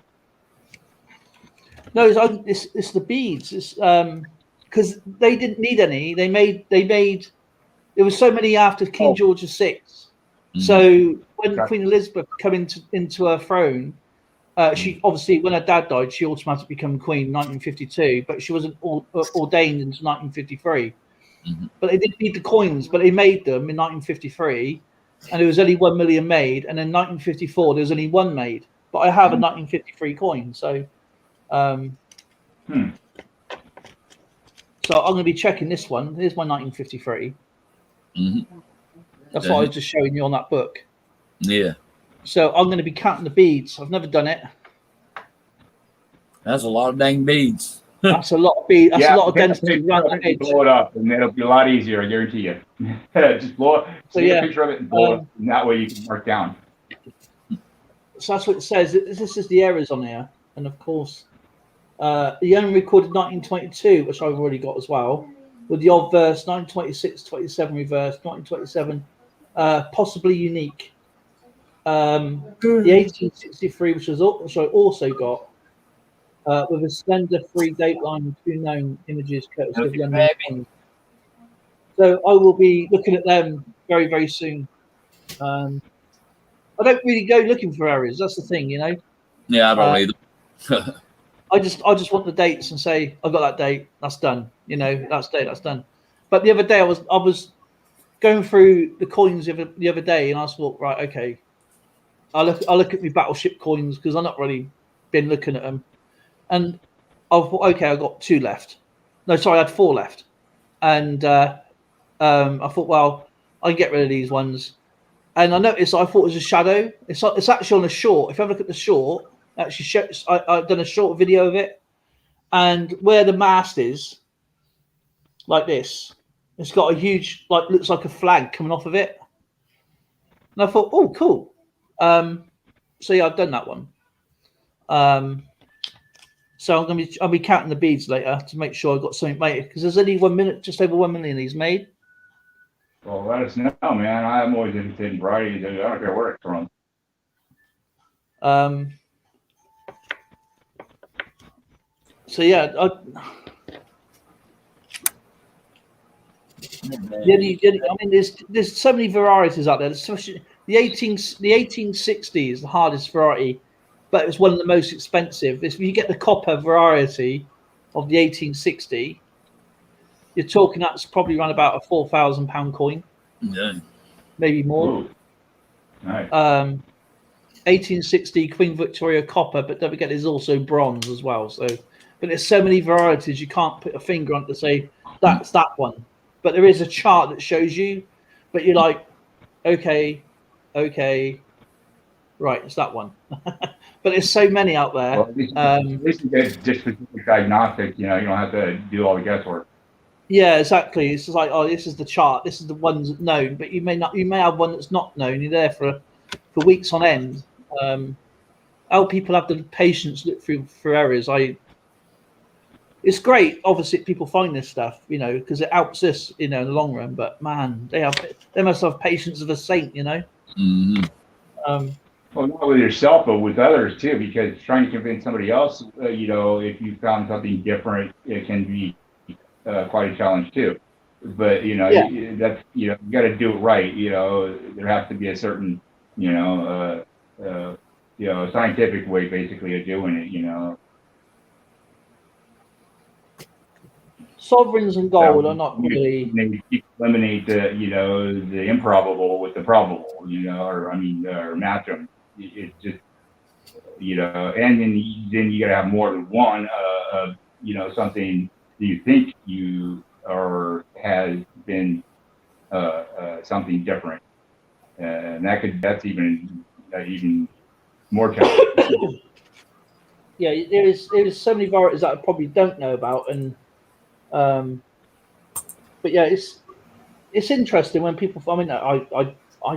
No, it's the beads. It's because they didn't need any. They made there was so many after King George VI. So when Queen Elizabeth came into her throne, she obviously, when her dad died, she automatically became queen in 1952, but she wasn't ordained until 1953. But they didn't need the coins, but they made them in 1953, and there was only 1 million made, and in 1954 there was only 1 made. But I have a 1953 coin, so so I'm going to be checking this one. Here's my 1953. That's what I was just showing you on that book. Yeah. So I'm going to be counting the beads. I've never done it. That's a lot of dang beads. That's a lot of beads. That's a lot of density. Blow it up, and it'll be a lot easier. I guarantee you. Just blow it. Take a picture of it and blow it. And that way you can mark down. So that's what it says. This is the errors on here, and of course, the unrecorded 1922, which I've already got as well, with the obverse 1926, 27 reverse, 1927, possibly unique. The 1863, which I also got, with a slender 3 date line and 2 known images courtesy of the unknown. So I will be looking at them very, very soon. I don't really go looking for errors. That's the thing, Yeah, I don't either. I just want the dates and say I've got that date. That's done. That's date. That's done. But the other day I was going through the coins the other day, and I thought, right, okay, I'll look at my battleship coins because I've not really been looking at them, and I thought, okay, I got 2 left. No, sorry, I had 4 left, and I thought, well, I can get rid of these ones. And I noticed I thought it was a shadow. It's actually on a short. If I look at the short, actually shows, I've done a short video of it, and where the mast is, like this, it's got a huge, looks like a flag coming off of it. And I thought, oh, cool. So yeah, I've done that one. So I'll be counting the beads later to make sure I've got something made, because there's only 1 minute, just over 1 million of these made. Well, let us know, man. I'm always interested in varieties. I don't care where it's from. So yeah, I mean, there's so many varieties out there. Especially the 1860 is the hardest variety, but it's one of the most expensive. If you get the copper variety of the 1860, you're talking that's probably around about a £4,000 coin. Yeah. Maybe more. Ooh. Nice. 1860 Queen Victoria copper, but don't forget there's also bronze as well. So, but there's so many varieties you can't put a finger on to say that's that one. But there is a chart that shows you, but you're like, okay, right, it's that one. But there's so many out there. Well, at least you get just specific diagnostic. You don't have to do all the guesswork. Yeah, exactly. It's just like, oh, this is the chart. This is the ones that known, but you may have one that's not known. You're there for weeks on end. how people have the patience to look through errors. It's great, obviously, people find this stuff, you know, because it helps us, you know, in the long run. But man, they must have patience of a saint, you know. Mm-hmm. Well, not with yourself, but with others too, because trying to convince somebody else, you know, if you found something different, it can be quite a challenge too. But you know, Yeah. that's you got to do it right. You know, there has to be a certain, scientific way, basically, of doing it. You know, Sovereigns and gold are not really. you eliminate the improbable with the probable. You know, or match them. It's just and then you got to have more than one. Something you think you or has been something different, and that's even more challenging. Yeah, there's so many varieties that I probably don't know about, and but yeah, it's interesting when people. I mean, I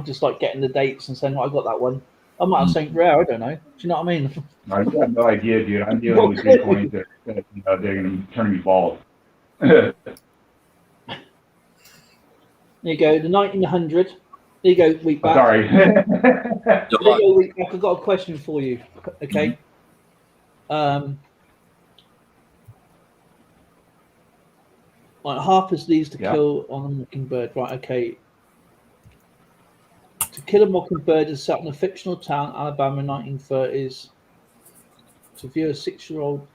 just like getting the dates and saying, "Oh, I got that one." I might have Saint Rare. I don't know. Do you know what I mean? I have no idea, dude. I'm dealing with good coins that they're going to turn me bald. There you go, the 1900. There you go, Wheatback. Sorry. There you go, Wheatback. I've got a question for you. Okay. Like Harper's leaves to kill on a mockingbird. Right, okay. To Kill a Mockingbird is set in a fictional town, Alabama, 1930s. To view a 6-year-old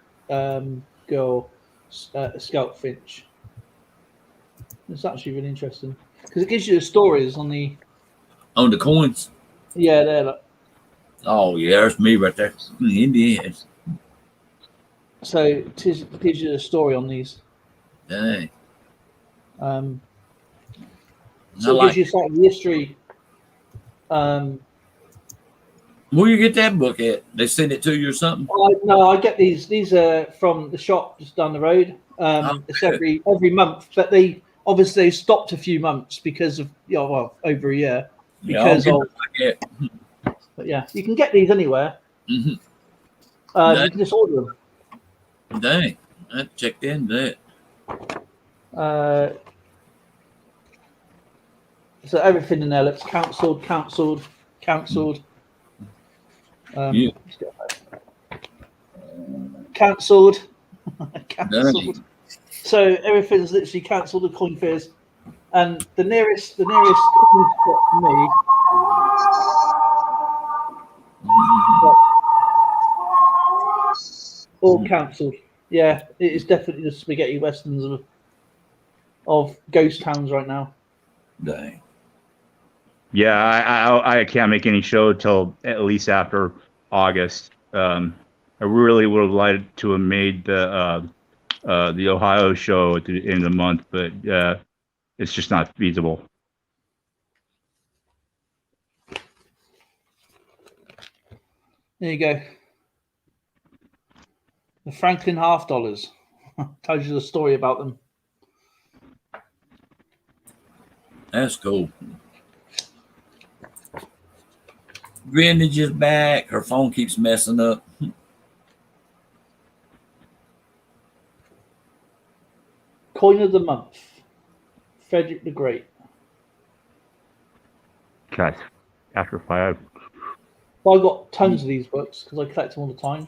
girl, Scout Finch. It's actually really interesting because it gives you the stories on the coins. Yeah, there. Look. Oh yeah, there's me right there. Indians. So it gives you the story on these. Dang. So it gives you sort of the history. Where you get that book at? They send it to you or something? No, I get these. These are from the shop just down the road. It's every month, but they obviously stopped a few months because of over a year because of. But yeah, you can get these anywhere. Mm-hmm. You can just order them. Dang, I checked in that. So everything in there looks cancelled. Yeah. Cancelled. So everything's literally cancelled. The coin fairs, and the nearest coin spot to me. All cancelled. Yeah, it is definitely the spaghetti westerns of ghost towns right now. Dang. Yeah, I can't make any show till at least after August. I really would have liked to have made the Ohio show at the end of the month, but it's just not feasible. There you go. The Franklin $half tells you the story about them. That's cool. Vintage is back. Her phone keeps messing up. Coin of the month. Frederick the Great. God, after 5. Well, I got tons of these books because I collect them all the time.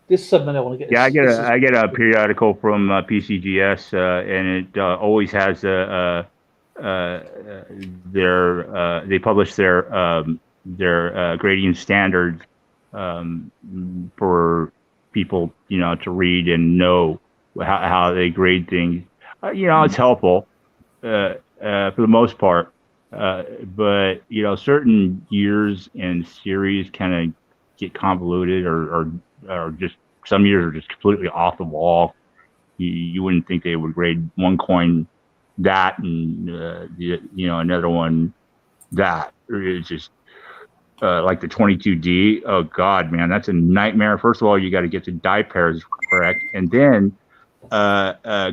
This segment I want to get. Yeah, I get a periodical from PCGS, and it always has they publish their grading standards for people to read and know how they grade things. It's helpful for the most part, but certain years and series kind of get convoluted or just some years are just completely off the wall. You wouldn't think they would grade one coin that and another one that. It's just like the 22D. Oh God, man, that's a nightmare. First of all, you got to get the die pairs correct, and then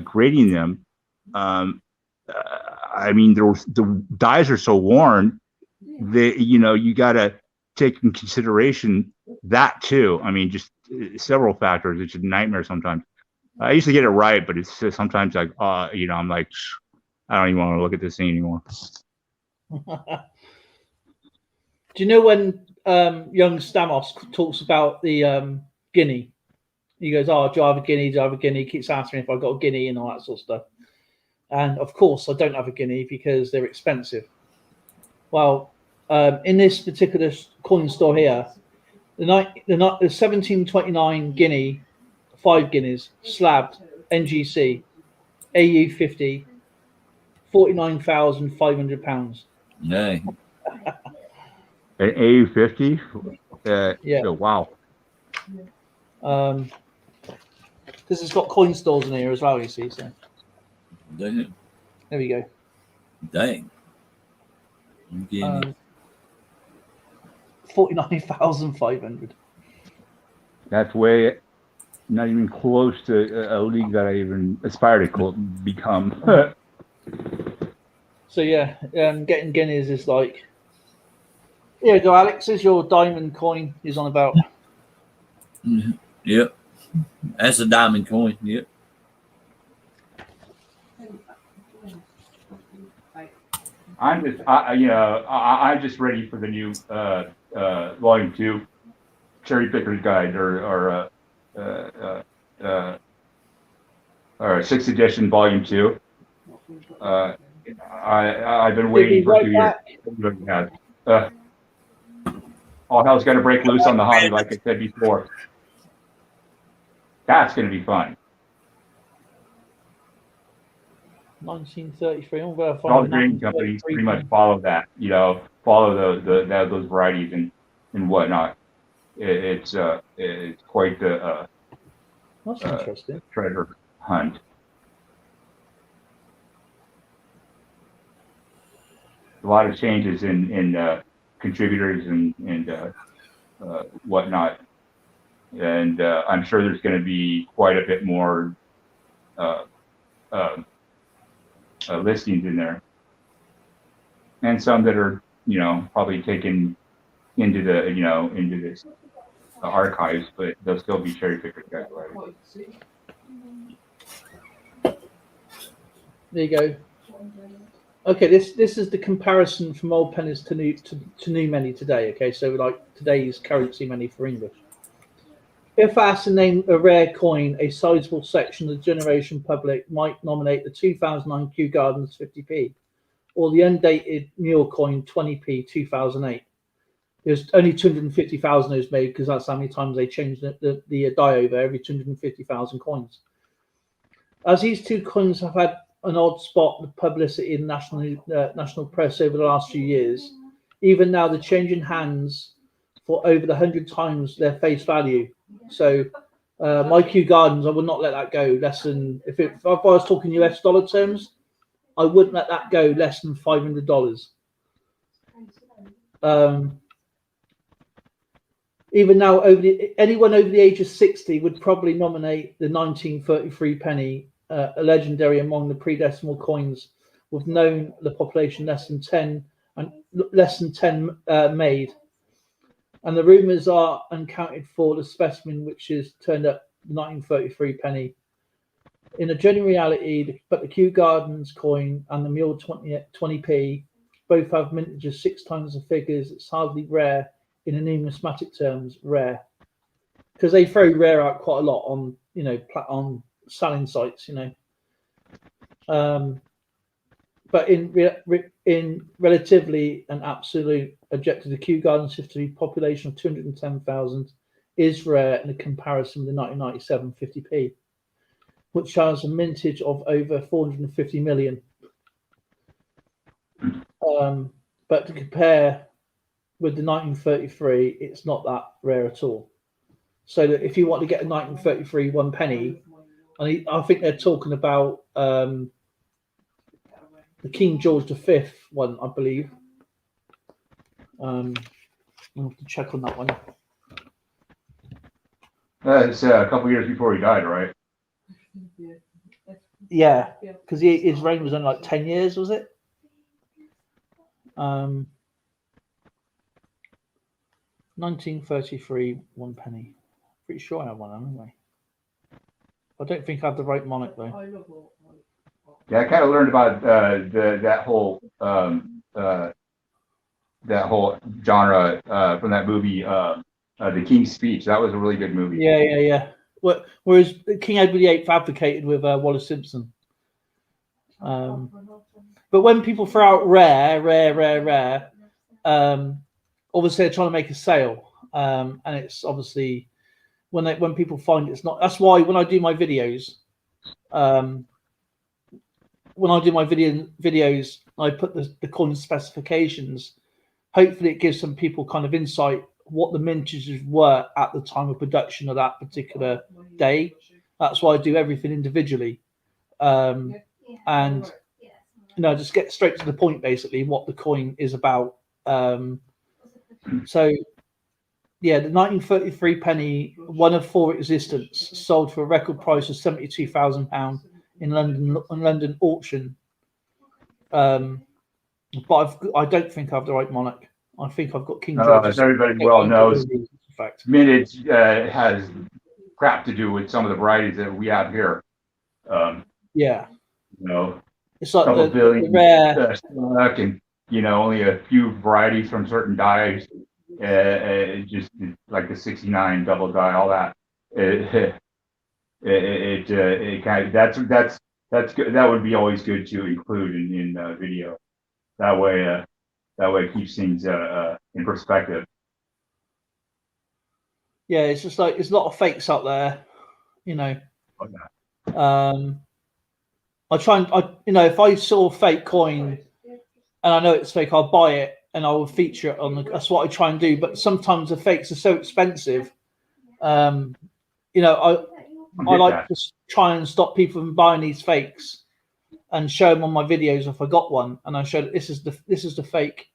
grading them. The dies are so worn that you got to take in consideration that too. I mean, just several factors. It's a nightmare sometimes. I used to get it right, but it's just sometimes like, I'm like, I don't even want to look at this thing anymore. Do you know when young Stamos talks about the guinea? He goes, "Oh, do I have a guinea? Do I have a guinea?" He keeps asking me if I've got a guinea and all that sort of stuff. And of course, I don't have a guinea because they're expensive. Well, in this particular coin store here, the 1729 guinea, 5 guineas, slabbed NGC, AU50, £49,500. Nay. An AU50? Yeah. Oh, wow. Because it's got coin stores in here as well, you see. So Dang. there we go. Dang. 49,500. That's way not even close to a league that I even aspire to become. So yeah, getting guineas is like, here you go, Alex. Is your diamond coin is on about? Yep. That's a diamond coin. Yep. I'm just ready for the new Volume 2 Cherry Picker's Guide or 6th edition Volume 2. I've been waiting for 2 years. All hell's got to break loose on the hobby, like I said before. That's going to be fun. 1933. All the grading companies pretty much follow that, follow those varieties and whatnot. It's quite the That's interesting. treasure hunt. A lot of changes in contributors and whatnot, and I'm sure there's going to be quite a bit more listings in there, and some that are probably taken into the into this archives, but they'll still be cherry picked guys, right? There you go. Okay, this is the comparison from old pennies to new money today. Okay, so like today's currency money for English. If asked to name a rare coin, a sizable section of the generation public might nominate the 2009 Kew Gardens 50p or the undated Mule coin 20p 2008. There's only 250,000 those made because that's how many times they changed the die over every 250,000 coins. As these two coins have had an odd spot with publicity in national press over the last few years, even now they're changing hands for over 100 times their face value. So my Kew Gardens, I would not let that go less than, if I was talking US dollar terms, I wouldn't let that go less than $500. Even now, anyone over the age of 60 would probably nominate the 1933 penny, a legendary among the pre-decimal coins, with known the population less than 10 made. And the rumours are uncounted for the specimen which is turned up the 1933 penny. In a genuine reality, but the Kew Gardens coin and the Mule 20p both have mintages 6 times the figures. It's hardly rare in a numismatic terms, rare, because they throw rare out quite a lot on on selling sites, but in relatively and absolute objective, the Kew Gardens 50 population of 210,000 is rare in a comparison with the 1997 50p, which has a mintage of over 450 million. But to compare with the 1933, it's not that rare at all. So that if you want to get a 1933 1 penny, I think they're talking about the King George V one, I believe. I'll have to check on that one. It's a couple years before he died, right? Yeah, because his reign was only like 10 years, was it? 1933, 1 penny. Pretty sure I have one anyway. I don't think I have the right monarch though. Yeah, I kind of learned about that whole genre from that movie, The King's Speech. That was a really good movie. Yeah. Whereas King Edward VIII advocated with Wallace Simpson. But when people throw out rare, obviously they're trying to make a sale, and it's obviously when people find it's not. That's why when I do my videos, I put the coin specifications. Hopefully, it gives some people kind of insight what the mintages were at the time of production of that particular day. That's why I do everything individually, and just get straight to the point. Basically, what the coin is about. So, yeah, the 1933 penny, one of 4 existence, sold for a record price of £72,000 in London auction. But I don't think I have the right monarch. I think I've got King George. As everybody well knows, mintage has crap to do with some of the varieties that we have here. It's like couple the billion rare stock and only a few varieties from certain dyes. Just like the 69 double dye, all that. It kind of that's good. That would be always good to include in video. That way it keeps things in perspective. Yeah, it's just like there's a lot of fakes out there, I try and if I saw a fake coin and I know it's fake, I'll buy it and I will feature it on that's what I try and do. But sometimes the fakes are so expensive. I like to try and stop people from buying these fakes and show them on my videos if I got one, and I show that this is the fake,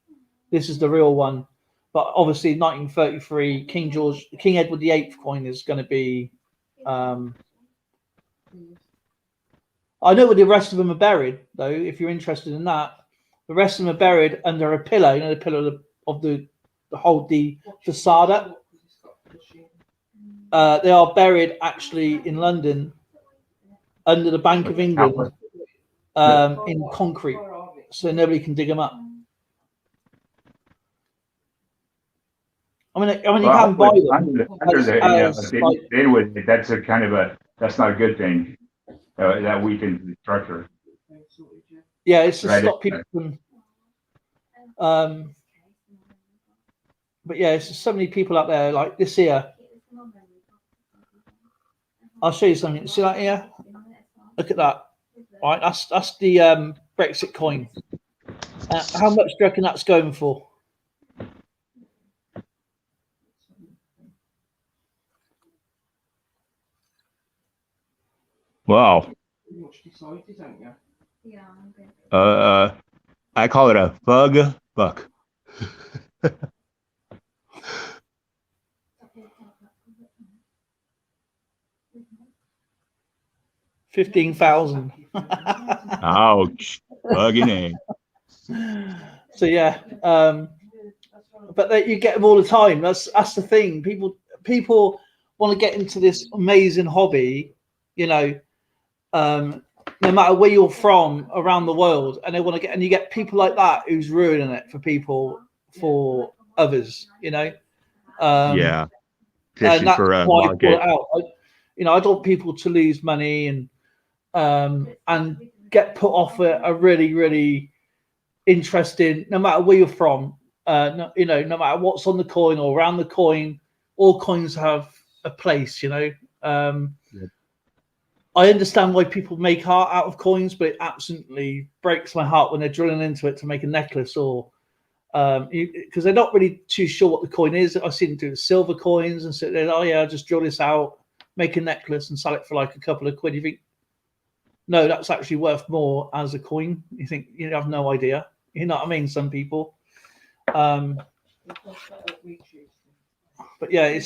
this is the real one. But obviously, 1933 King Edward VIII coin is going to be. I know where the rest of them are buried, though. If you're interested in that, the rest of them are buried under a pillar. The pillar of the hold the facade. They are buried actually in London under the Bank of England in concrete, so nobody can dig them up. I mean, you can buy them. That's a kind of that's not a good thing. That weakens the structure. Yeah, it's to stop people from. But yeah, it's just so many people out there like this here. I'll show you something. See that here? Look at that. Right, that's the Brexit coin. How much do you reckon that's going for? Wow. I call it a bug buck. $15,000. Ouch! Bugging egg. So yeah, but you get them all the time. That's the thing. People want to get into this amazing hobby, no matter where you're from around the world, and they want to get. And you get people like that who's ruining it for others. Yeah. And that's why I call it out. I don't want people to lose money and get put off a really, really interesting, no matter where you're from, no matter what's on the coin or around the coin, all coins have a place, I understand why people make art out of coins, but it absolutely breaks my heart when they're drilling into it to make a necklace or because they're not really too sure what the coin is. I've seen them do silver coins and so they're I'll just drill this out, make a necklace and sell it for like a couple of quid. You think, no, that's actually worth more as a coin. You think you have no idea. You know what I mean? Some people. But yeah,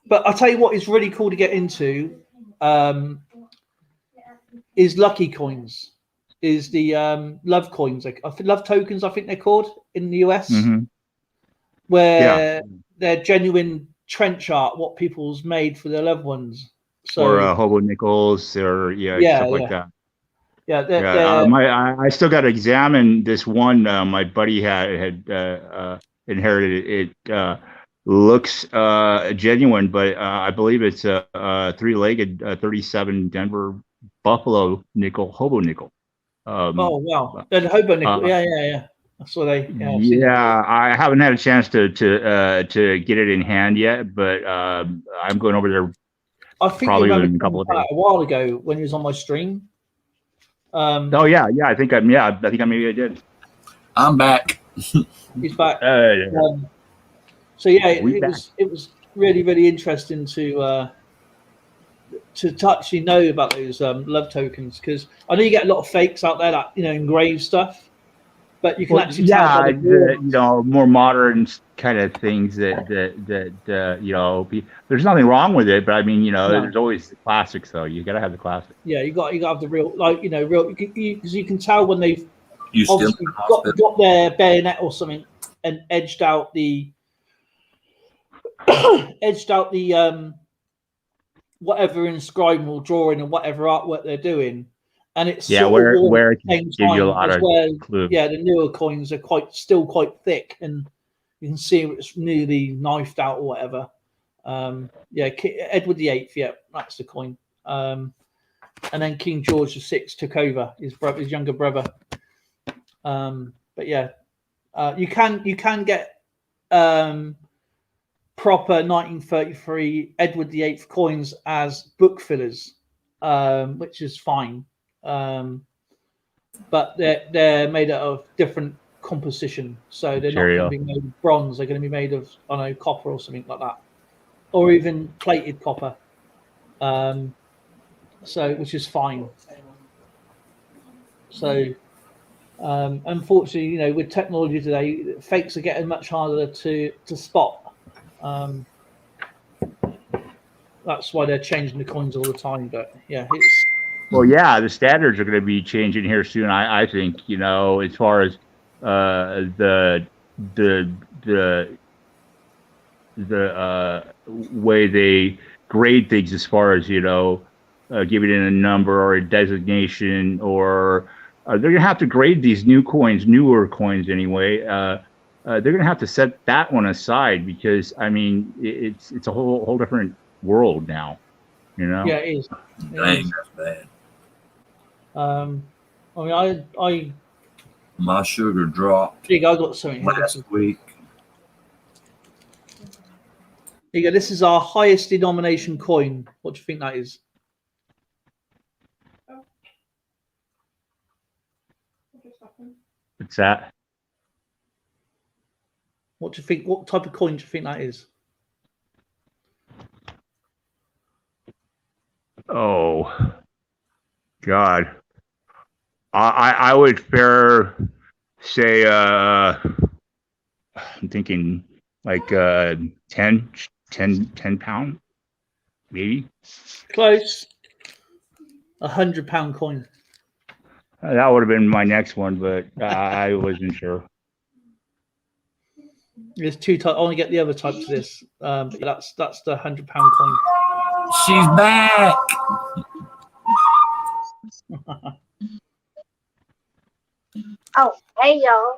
but I'll tell you what is really cool to get into is lucky coins. Is the love coins, like love tokens, I think they're called in the US. Mm-hmm. where they're genuine trench art, what people's made for their loved ones. So or hobo nickels, or stuff like that. Yeah, I still got to examine this one. My buddy had inherited it. Looks genuine, but I believe it's a three-legged 37 Denver Buffalo nickel, hobo nickel. oh wow, the hobo nickel. Yeah. That's what they. Yeah, I haven't had a chance to get it in hand yet, but I'm going over there. I think probably you in a couple of days. A while ago when he was on my stream. Oh yeah. I think maybe I did. I'm back. He's back. Yeah. So yeah, it was really, really interesting to actually know about those love tokens, because I know you get a lot of fakes out there that engrave stuff, but you can actually tell more modern kind of things that there's nothing wrong with it, but I mean there's always the classics though. You got to have the classics. Yeah, you got to have the real, real, because you can tell when they've obviously got their bayonet or something and edged out the whatever inscribable drawing and whatever artwork they're doing, and it's where it gives you a lot of clue. Yeah, the newer coins are still quite thick, and you can see it's nearly knifed out or whatever. Edward VIII, that's the coin. And then King George VI took over, his younger brother. But yeah, you can get proper 1933 Edward VIII coins as book fillers, which is fine. But they're made out of different composition, so they're not going to be made of bronze. They're going to be made of copper or something like that, or even plated copper. Which is fine. So unfortunately, with technology today, fakes are getting much harder to spot. That's why they're changing the coins all the time. But yeah, the standards are going to be changing here soon. I think as far as the way they grade things, as far as giving it a number or a designation, or they're going to have to grade these newer coins anyway. They're going to have to set that one aside, because I mean it's a whole different world now. Yeah, it is. Dang, that's bad. My sugar dropped. I got something last week. There you go. This is our highest denomination coin. What do you think that is? What's that? What do you think? What type of coin do you think that is? Oh, God. I would say I'm thinking like 10 pound, maybe. Close. £100 coin. That would have been my next one, but I wasn't sure. There's two types. I only get the other types of this. But that's the £100 coin. She's back. Oh, hey y'all.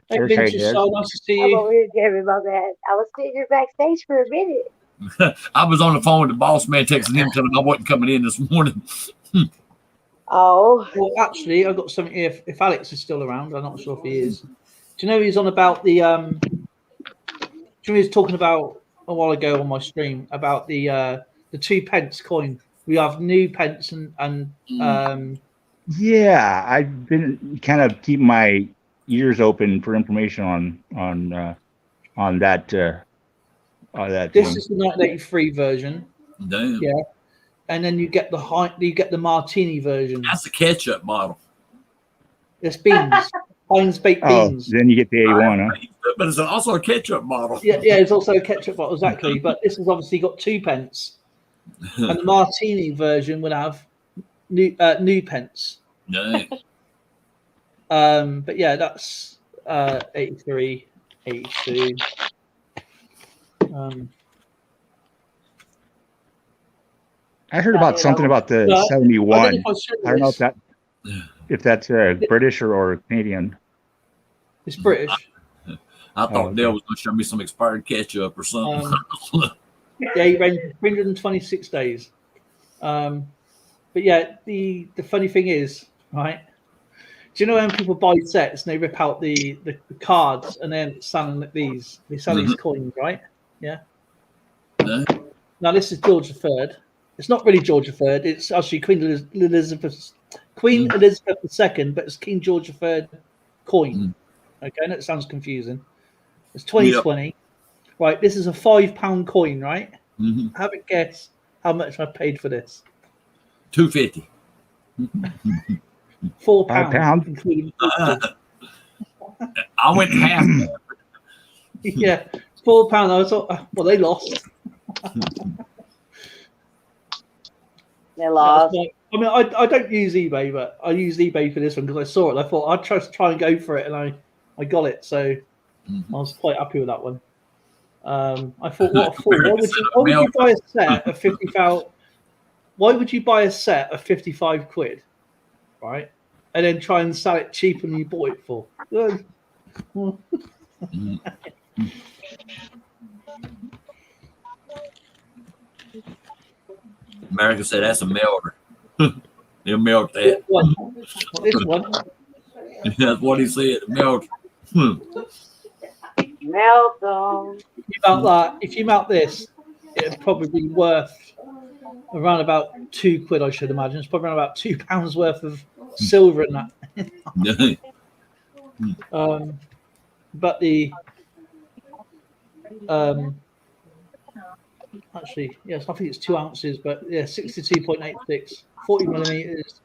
Hey, Vince, it's so nice to see you. I'm over here jamming my bad. I was sitting here backstage for a minute. I was on the phone with the boss man, texting him telling him I wasn't coming in this morning. Oh. Well, actually, I've got something here. If Alex is still around, I'm not sure if he is. Do you know he's on about the he was talking about a while ago on my stream about the 2 pence coin. We have new pence and yeah, I've been kind of keeping my ears open for information on that. This is the 1983 version. Damn. Yeah, and then you get the martini version. That's the ketchup bottle. It's beans, Heinz baked beans. Then you get the 81, huh? But it's also a ketchup bottle. Yeah, it's also a ketchup bottle, exactly. But this has obviously got 2 pence, and the martini version would have new pence. Nice. But yeah, that's 83. 82. I heard about something about the No, I don't 71. know if I should I don't know this. if that's British or Canadian. It's British. I thought okay. Dale was going to show me some expired ketchup or something. Yeah, he ran 326 days. But yeah, the funny thing is, right? Do you know when people buy sets and they rip out the cards and then selling these? They sell these coins, right? Yeah. No. Now this is George III. It's not really George III. It's actually Queen Elizabeth II, but it's King George III coin. Okay, and it sounds confusing. It's 2020. Yep. Right, this is a £5 coin, right? Have a guess how much I paid for this. $2.50. £4, including. I went half. Yeah, £4. I thought, well, they lost. They lost. I mean, I don't use eBay, but I used eBay for this one because I saw it. I thought I'd try and go for it, and I got it. So I was quite happy with that one. I thought, what a fool! Why would you buy a set of 50,000? Why would you buy a set of 55 quid, right? And then try and sell it cheaper than you bought it for? America said that's a melter. They'll melt that. This one. That's what he said. Melt. Melt them. If you melt this, it'd probably be worth around about £2, I should imagine. It's probably around about £2 worth of silver in that. But the actually, yes, I think it's 2 ounces, but yeah, 62.86, 40 millimeters.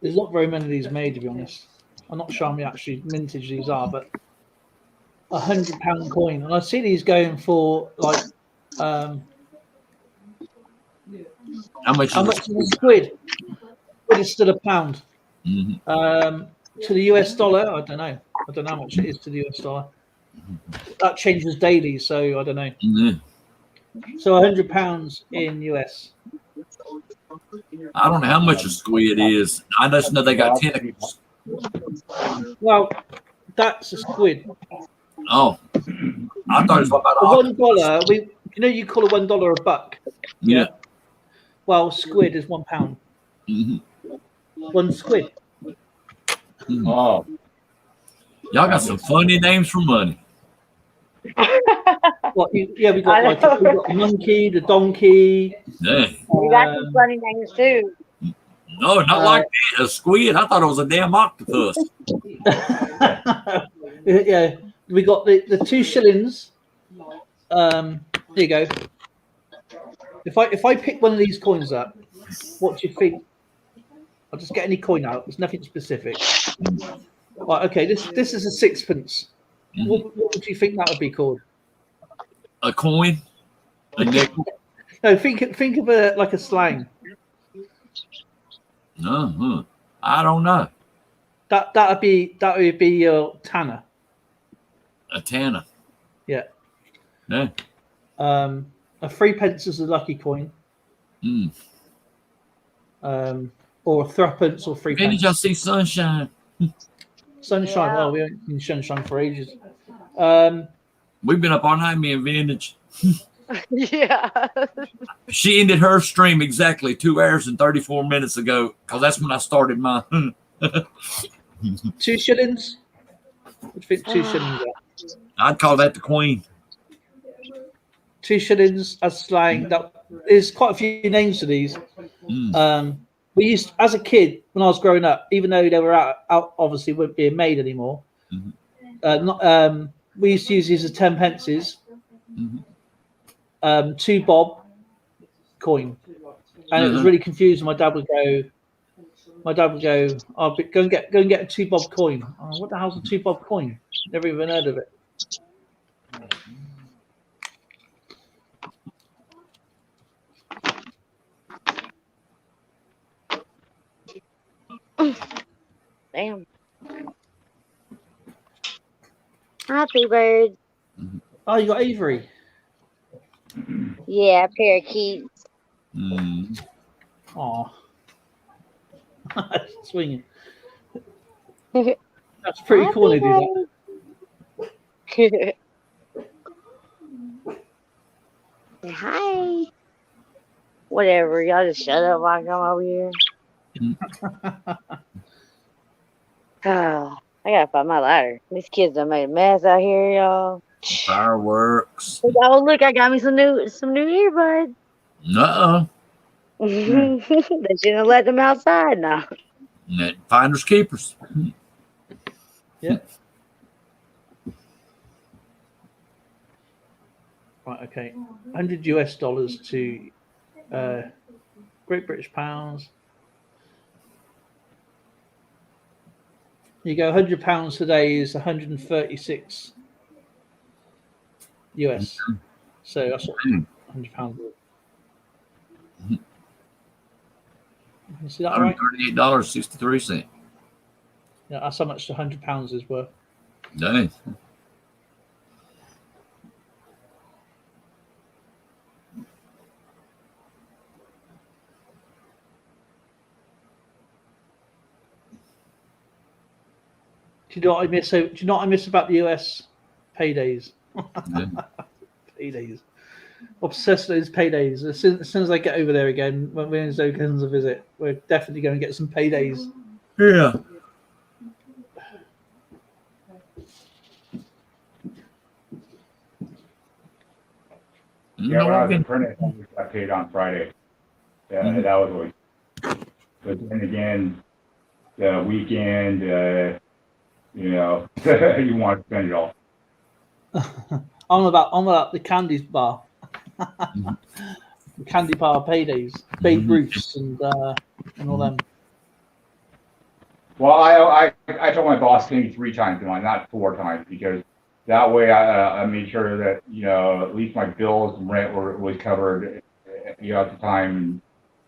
There's not very many of these made, to be honest. I'm not sure how many actually vintage these are, but £100 coin, and I see these going for like how much is a squid? Squid is still £1. To the US dollar, I don't know. I don't know how much it is to the US dollar. That changes daily, so I don't know. So £100 in US. I don't know how much a squid is. I just know they got tentacles. Well, that's a squid. Oh, I thought it was about $1. You call a $1 a buck. Yeah. Well, squid is £1. One squid. Oh, y'all got some funny names for money. We got the monkey, the donkey. Dang. You got some funny names too. No, not like that. A squid. I thought it was a damn octopus. Yeah, we got the 2 shillings. There you go. If I pick one of these coins up, what do you think? I'll just get any coin out. There's nothing specific. Right, okay, this is a sixpence. What would you think that would be called? A coin? A nickel? No, think of it like a slang. I don't know. That would be your tanner. A tanner. Yeah. Yeah. A 3 pence is a lucky coin. Or a 3 pence or 3 pence. When did y'all see sunshine? Sunshine. Well, we haven't seen sunshine for ages. We've been up all night, me and Vintage. Yeah. She ended her stream exactly 2 hours and 34 minutes ago because that's when I started mine. 2 shillings? What do you think 2 shillings are? I'd call that the queen. 2 shillings as slang. There's quite a few names for these. We used, as a kid, when I was growing up, even though they were out obviously weren't being made anymore. We used to use these as 10 pences. 2 bob coin, and it was really confusing. My dad would go, "I'll go and get a 2 bob coin." Oh, what the hell's a 2 bob coin? Never even heard of it. Damn. Happy birds. Oh, you got Avery. Yeah, parakeets. Oh, swinging. That's pretty cool. They do that. Say hi. Whatever. Y'all just shut up while I come over here. Oh, I gotta find my ladder. These kids done made a mess out here, y'all. Fireworks. Oh, look, I got me some new earbuds. Nuh-uh. They shouldn't have let them outside now. Finders keepers. Yeah. Right. Okay. $100 to Great British pounds. You go £100 today is 136 US. So that's what £100. You see that right? $138.63. Yeah, that's how much the £100 is worth. Dang. Do you know what I miss? Do you know what I miss about the US paydays? Paydays. Obsessed with those paydays. As soon as I get over there again, when Zoe comes to visit, we're definitely going to get some paydays. Yeah. Yeah, when I was in Prentice, I got paid on Friday. Yeah, that was always. But then again, the weekend, you know, you want to spend it all. I'm about the candy bar. Candy bar paydays, Babe Ruths and all them. Well, I told my boss pay me 3 times a month, not 4 times, because that way I made sure that, you know, at least my bills and rent was covered, you know, at the time,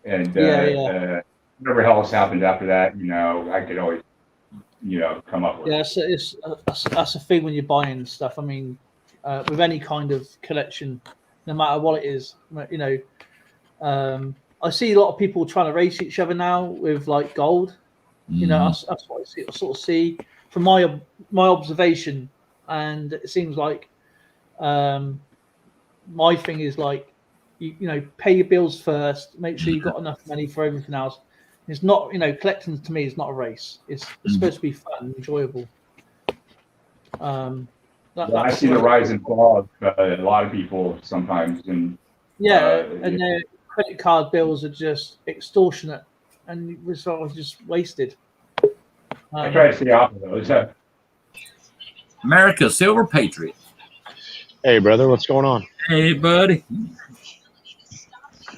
and whatever else happened after that, you know, I could always, you know, come up with. Yeah, that's a thing when you're buying stuff. I mean, with any kind of collection, no matter what it is, you know, I see a lot of people trying to race each other now with like gold. You know, that's what I sort of see from my observation, and it seems like my thing is like you know, pay your bills first, make sure you've got enough money for everything else. It's not, you know, collecting to me is not a race. It's supposed to be fun and enjoyable. I see the rise and fall of a lot of people sometimes, and and their credit card bills are just extortionate, and it was sort of just wasted. I try to stay off of those. America, Silver Patriot. Hey, brother, what's going on? Hey, buddy.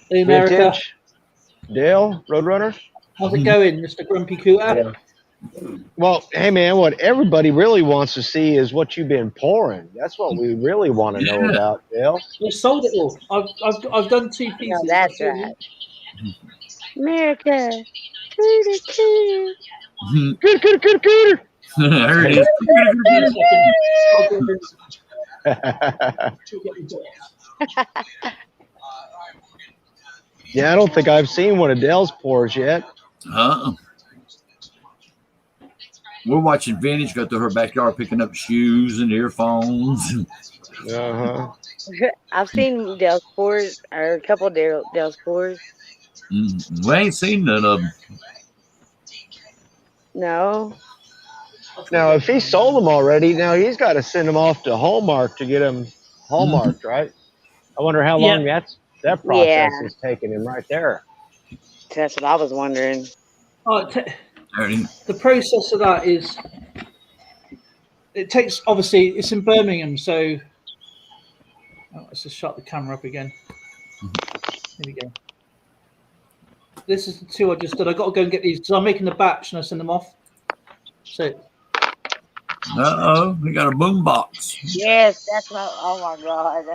Hey, America. Vintage. Dale, Roadrunner. How's it going, Mr. Grumpy Cooter? Well, hey, man, what everybody really wants to see is what you've been pouring. That's what we really want to know about, Dale. We sold it all. I've done 2 pieces. No, that's right. America. Cooter, cooter. Cooter. There it is. Yeah, I don't think I've seen one of Dale's pours yet. We're watching Vintage go through her backyard picking up shoes and earphones. I've seen Dale's pours, or a couple of Dale's pours. We ain't seen none of them. No. Now, if he sold them already, now he's got to send them off to Hallmark to get them hallmarked, right? I wonder how long that process is taking him right there. That's what I was wondering. The process of that is, it takes, obviously, it's in Birmingham, so let's just shut the camera up again. Here we go. This is the 2 I just did. I got to go and get these because I'm making a batch and I send them off. So. We got a boom box. Yes, that's what. Oh my God.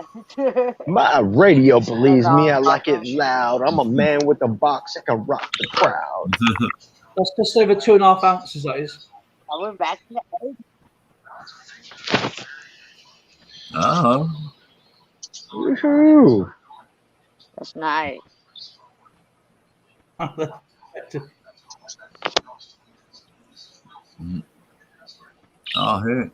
My radio believes me. I like it loud. I'm a man with a box that can rock the crowd. That's just over 2.5 ounces. That is. I went back to the Oh. Woohoo! That's nice. Oh, heck.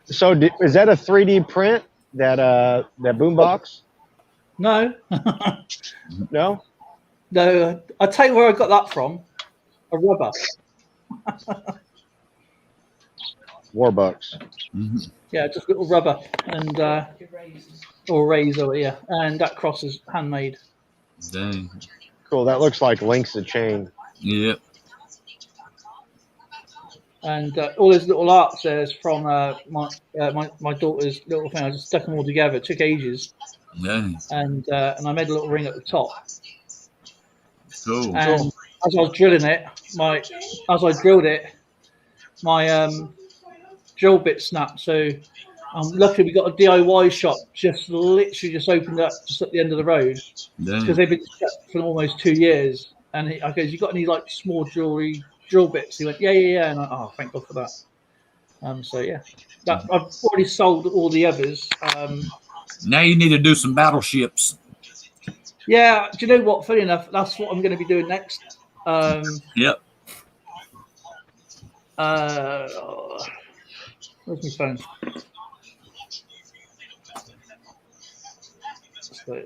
So is that a 3D print? That boombox? No. No. No. I'll tell you where I got that from. A rubber. Warbucks. Mm-hmm. Yeah, just little rubber and or razor, yeah, and that cross is handmade. Dang. Cool. That looks like links of chain. Yep. And all those little arts there is from my daughter's little thing. I just stuck them all together. It took ages. Dang. And I made a little ring at the top. Cool. And as I was drilling it, my drill bit snapped. So luckily we got a DIY shop just literally just opened up just at the end of the road because they've been shut for almost 2 years. And I goes, "You got any like small drill bits?" He went, yeah. And I, thank God for that. So yeah, that I've already sold all the others. Now you need to do some battleships. Yeah, do you know what? Funny enough, that's what I'm going to be doing next. Yep. Where's my phone? So,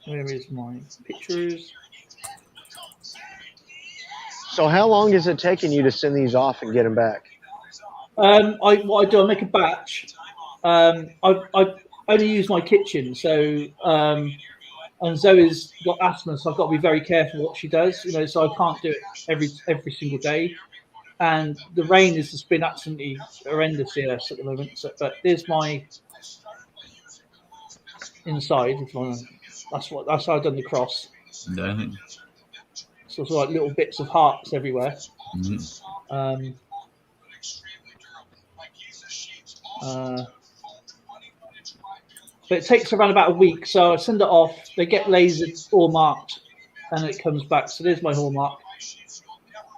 where is my pictures? So how long is it taking you to send these off and get them back? What I do, I make a batch. I only use my kitchen, so and Zoe's got asthma, so I've got to be very careful what she does. You know, so I can't do it every single day. And the rain has just been absolutely horrendous here at the moment. So, but there's my inside. That's how I've done the cross. Dang. So it's like little bits of hearts everywhere. Mm-hmm. But it takes around about a week. So I send it off. They get lasered or marked, and it comes back. So there's my hallmark.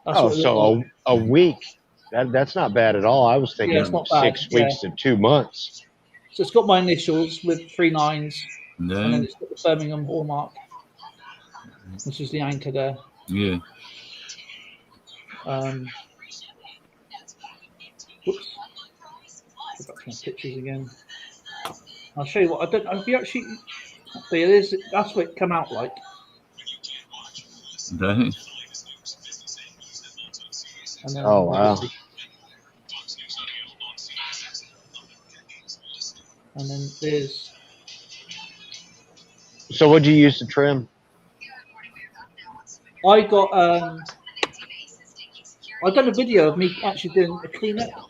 So a week. That's not bad at all. I was thinking it's not 6 bad. weeks to 2 months. So it's got my initials with 3 9s, Dang. and then it's got the Birmingham hallmark, which is the anchor there. Yeah. Whoops. Go back to my pictures again. I'll show you what I don't know if you actually see it is. That's what it come out like. Dang. And then Oh wow. And then there's. So what'd you use to trim? I got I done a video of me actually doing a cleanup.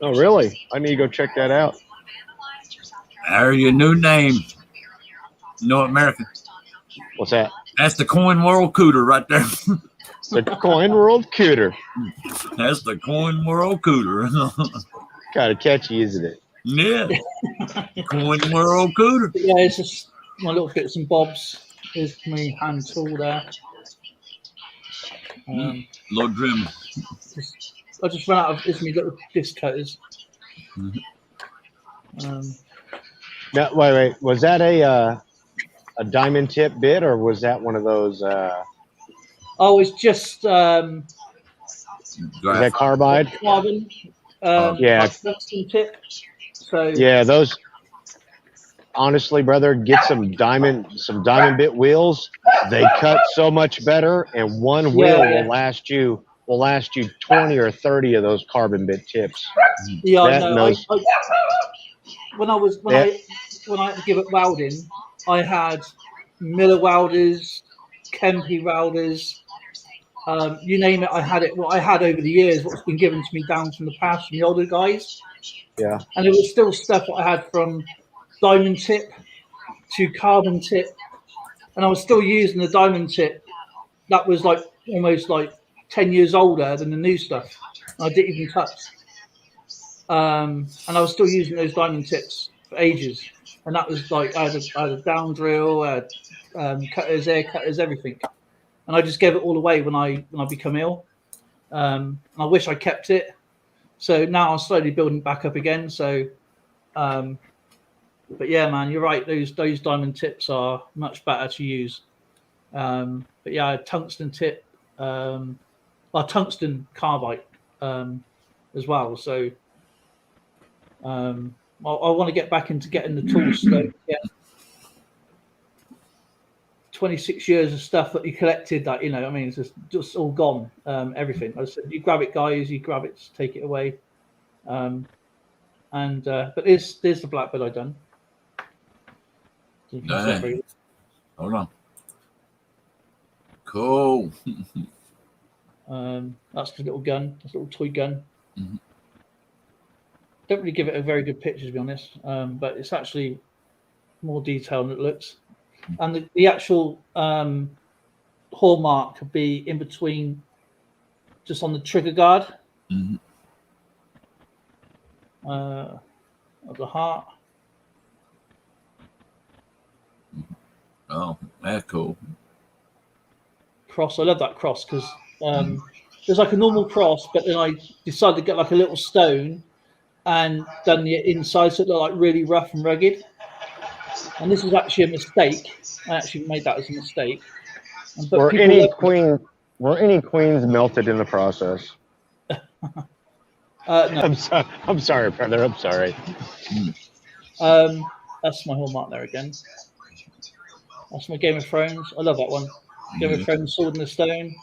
Oh really? I need to go check that out. There's your new name. North America. What's that? That's the Coin World Cooter right there. The Coin World Cooter. That's the Coin World Cooter. Kind of catchy, isn't it? Yeah. Coin World Cooter. But yeah, it's just my little bits and bobs. There's my hand tool there. Low trim. I just ran out of my little disc cutters. No, wait. Was that a diamond tip bit, or was that one of those? Oh, it's just. Is that carbide? Carbon. Yeah. Tip. So. Yeah, those. Honestly, brother, get some diamond bit wheels. They cut so much better, and one wheel will last you 20 or 30 of those carbon bit tips. Yeah, I know. When I had to give up welding, I had Miller welders, Kempe welders, you name it. I had it. What I had over the years, what's been given to me down from the past from the older guys. Yeah. And it was still stuff that I had from diamond tip to carbon tip, and I was still using the diamond tip. That was like almost like 10 years older than the new stuff. I didn't even touch. And I was still using those diamond tips for ages. And that was like I had a down drill, cutters, air cutters, everything. And I just gave it all away when I become ill. And I wish I kept it. So now I'm slowly building back up again. So, but yeah, man, you're right. Those diamond tips are much better to use. But yeah, tungsten tip, tungsten carbide as well. So I want to get back into getting the tools. So, yeah. 26 years of stuff that you collected that, you know, I mean, it's just all gone. Everything. I said, you grab it, guys, you grab it, take it away. But there's the blackbird I done. Hold on. Cool. That's the little gun, that's a little toy gun. Mm-hmm. Don't really give it a very good picture, to be honest, but it's actually more detailed than it looks. And the actual hallmark could be in between, just on the trigger guard of the heart. Oh, that's cool. Cross. I love that cross because there's like a normal cross, but then I decided to get like a little stone and done the inside so it looked like really rough and rugged. And this is actually a mistake. I actually made that as a mistake. But were any queens melted in the process? No. I'm sorry, brother. I'm sorry. That's my hallmark there again. That's my Game of Thrones. I love that one. Game of Thrones, Sword in the Stone.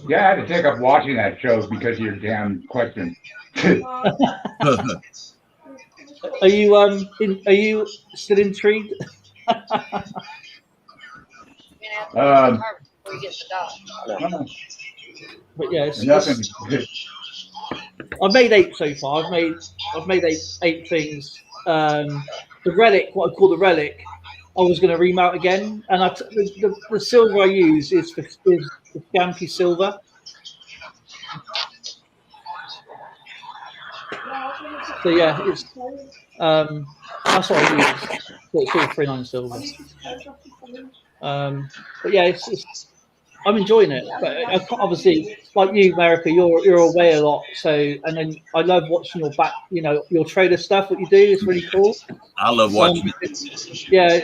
Yeah, I had to take up watching that show because of your damn question. Are you still intrigued? But yeah, I've made 8 so far. I've made eight things. The relic, what I call the relic, I was going to remount again, and the silver I use is the Scampy silver. So yeah, it's that's what I use. So it's all 39 silver. But yeah, I'm enjoying it. But obviously, like you, America, you're away a lot. So, and then I love watching your your trader stuff. What you do is really cool. I love watching it. Yeah,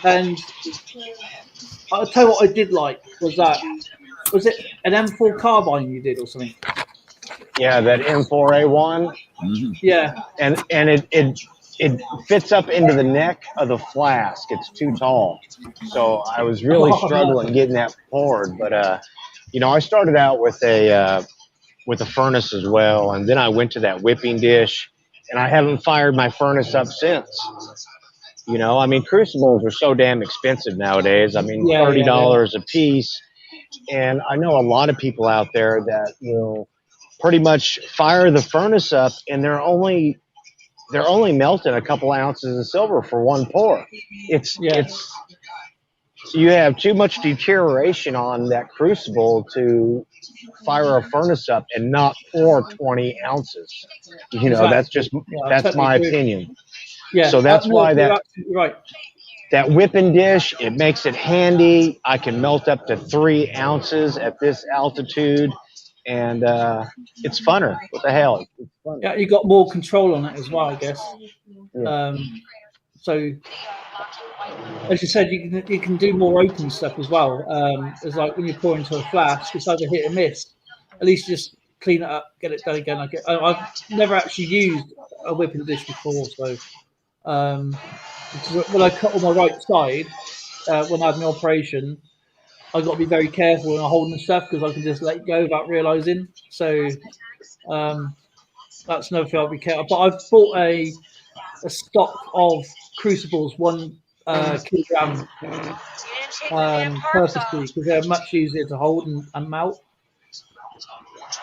and I'll tell you what I did like was it an M4 carbine you did or something? Yeah, that M4A1. Yeah, and it fits up into the neck of the flask. It's too tall, so I was really struggling getting that forward. But I started out with a furnace as well, and then I went to that whipping dish, and I haven't fired my furnace up since. I mean, crucibles are so damn expensive nowadays. I mean, $30 a piece, and I know a lot of people out there that will pretty much fire the furnace up, and they're only melting a couple ounces of silver for one pour. You have too much deterioration on that crucible to fire a furnace up and not pour 20 ounces. Exactly. That's my opinion. Yeah. So that's why you're right. That whipping dish, it makes it handy. I can melt up to 3 ounces at this altitude. And it's funner. What the hell? It's fun. Yeah, you got more control on it as well, I guess. Yeah. So, as you said, you can do more open stuff as well. It's like when you pour into a flask, it's either hit or miss. At least just clean it up, get it done again. I've never actually used a whipping dish before, so when I cut on my right side when I had my operation, I got to be very careful when I'm holding stuff because I can just let go without realizing. So that's another thing I'll be careful. But I've bought a stock of crucibles, 1 kilogram, purposely because they're much easier to hold and melt.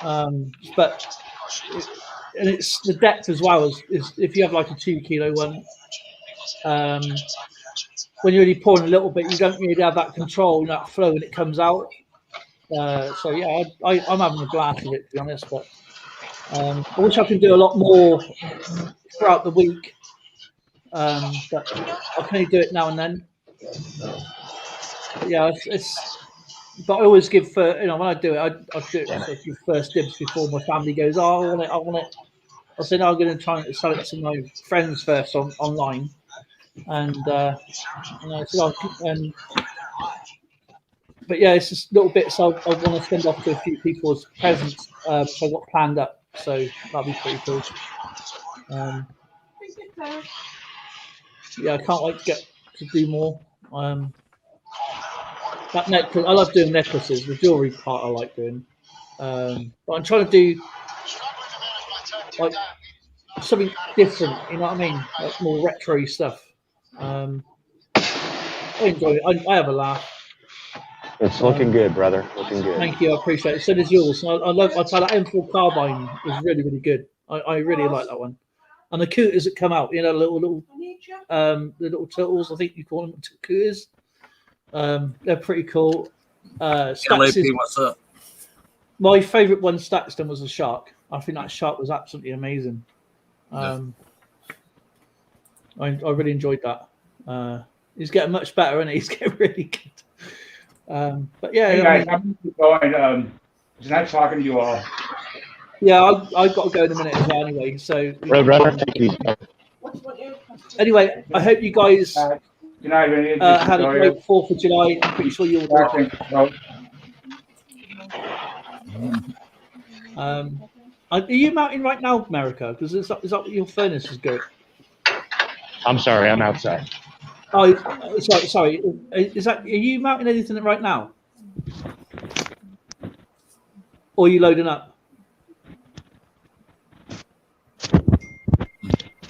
But it's the depth as well is if you have like a 2 kilo one. When you're only pouring a little bit, you don't really have that control, that flow when it comes out. So yeah, I'm having a blast with it, to be honest. But I wish I could do a lot more throughout the week. but I can only do it now and then. But yeah, but I always give when I do it, I do it sort of give first dibs before my family goes. Oh, I want it. I said, no, I'm going to try and sell it to my friends first online, and I said, but yeah, it's just little bits I want to send off to a few people as presents, which I've got planned up. So that'll be pretty cool. Yeah, I can't wait to get to do more. That necklace, I love doing necklaces. The jewelry part I like doing, but I'm trying to do like something different. You know what I mean? Like more retro stuff. I enjoy it. I have a laugh. It's looking good, brother. Looking good. Thank you. I appreciate it. So does yours. I tell that M4 carbine was really, really good. I really like that one. And the cooters that come out, the little turtles, I think you call them cooters. They're pretty cool. what's up? My favourite one, Staxton, was the shark. I think that shark was absolutely amazing. I really enjoyed that. He's getting much better, and he's getting really good. But yeah, hey guys, I'm going. It's nice talking to you all. Yeah, I've got to go in a minute as well. Anyway, so anyway, I hope you guys Good night, had a great 4th of July. I'm pretty sure you'll do. Are you mounting right now, America? Because is that what your furnace is going? I'm sorry, I'm outside. Oh, sorry. Are you mounting anything right now? Or are you loading up?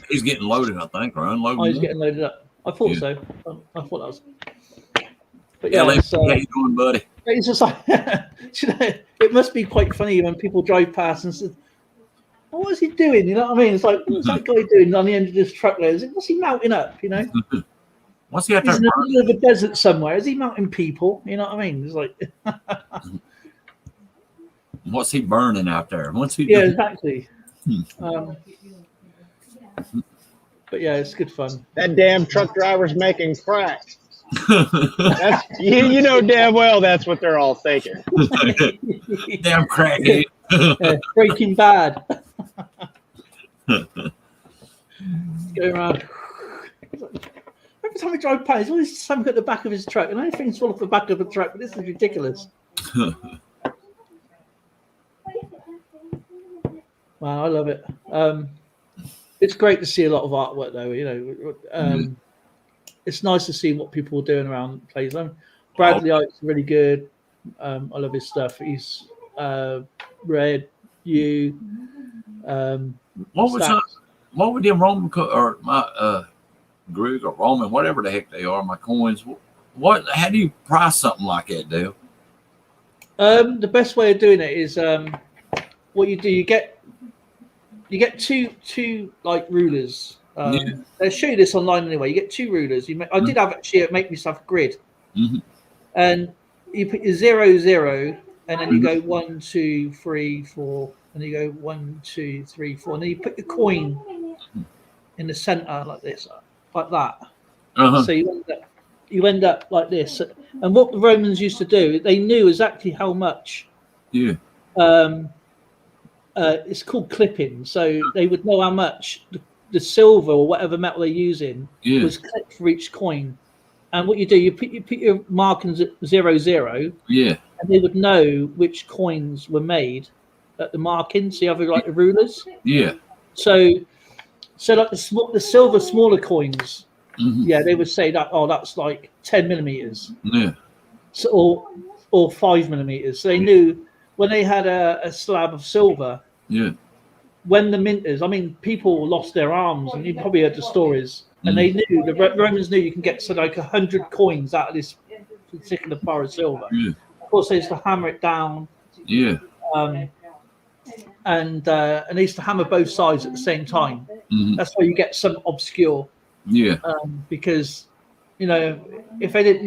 He's getting loaded, I think, or unloading. Oh, he's getting loaded up. I thought so. I thought that was. But yeah, how you doing, buddy? It's just like it must be quite funny when people drive past and say, oh, "What is he doing?" You know what I mean? It's like, what's that guy doing on the end of this truckload? What's he mounting up? You know? What's he out there? He's in the middle of a desert somewhere. Is he mounting people? You know what I mean? It's like, what's he burning out there? What's he? Yeah, exactly. But yeah, it's good fun. That damn truck driver's making crack. You know damn well that's what they're all thinking. Damn crackhead. Breaking Bad. Going around. Every time I drive past, there's always something at the back of his truck, and everything's full off the back of the truck. But this is ridiculous. Wow, I love it. It's great to see a lot of artwork, though. You know, it's nice to see what people are doing around the place. Bradley Ike's really good. I love his stuff. He's Red, you. What would them Roman or my Greek or Roman, whatever the heck they are, my coins? How do you price something like that, Dale? The best way of doing it is what you do. You get two like rulers. They'll show you this online anyway. You get two rulers. I did have actually make myself a grid, and you put your 0, 0, and then you go 1, 2, 3, 4, and you go 1, 2, 3, 4, and then you put your coin in the center like this, like that. So you end up like this. And what the Romans used to do, they knew exactly how much. Yeah. It's called clipping, so they would know how much the silver or whatever metal they're using was clipped for each coin. And what you do, you put your markings at 0, 0. Yeah. And they would know which coins were made at the markings. So you have like the rulers. Yeah. So like the silver smaller coins. Yeah, they would say that. Oh, that's like 10 millimeters. Yeah. So or 5 millimeters. So they knew when they had a slab of silver. Yeah. When the minters, I mean, people lost their arms, and you probably heard the stories. And they knew, the Romans knew you can get like 100 coins out of this particular bar of silver. Yeah. Of course, they used to hammer it down. Yeah. And they used to hammer both sides at the same time. That's why you get some obscure. Yeah. Because, you know, if they didn't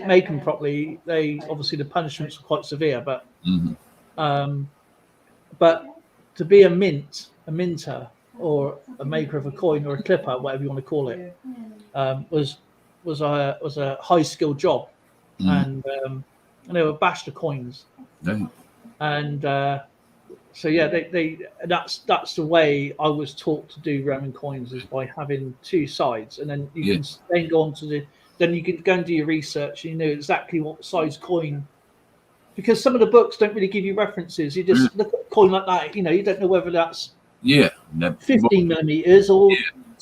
make them properly, they obviously the punishments were quite severe. But to be a minter, or a maker of a coin or a clipper, whatever you want to call it, was a high skilled job, and they were bashter coins, and so yeah, that's the way I was taught to do Roman coins, is by having two sides, and then you can then go on to then you can go and do your research, and you know exactly what size coin. Because some of the books don't really give you references. You just look at a coin like that, you know, you don't know whether that's 15 millimeters or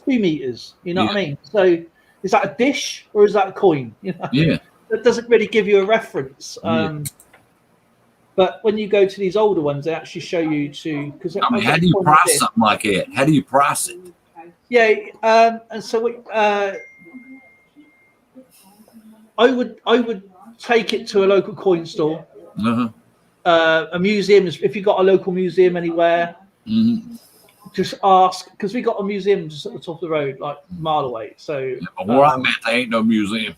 2 meters. You know what I mean? So is that a dish or is that a coin? You know? Yeah. That doesn't really give you a reference. But when you go to these older ones, they actually show you to. Because I mean, how do you price something like that? How do you price it? Yeah, and so I would take it to a local coin store. A museum, if you've got a local museum anywhere, just ask, because we got a museum just at the top of the road, like a mile away. So where I'm at, there ain't no museum.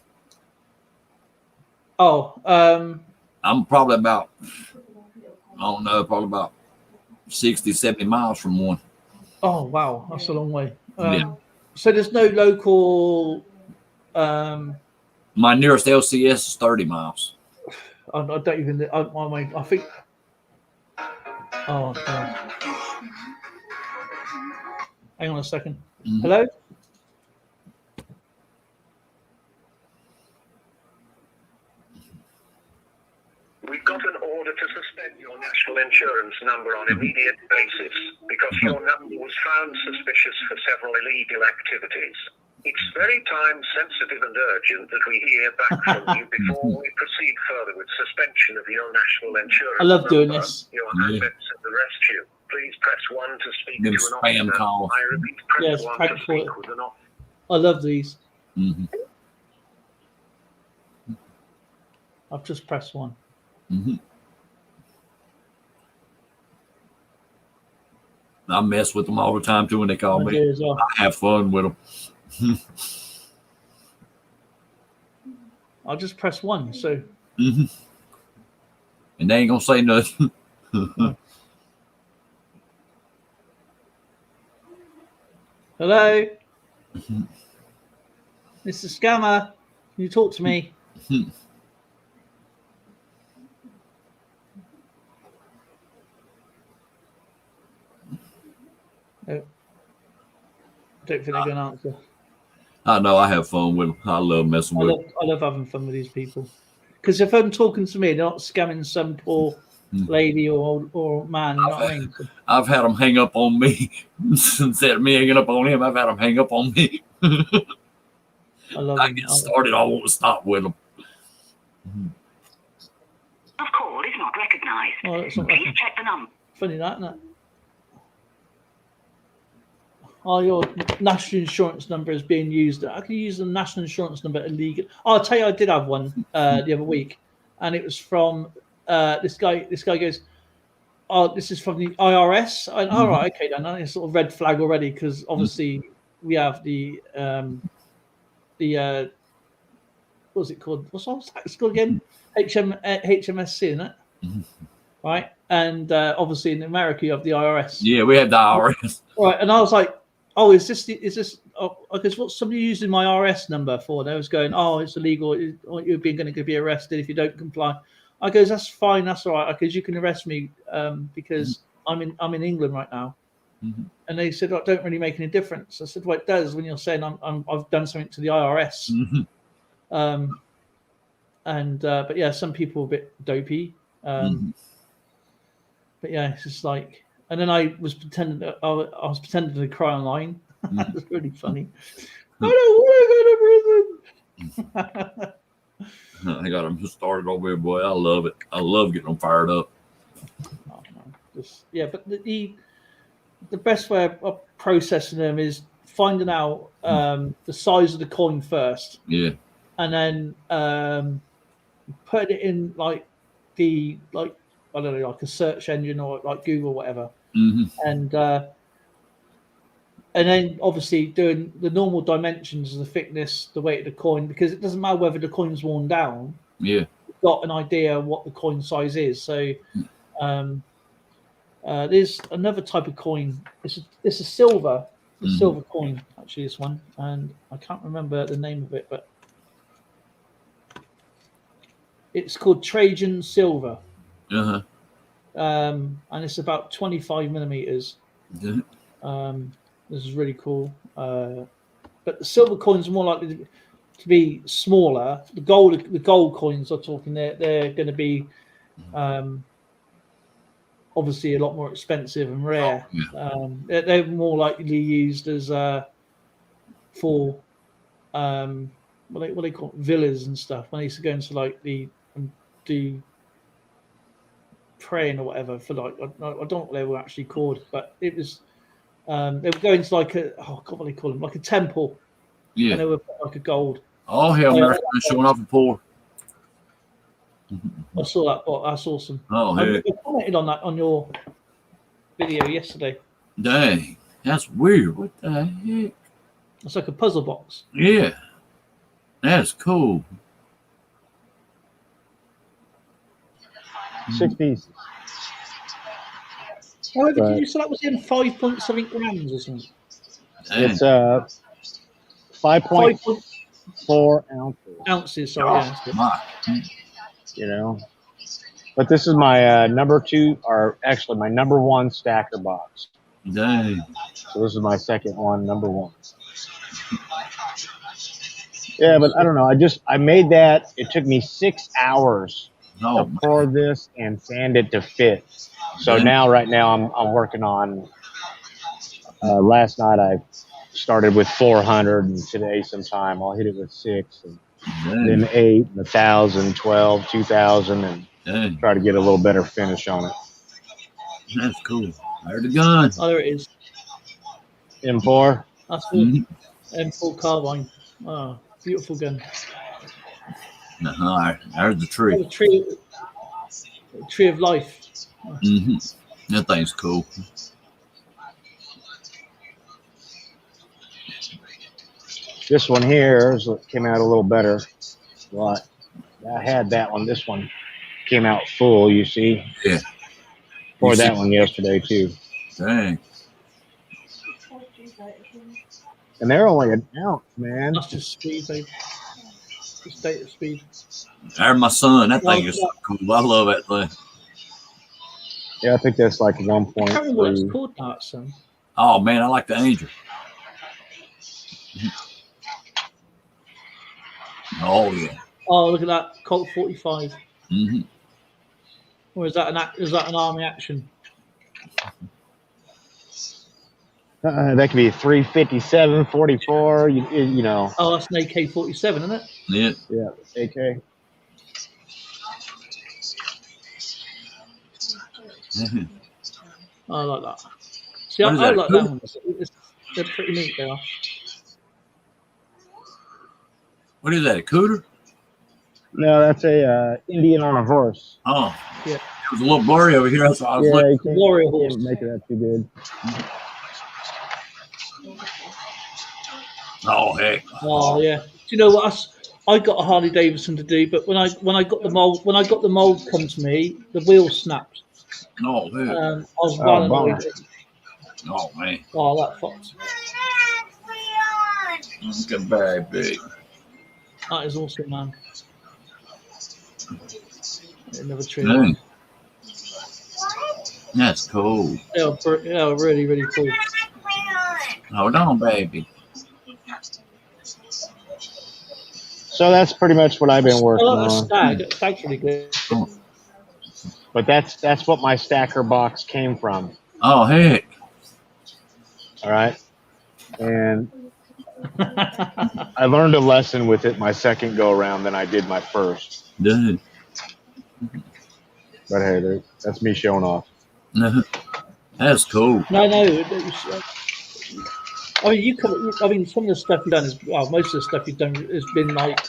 I'm probably about, I don't know, probably about 60, 70 miles from one. Oh wow, that's a long way. So there's no local. My nearest LCS is 30 miles. I don't even. I think. Oh, God. Hang on a second. Hello? We've got an order to suspend your national insurance number on immediate basis because your number was found suspicious for several illegal activities. It's very time sensitive and urgent that we hear back from you before we proceed further with suspension of your national insurance. I love doing this. Your assets and arrest you. Please press 1 to speak to an spam officer. call. I repeat, press 1 to speak with an officer. I love these. I've just pressed 1. I mess with them all the time too when they call me. Well. I have fun with them. I'll just press 1. So. And they ain't gonna say nothing. Hello, Mr. Scammer. Can you talk to me? No. Don't think they're going to answer. I know. I have fun with them. I love messing with them. I love having fun with these people. Because if I'm talking to me, they're not scamming some poor lady or man. You know what I mean? I've had them hang up on me. Instead of me hanging up on him, I've had them hang up on me. I get started. I won't stop with them. Of call is not recognised. Oh, that's not Please check the number. Funny that, isn't it? Oh, your national insurance number is being used. I can use the national insurance number illegal. Oh, I'll tell you, I did have one the other week, and it was from this guy. This guy goes, "Oh, this is from the IRS." All right, okay, then. It's sort of red flag already because obviously we have the what's it called? What's tax called again? HMSC, isn't it? Right, and obviously in America you have the IRS. Yeah, we have the IRS. Right, and I was like, "Oh, is this? Because what's somebody using my RS number for?" And I was going, "Oh, it's illegal. You're going to be arrested if you don't comply." I goes, "That's fine. That's all right. Because you can arrest me because I'm in England right now." And they said, "Oh, it don't really make any difference." I said, "Well, it does when you're saying I've done something to the IRS." But yeah, some people are a bit dopey. But yeah, it's just like, and then I was pretending to cry online. That was really funny. I don't want to go to prison. I got them started over here, boy. I love it. I love getting them fired up. Oh, no. But the best way of processing them is finding out the size of the coin first. Yeah. And then put it in I don't know, like a search engine or like Google or whatever. And then obviously doing the normal dimensions of the thickness, the weight of the coin, because it doesn't matter whether the coin's worn down. Yeah. You've got an idea of what the coin size is. So There's another type of coin. It's a silver, silver coin actually. This one, and I can't remember the name of it, but it's called Trajan silver. And it's about 25 millimeters. This is really cool. But the silver coins are more likely to be smaller. The gold coins are talking. They're going to be obviously a lot more expensive and rare. They're more likely used as for what they call it, villas and stuff. When they used to go into like do praying or whatever for like I don't know what they were actually called, but it was they were going to like what do they call them, like a temple. Yeah. And they were like a gold. Oh hell, America showing off the poor. I saw that, but that's awesome. Oh, I commented on that on your video yesterday. Dang, that's weird. What the heck? It's like a puzzle box. Yeah, that's cool. 60s. Oh, did you say that was in 5.7 grams or something? Dang. It's 5.4 ounces. Ounces, sorry. You know, but this is my number 2, or actually my number 1 stacker box. Dang. So this is my second one, number 1. Yeah, but I don't know. I made that. It took me 6 hours to pour this and sand it to fit. So right now I'm working on. Last night I started with 400, and today sometime I'll hit it with 6, and then 8, 1,000, 12, 2,000, and try to get a little better finish on it. That's cool. There's the gun. Oh, there it is. M4. That's cool. M4 carbine. Oh, beautiful gun. There's the tree. Oh, the tree of life. That thing's cool. This one here came out a little better. Well, I had that one. This one came out full, you see. Yeah. Or that one yesterday, too. Dang. And they're only an ounce, man. That's just speed, babe. Just data speed. There's my son. That thing is so cool. I love that thing. Yeah, I think that's like 1.3. I can't remember what it's called now, son. Oh, man, I like the Angel. Oh, yeah. Oh, look at that. Colt 45. Or is that an army action? That could be 357, 44, you know. Oh, that's an AK-47, isn't it? Yeah. Yeah, AK. I like that. See, I like that one. They're pretty neat, they are. What is that, a cooter? No, that's a Indian on a horse. Oh. Yeah. It was a little blurry over here. That's why I was looking. You can't, Warrior horse. Make it out too good. Oh, heck. Oh, yeah. Do you know what? I got a Harley Davidson to do, but when I got the mold come to me, the wheel snapped. Oh, man. I was running away. Oh, man. Oh, that fucked. Look at very big. That is awesome, man. Another tree. Dang. That's cool. They are really, really cool. Hold on, baby. So that's pretty much what I've been working on. Stag's really good. But that's what my stacker box came from. Oh, heck. All right. And I learned a lesson with it my second go around than I did my first. Dude. But hey, that's me showing off. That's cool. No. I mean, some of the stuff you've done is most of the stuff you've done has been like,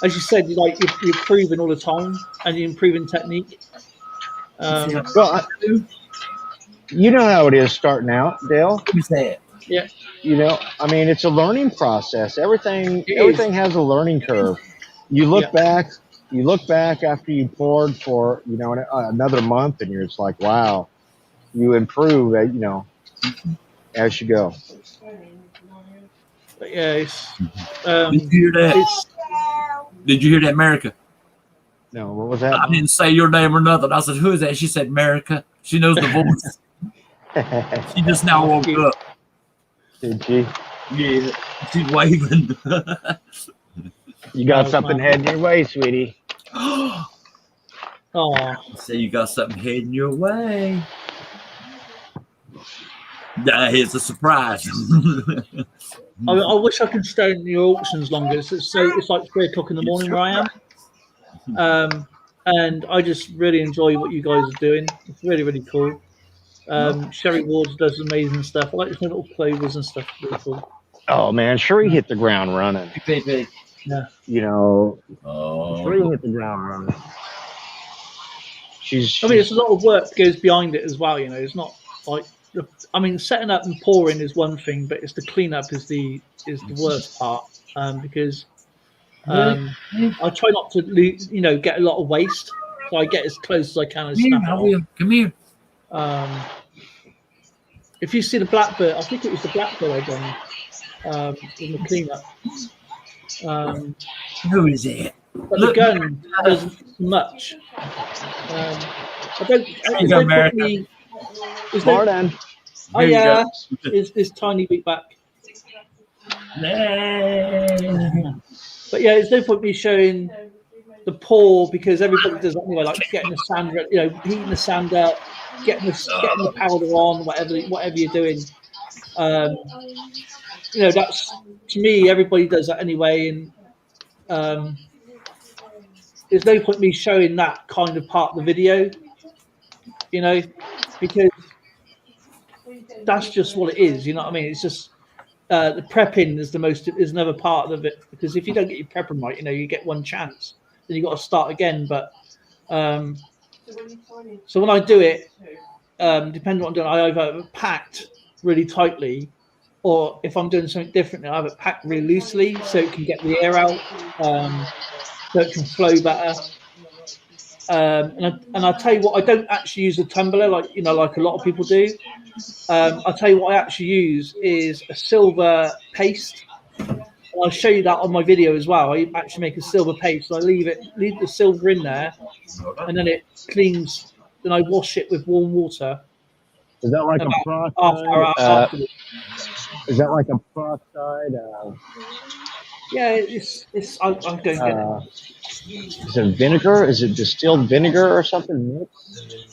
as you said, you're improving all the time and you're improving technique. Well, you know how it is starting out, Dale. Who's that? Yeah. You know, I mean, it's a learning process. Everything has a learning curve. You look back after you poured for, another month, and you're just like, wow, you improve, as you go. But yeah, it's. Did you hear that? Did you hear that, America? No, what was that? I didn't say your name or nothing. I said, "Who is that?" She said, "America." She knows the voice. She just now woke up. Did she? Yeah, she's waving. You got something heading your way, sweetie. Oh. So you got something heading your way. It's a surprise. I wish I could stay in your auctions longer. It's like 3 o'clock in the morning where I am. And I just really enjoy what you guys are doing. It's really, really cool. Sherry Ward does amazing stuff. I like the little clovers and stuff. Really cool. Oh man, Sherry hit the ground running. Yeah. Sherry hit the ground running. It's a lot of work goes behind it as well. It's not like setting up and pouring is one thing, but it's the cleanup is the worst part. Because I try not to get a lot of waste, so I get as close as I can and snap it off. Come here. If you see the blackbird, I think it was the blackbird I done in the cleanup. Who is it? But the gun doesn't much. Martin. Oh yeah, it's tiny Wheatback. But yeah, there's no point me showing the pour because everybody does that anyway, like getting the sander, heating the sander, getting the powder on, whatever you're doing. That's to me, everybody does that anyway, and there's no point me showing that kind of part of the video, because that's just what it is. You know what I mean? It's just the prepping is another part of it, because if you don't get your prepping right, you get one chance, then you got to start again. But so when I do it, depending on what I'm doing, I either have it packed really tightly, or if I'm doing something different, I have it packed really loosely so it can get the air out, so it can flow better. And I tell you what, I don't actually use a tumbler like a lot of people do. I'll tell you what I actually use is a silver paste. And I'll show you that on my video as well. I actually make a silver paste. So I leave the silver in there, and then it cleans. Then I wash it with warm water. Is that like a peroxide? Is that like a peroxide? Yeah, it's. I'm going to get it. Is it vinegar? Is it distilled vinegar or something mixed?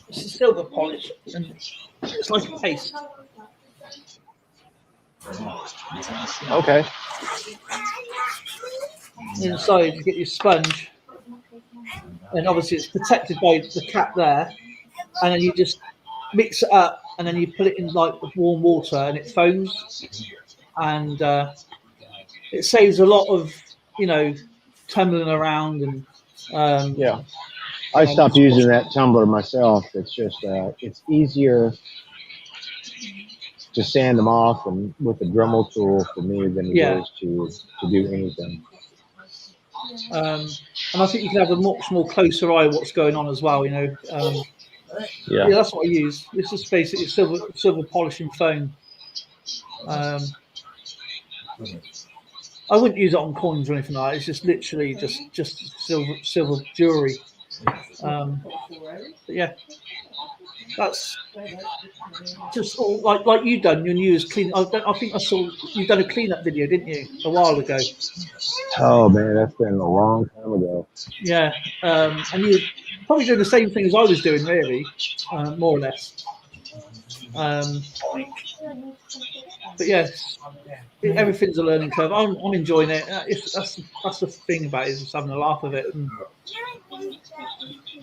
It's a silver polish, and it's like a paste. Okay. Inside, you get your sponge, and obviously it's protected by the cap there, and then you just mix it up, and then you put it in with warm water, and it foams, and it saves a lot of tumbling around and yeah. I stopped using that tumbler myself. It's just it's easier to sand them off and with the Dremel tool for me than it is to do anything. And I think you can have a much more closer eye what's going on as well. Yeah, that's what I use. This is basically silver polishing foam. I wouldn't use it on coins or anything like that. It's just literally just silver jewelry. But yeah, that's just all like you done. Your new is clean. I think I saw you done a cleanup video, didn't you, a while ago? Oh man, that's been a long time ago. Yeah, and you probably doing the same thing as I was doing, really, more or less. But yes, everything's a learning curve. I'm enjoying it. That's the thing about it, is just having a laugh of it.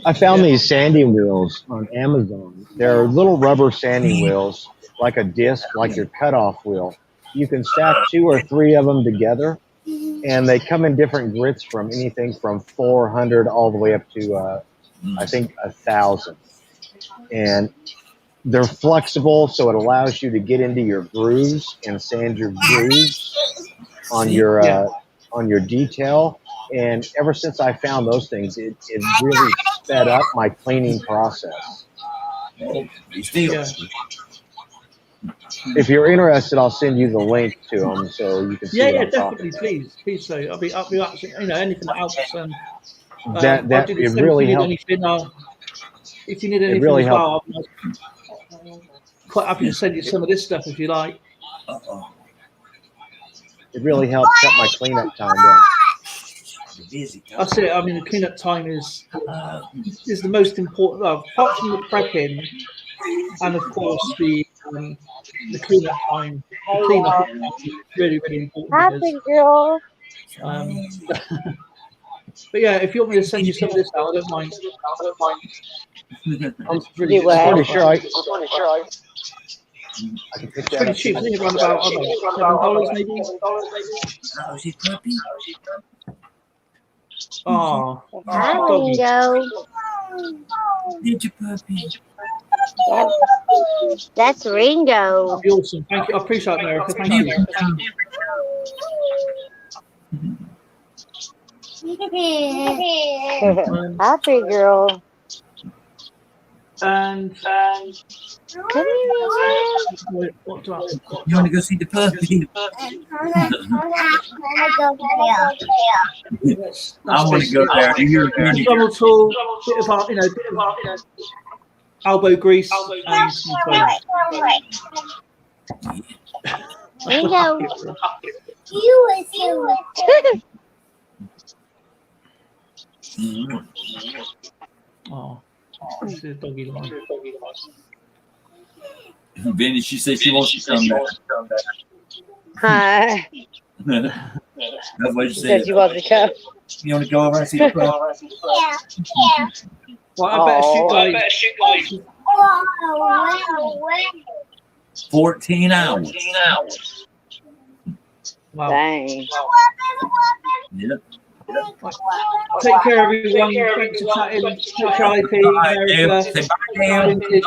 I found these sanding wheels on Amazon. They're little rubber sanding wheels, like a disc, like your cutoff wheel. You can stack 2 or 3 of them together, and they come in different grits from anything from 400 all the way up to, I think, 1,000. And they're flexible, so it allows you to get into your grooves and sand your grooves on your detail. And ever since I found those things, it really sped up my cleaning process. Still. If you're interested, I'll send you the link to them so you can see what I'm definitely, talking please. So I'll be absolutely, anything that helps. And That I'll do the it same really if you need helps. anything. If you need anything really as well, I'm quite happy to send you some of this stuff if you like. It really helps cut my cleanup time down. That's it. I mean, the cleanup time is the most important. Well, apart from the prepping, and of course the cleanup time. The cleanup is really, really important. Happy girl. But yeah, if you want me to send you some of this out, I don't mind. I'm really pretty sure I can pick It's that pretty up. cheap. I think around about $7 maybe. Oh, is it puppy? Oh, Hi, doggy. Ringo. Did you puppy? That's Ringo. That'd be awesome. Thank you. I appreciate it, America. Thank you. Happy girl. And Come here. what do I? You want to go see the puppy? I want to go there. Double tool, bit of elbow grease, and some foam. Ringo. Oh, this is a doggy line. Vinny, she said she wants to come back. Hi. That's what she She said. said she wants to come. You want to go over and see the puppy? Well, I better shoot guys. 14 hours. Wow. Dang. Yep. Take care, everyone. Thanks for chatting. IP, America, Vintage,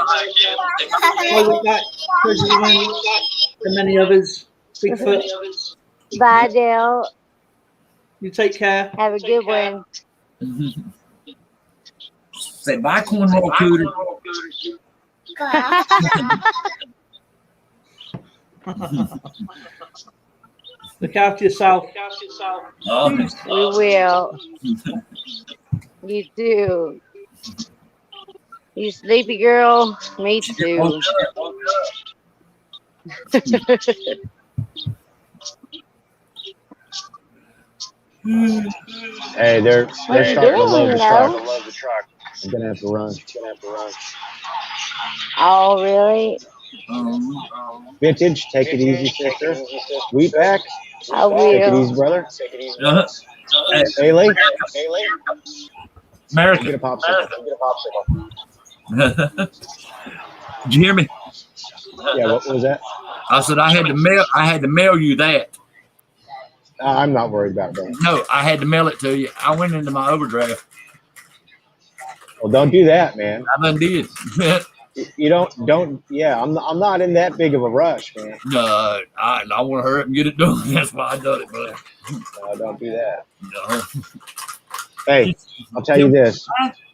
Wheatback, President, and many others. Bigfoot. Bye, Dale. You take care. Have a good one. Say bye, cornroll cooter. Look after yourself. Okay. We will. You too. You sleepy girl? Me too. Hey, they're What starting you to doing, load the Lino? truck. I'm gonna have to run. Oh, really? Vintage, take it easy, sister. Wheatback, I take it easy, will. brother. Uh-huh. Hey, Haley, America. get a popsicle. Did you hear me? Yeah, what was that? I said I had to mail you that. I'm not worried about that. No, I had to mail it to you. I went into my overdraft. Well, don't do that, man. I done did. You don't. Yeah, I'm not in that big of a rush, man. No, I want to hurry up and get it done. That's why I done it, brother. No, don't do that. No. Hey, I'll tell you this: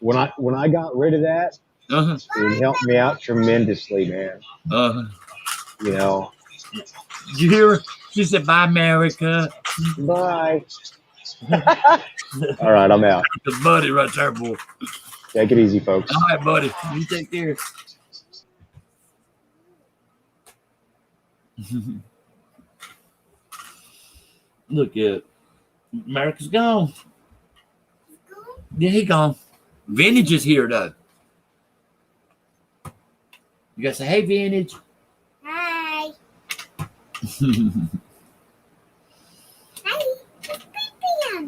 when I got rid of that, it helped me out tremendously, man. You know. Did you hear her? She said, "Bye, America." Bye. All right, I'm out. The buddy right there, boy. Take it easy, folks. All right, buddy. You take care. Look at America's gone. Yeah, he gone. Vintage is here though. You gotta say, "Hey, Vintage." Hi.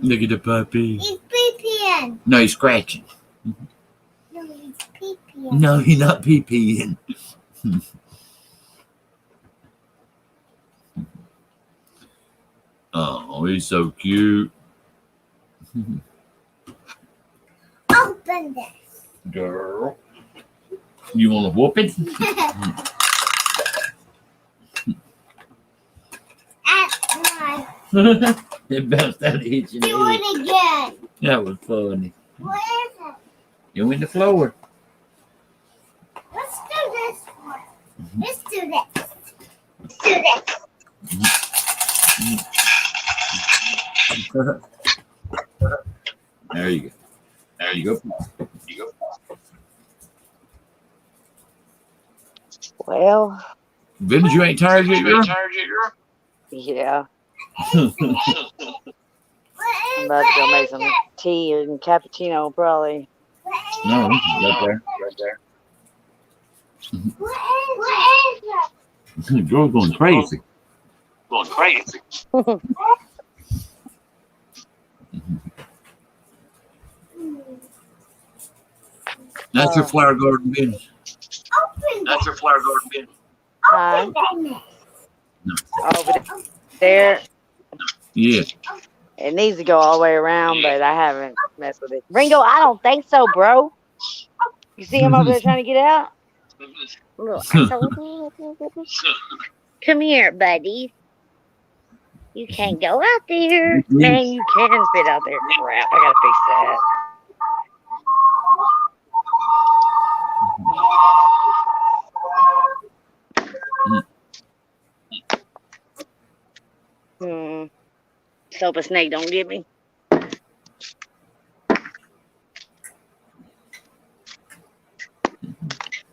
Look at the puppy. He's pee-peeing. No, he's scratching. No, he's pee-peeing. No, he's not pee-peeing. Oh, he's so cute. Open this. Girl. You want to whoop it? At my It bounced that itch in the Do head. it again. That was funny. What is it? You went the floor. Let's do this one. Let's do this. Let's do this. There you go. There you go. You go. Well, Goodness, you ain't tired yet, girl? yeah. I'm about to go make some tea and cappuccino, probably. No, right there. Right there. What is it? Girl's going crazy. Going crazy. That's your flower garden business. Open That's your flower garden bin. that. Over there. Yeah. It needs to go all the way around, but I haven't messed with it. Ringo, I don't think so, bro. You see him over there trying to get out? Look, come here, buddy. You can't go out there. Man, you can fit out there. Crap, I gotta fix that. Hope a snake don't get me.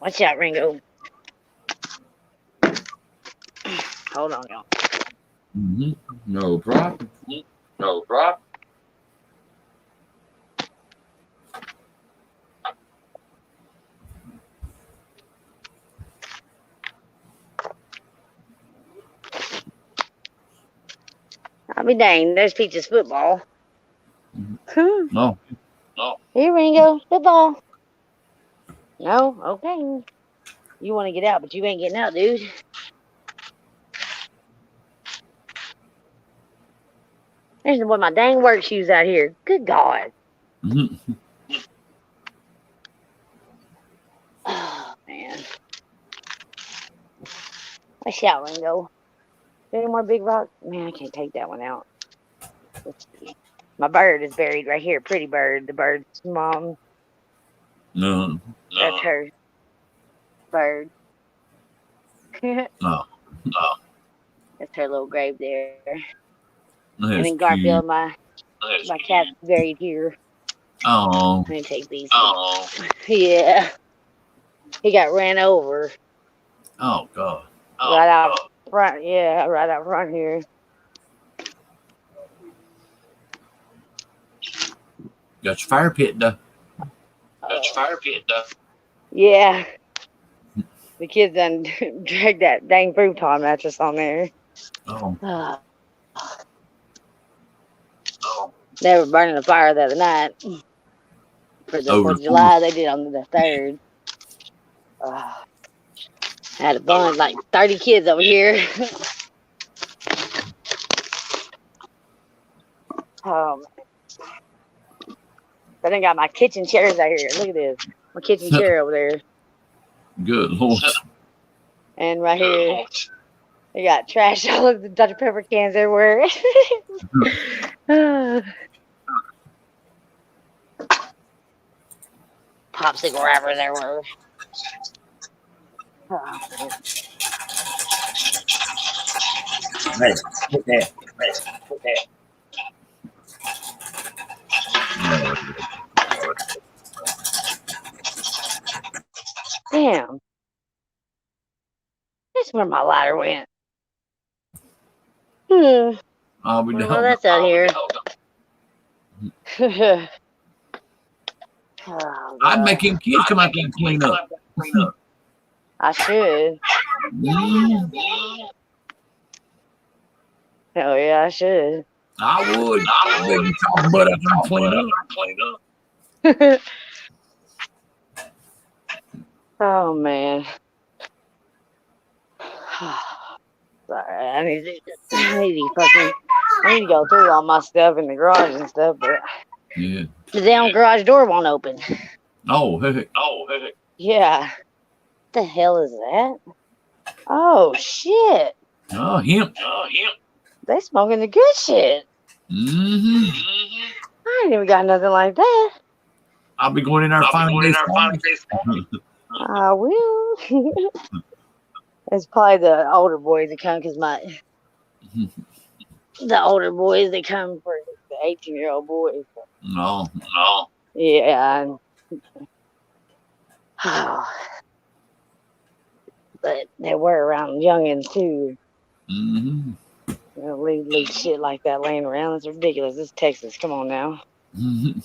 Watch out, Ringo. Hold on, y'all. No problem. No problem. I'll be dang. There's Peach's football. No. Here, Ringo. Football. No? Okay. You want to get out, but you ain't getting out, dude. There's one of my dang work shoes out here. Good God. Oh, man. Watch out, Ringo. Any more big rocks? Man, I can't take that one out. Let's see. My bird is buried right here. Pretty bird. The bird's mom. No. That's her bird. Oh. That's her little grave there. That's and then Garfield, cute. my cat's buried here. Oh. Let me take these. Oh. Yeah. He got ran over. Oh, God. Right out front. Yeah, right out front here. Got your fire pit, though. Yeah. The kids done dragged that dang futon mattress on there. Oh. They were burning a fire the other night. For the 4th of July, they did on the 3rd. I had a bunch, like 30 kids over here. But I got my kitchen chairs out here. Look at this. My kitchen chair over there. Good Lord. And right here, they got trash all of the Dr. Pepper cans everywhere. Popsicle wrappers everywhere. Hey, put that. Damn. That's where my lighter went. I'll be Well, done. that's out here. Oh, I'd make him kids come out there and clean up. I should. Hell yeah, I should. I would. Make you talk butt out there and clean up. Oh man. Sorry, I need to go through all my stuff in the garage and stuff, but Yeah. the damn garage door won't open. Oh, hey. Yeah. What the hell is that? Oh shit. Oh, him. They smoking the good shit. Mm-hmm. I ain't even got nothing like that. I'll be going in there 5 days. I will. It's probably the older boys that come because the older boys that come for the 18-year-old boys. No. Yeah. But they were around youngins too. Mm-hmm. You know, leave shit like that laying around. It's ridiculous. This is Texas. Come on now. Mm-hmm.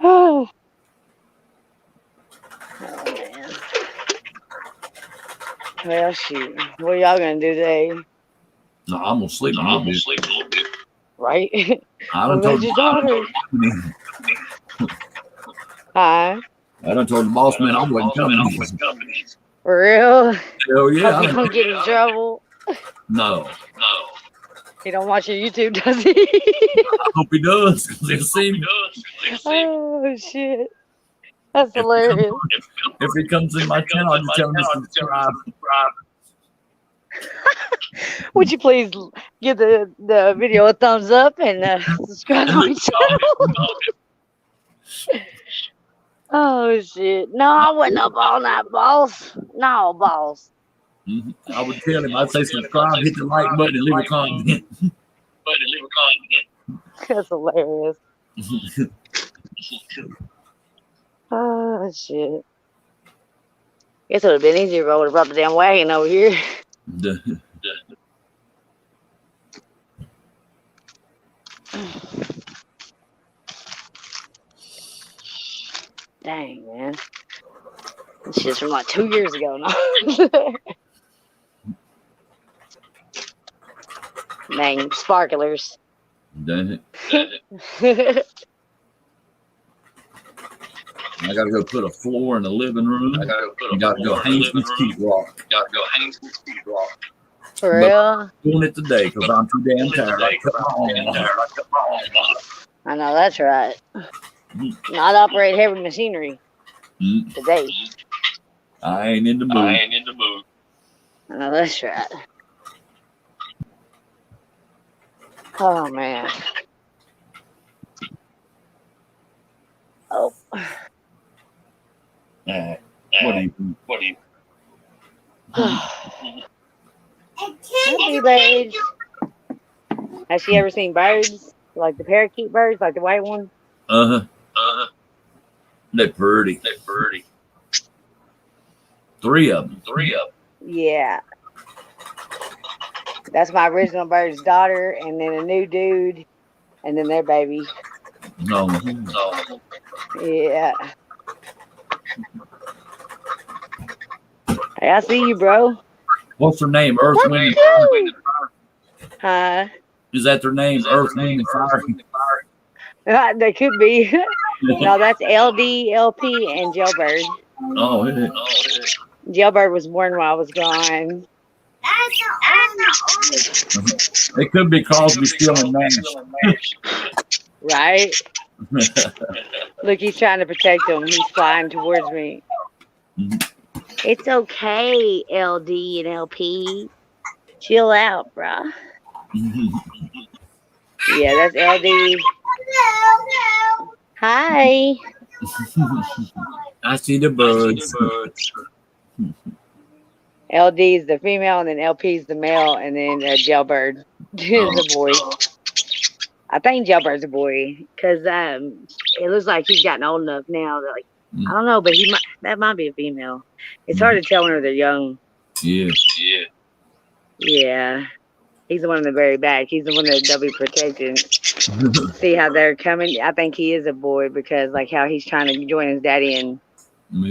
Oh man. Well, shoot. What are y'all gonna do today? No, I'm gonna sleep a little bit. Right? I What done about told your daughter? Huh? I done told the boss man I wasn't coming. For real? Hell yeah. Hope you don't get in trouble. No. He don't watch your YouTube, does he? I hope he does, because he'll see me. Oh shit. That's hilarious. If he comes in my channel, I'll just tell him to subscribe. Would you please give the video a thumbs up and subscribe to my channel? Oh shit. No, I wasn't up all night, boss. No, boss. I would tell him, I'd say subscribe, hit the like button, and leave a comment. That's hilarious. Oh shit. Guess it would have been easier if I would have brought the damn wagon over here. Dang, man. This shit's from like 2 years ago now. Dang, sparklers. Dang it. I gotta go put a floor in the living room. I gotta go hang some sheetrock. For real? Doing it today because I'm too damn tired. I know that's right. Not operate heavy machinery today. I ain't in the mood. I know that's right. Oh man. Oh. What do you? Happy birds. Has she ever seen birds? Like the parakeet birds, like the white one? Uh-huh. They're pretty. 3 of them. Yeah. That's my original bird's daughter, and then a new dude, and then their baby. No. Yeah. Hey, I see you, bro. What's her name? Earth, Wind, and Fire? Huh? Is that their name? Earth, Wind, and Fire? They could be. No, that's LD, LP, and Jailbird. Oh, yeah. Jailbird was born while I was gone. It could be Crosby, Steele, and Nash. Right? Look, he's trying to protect him. He's flying towards me. It's okay, LD and LP. Chill out, bruh. Yeah, that's LD. Hi. I see the birds. LD is the female, and then LP is the male, and then Jailbird is the boy. I think Jailbird's a boy because it looks like he's gotten old enough now that, like, I don't know, but that might be a female. It's hard to tell when they're young. Yeah. Yeah. He's the one in the very back. He's the one that they'll be protecting. See how they're coming? I think he is a boy because, like, how he's trying to join his daddy and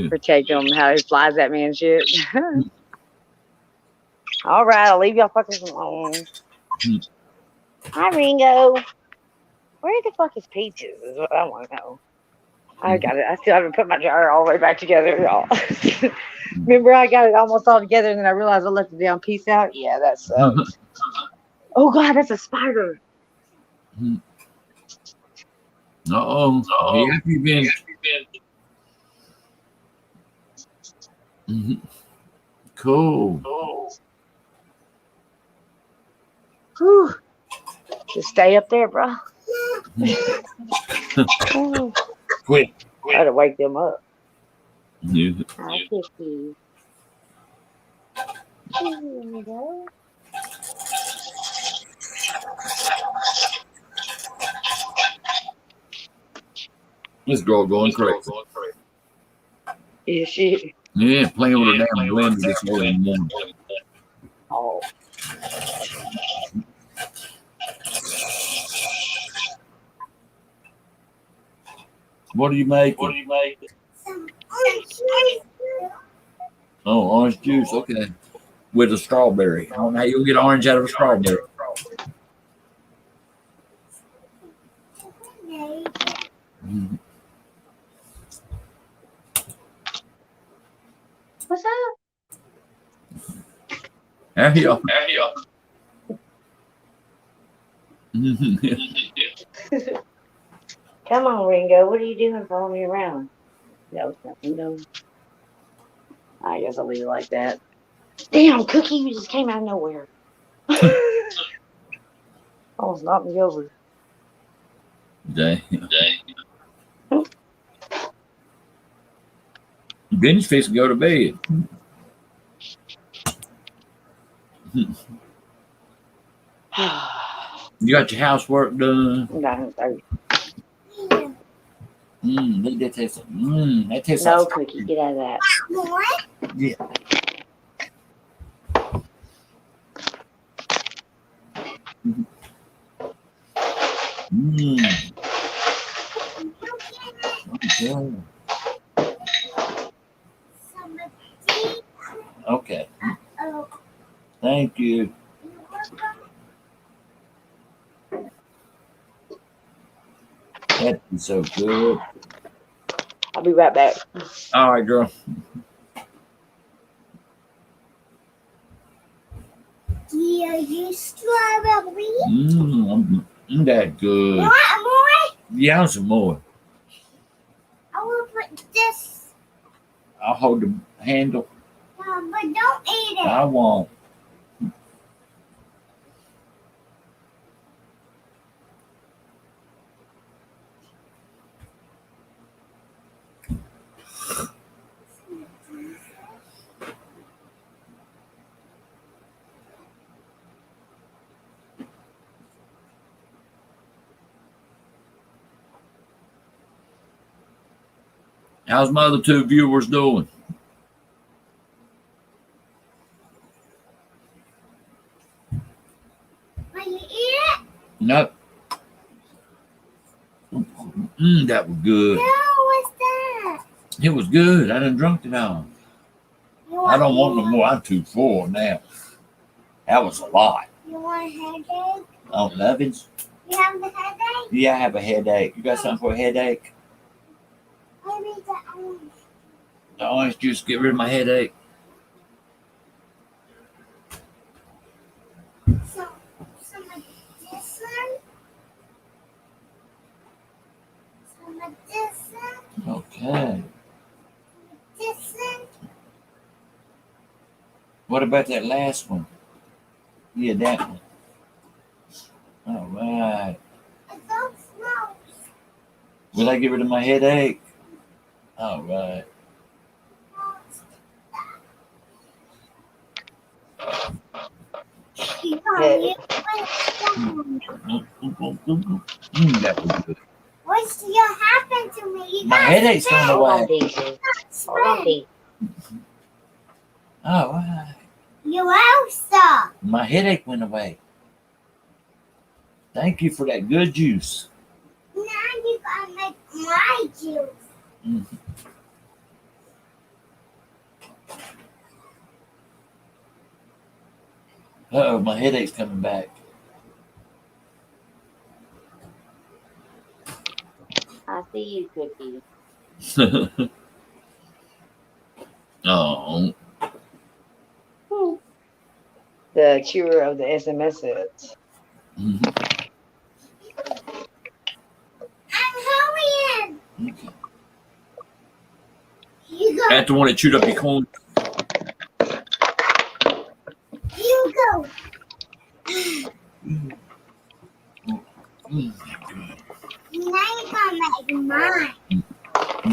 protect him, how he flies at me and shit. All right, I'll leave y'all fuckers alone. Hi, Ringo. Where the fuck is Peaches? Is what I want to know. I got it. I still haven't put my jar all the way back together, y'all. Remember, I got it almost all together, and then I realized I left the damn piece out. Yeah, that sucks. Oh God, that's a spider. Uh-oh. Happy been. Cool. Whew. Just stay up there, bro. Quick. I had to wake them up. Yeah. Hi, Kiki. Here we go. This girl going crazy. Is she? Yeah, playing with her damn blender this early in the morning. Oh. What are you making? Some orange juice. Oh, orange juice. Okay. With a strawberry. I don't know how you'll get orange out of a strawberry. Mhm. What's up? Have you? Come on, Ringo. What are you doing following me around? No, nothing. No. I guess I'll leave it like that. Damn, Cookie, you just came out of nowhere. Almost knocked me over. Dang. Benny's fixing to go to bed. You got your housework done? No, That tastes like, that tastes no, like Cookie, get out of that. More? yeah. Okay. Thank you. That's so good. I'll be right back. All right, girl. Do you use strawberry? That good. More? Yeah, some more. I will put this. I'll hold the handle. But don't eat it. I won't. How's my other two viewers doing? Will you eat it? Nope. That was good. No, what's that? It was good. I done drunk it all. I don't want no more. I'm too full now. That was a lot. You want a headache? Oh, Lovins? You have a headache? Yeah, I have a headache. You got something for a headache? Maybe the orange. The orange juice get rid of my headache. Some of this one. Some of this one. Okay. This one. What about that last one? Yeah, that one. All right. It don't smoke. Will I get rid of my headache? All right. That was good. What's gonna happen to me? You My gotta headache's spit. going away. Hold on, Dee. All right. You also. My headache went away. Thank you for that good juice. Now you gotta make my juice. Mm. Uh-oh, my headache's coming back. I see you, Cookie. Oh. The chewer of the SMS sets. I'm hurrying. Okay. You go. That's the one that chewed up your corn. You go.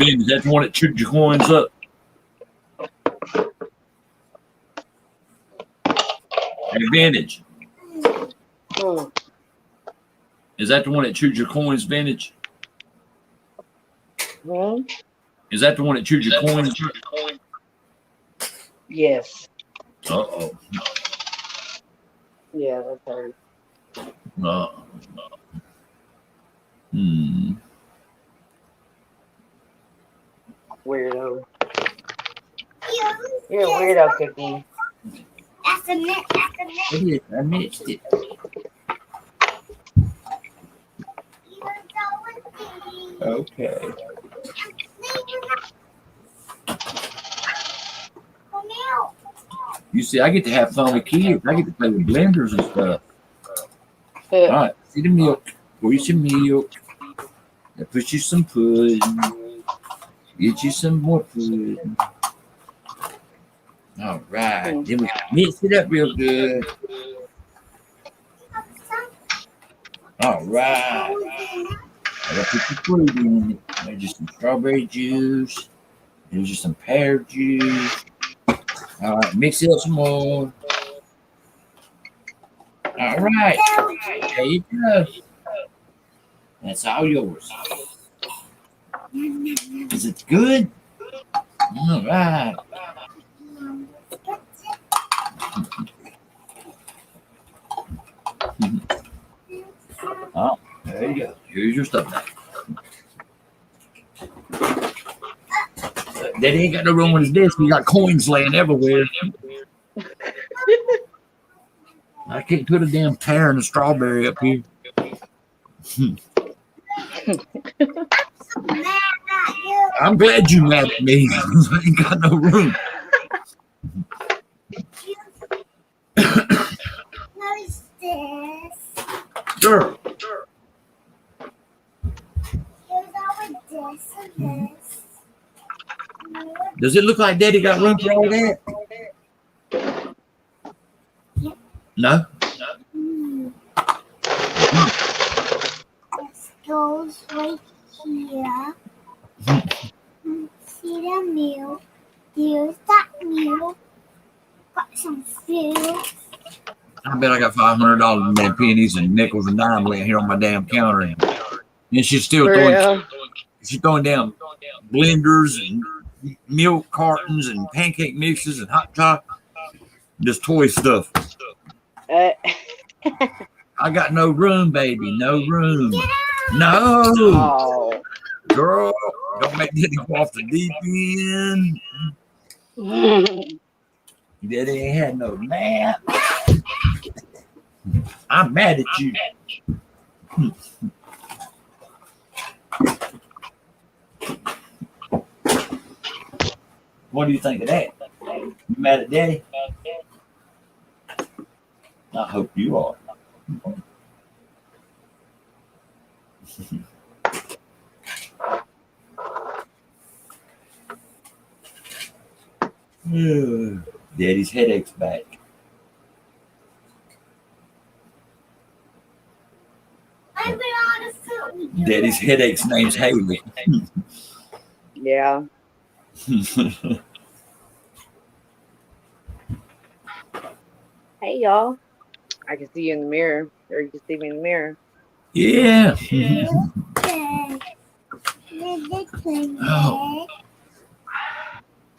Ben, is that the one that chewed your coins up? Advantage. Is that the one that chewed your coins, Vintage? Is that the one that chewed your coins? Yes. Uh-oh. Yeah, that's her. Weirdo. You're a weirdo, Cookie. That's a net. I missed it. Okay. You see, I get to have fun with kids. I get to play with blenders and stuff. All right, see the milk. Pour you some milk. Now put you some pudding. Get you some more pudding. All right. Then we mix it up real good. All right. I gotta put the fruit in it. There's just some strawberry juice. There's just some pear juice. All right, mix it up some more. All right. There you go. That's all yours. Is it good? All right. Oh, there you go. Here's your stuff now. Daddy ain't got no room on his desk. He got coins laying everywhere. I can't put a damn pear and a strawberry up here. I'm glad you mad at me. I ain't got no room. What's this? Sure. Here's our this and this. Does it look like Daddy got room for all that? No? This goes right here. See the milk. Here's that milk. Got some food. I bet I got $500 in damn pennies and nickels and dimes laying here on my damn counter. And she's still throwing down blenders and milk cartons and pancake mixes and hot chocolate. Just toy stuff. I got no room, baby. No room. No. Oh. Girl, don't make Daddy go off the deep end. Daddy ain't had no nap. I'm mad at you. What do you think of that? You mad at Daddy? I hope you are. Daddy's headache's back. Daddy's headache's name's Haley. Yeah. Hey, y'all. I can see you in the mirror, or you can see me in the mirror. Yeah. Oh.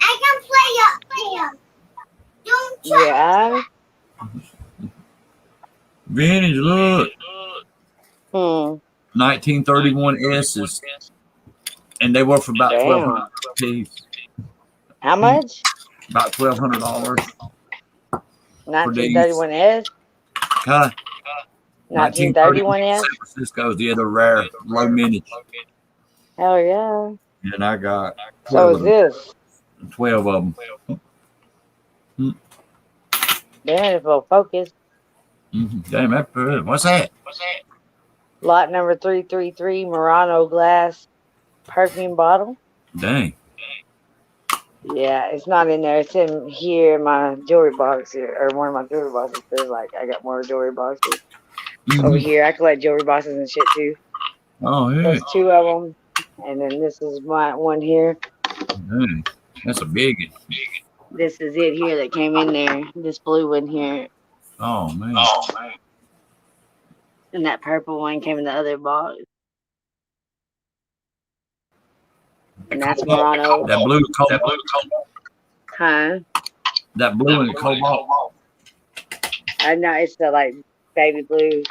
I can play up there. Don't try. Yeah. Vintage, look. 1931 S's. And they were for about $1,200 a piece. How much? About $1,200. 1931 S? Huh? 1931 S? San Francisco's the other rare, low mintage. Hell yeah. And I got 12 So is this. 12 of them. Damn, it will focus. Damn, that's good. What's that? Lot number 333, Murano glass perfume bottle. Dang. Yeah, it's not in there. It's in here in my jewelry box here, or one of my jewelry boxes. There's like, I got more jewelry boxes over here. I collect jewelry boxes and shit too. Oh, yeah. There's 2 of them. And then this is my one here. That's a big one. This is it here that came in there. This blue one here. Oh man. And that purple one came in the other box. And that's Murano. That blue cobalt. Huh? That blue and cobalt. I know it's the like baby blue.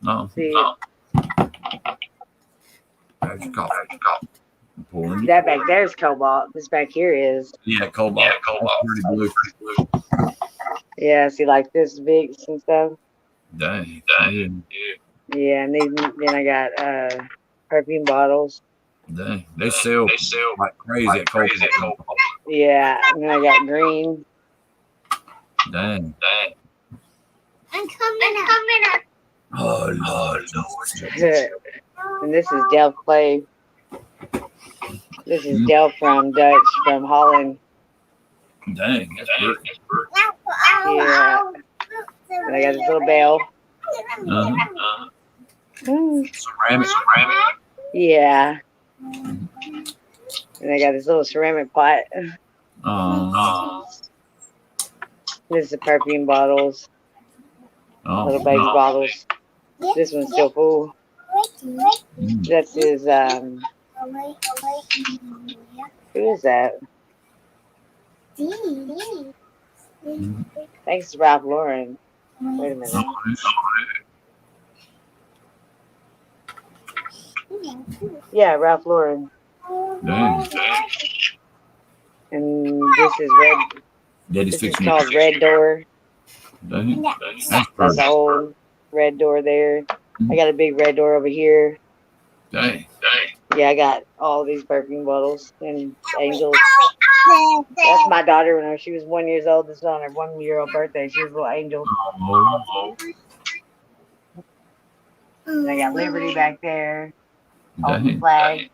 No. See, There's your coffee. that back there's cobalt. This back here is. Yeah, cobalt. That's pretty blue. Yeah, see like this big and stuff. Dang. Yeah, and then I got perfume bottles. Dang. They sell like crazy at cobalt. Yeah, and then I got green. Dang. I'm coming up. Oh Lord. And this is Delft clay. This is Delft from Dutch from Holland. Dang, that's good. Yeah. And I got this little bell. Ceramic. Yeah. And I got this little ceramic pot. This is the perfume bottles. Little baby bottles. This one's still full. This is who is that? I think it's Ralph Lauren. Wait a minute. Yeah, Ralph Lauren. Dang. And this is red. Daddy's This is fixing called Red Door. Dang. That's the old red door there. I got a big red door over here. Dang. Yeah, I got all these perfume bottles and angels. That's my daughter when she was 1 year old. This is on her 1 year old birthday. She was a little angel. And I got Liberty back there. All the flag.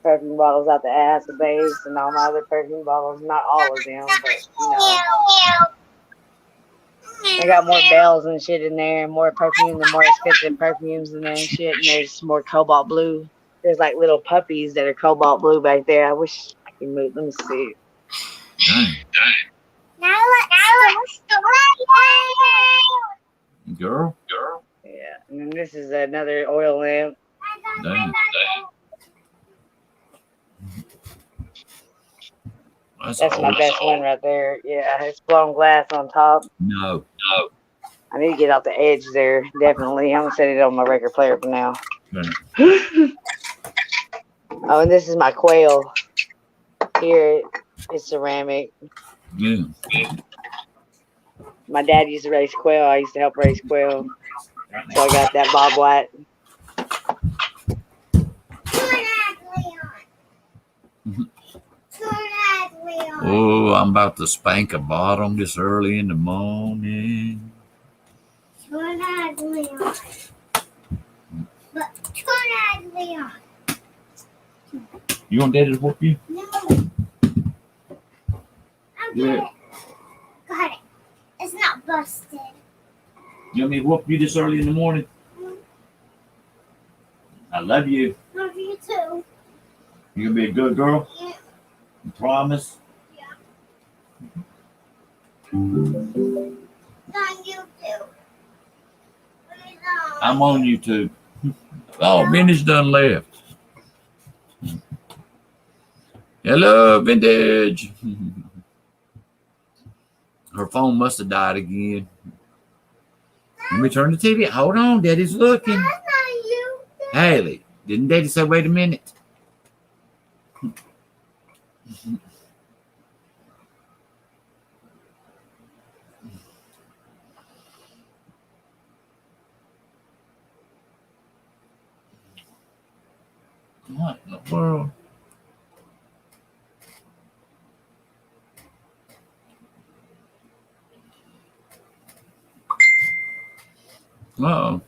Perfume bottles out the ass, the base, and all my other perfume bottles. Not all of them, but you know. I got more bells and shit in there, and more perfume, the more expensive perfumes in there and shit. And there's more cobalt blue. There's like little puppies that are cobalt blue back there. I wish I could move. Let me see. Now let's Girl. Yeah, and then this is another oil lamp. Dang. That's my best one right there. Yeah, it's blown glass on top. No. I need to get out the edge there. Definitely. I'm gonna set it on my record player for now. Oh, and this is my quail. Here, it's ceramic. Yeah. My dad used to raise quail. I used to help raise quail. So I got that Bob White. Oh, I'm about to spank a bottom this early in the morning. You want Daddy to whoop you? No. Yeah. Got it. It's not busted. You want me to whoop you this early in the morning? I love you. Love you too. You gonna be a good girl? Yeah. You promise? On YouTube. I'm on YouTube. Oh, Minnie's done left. Hello, Vintage. Her phone must have died again. Let me turn the TV. Hold on, Daddy's looking. That's not you. Haley, didn't Daddy say wait a minute? What in the world? Uh-oh.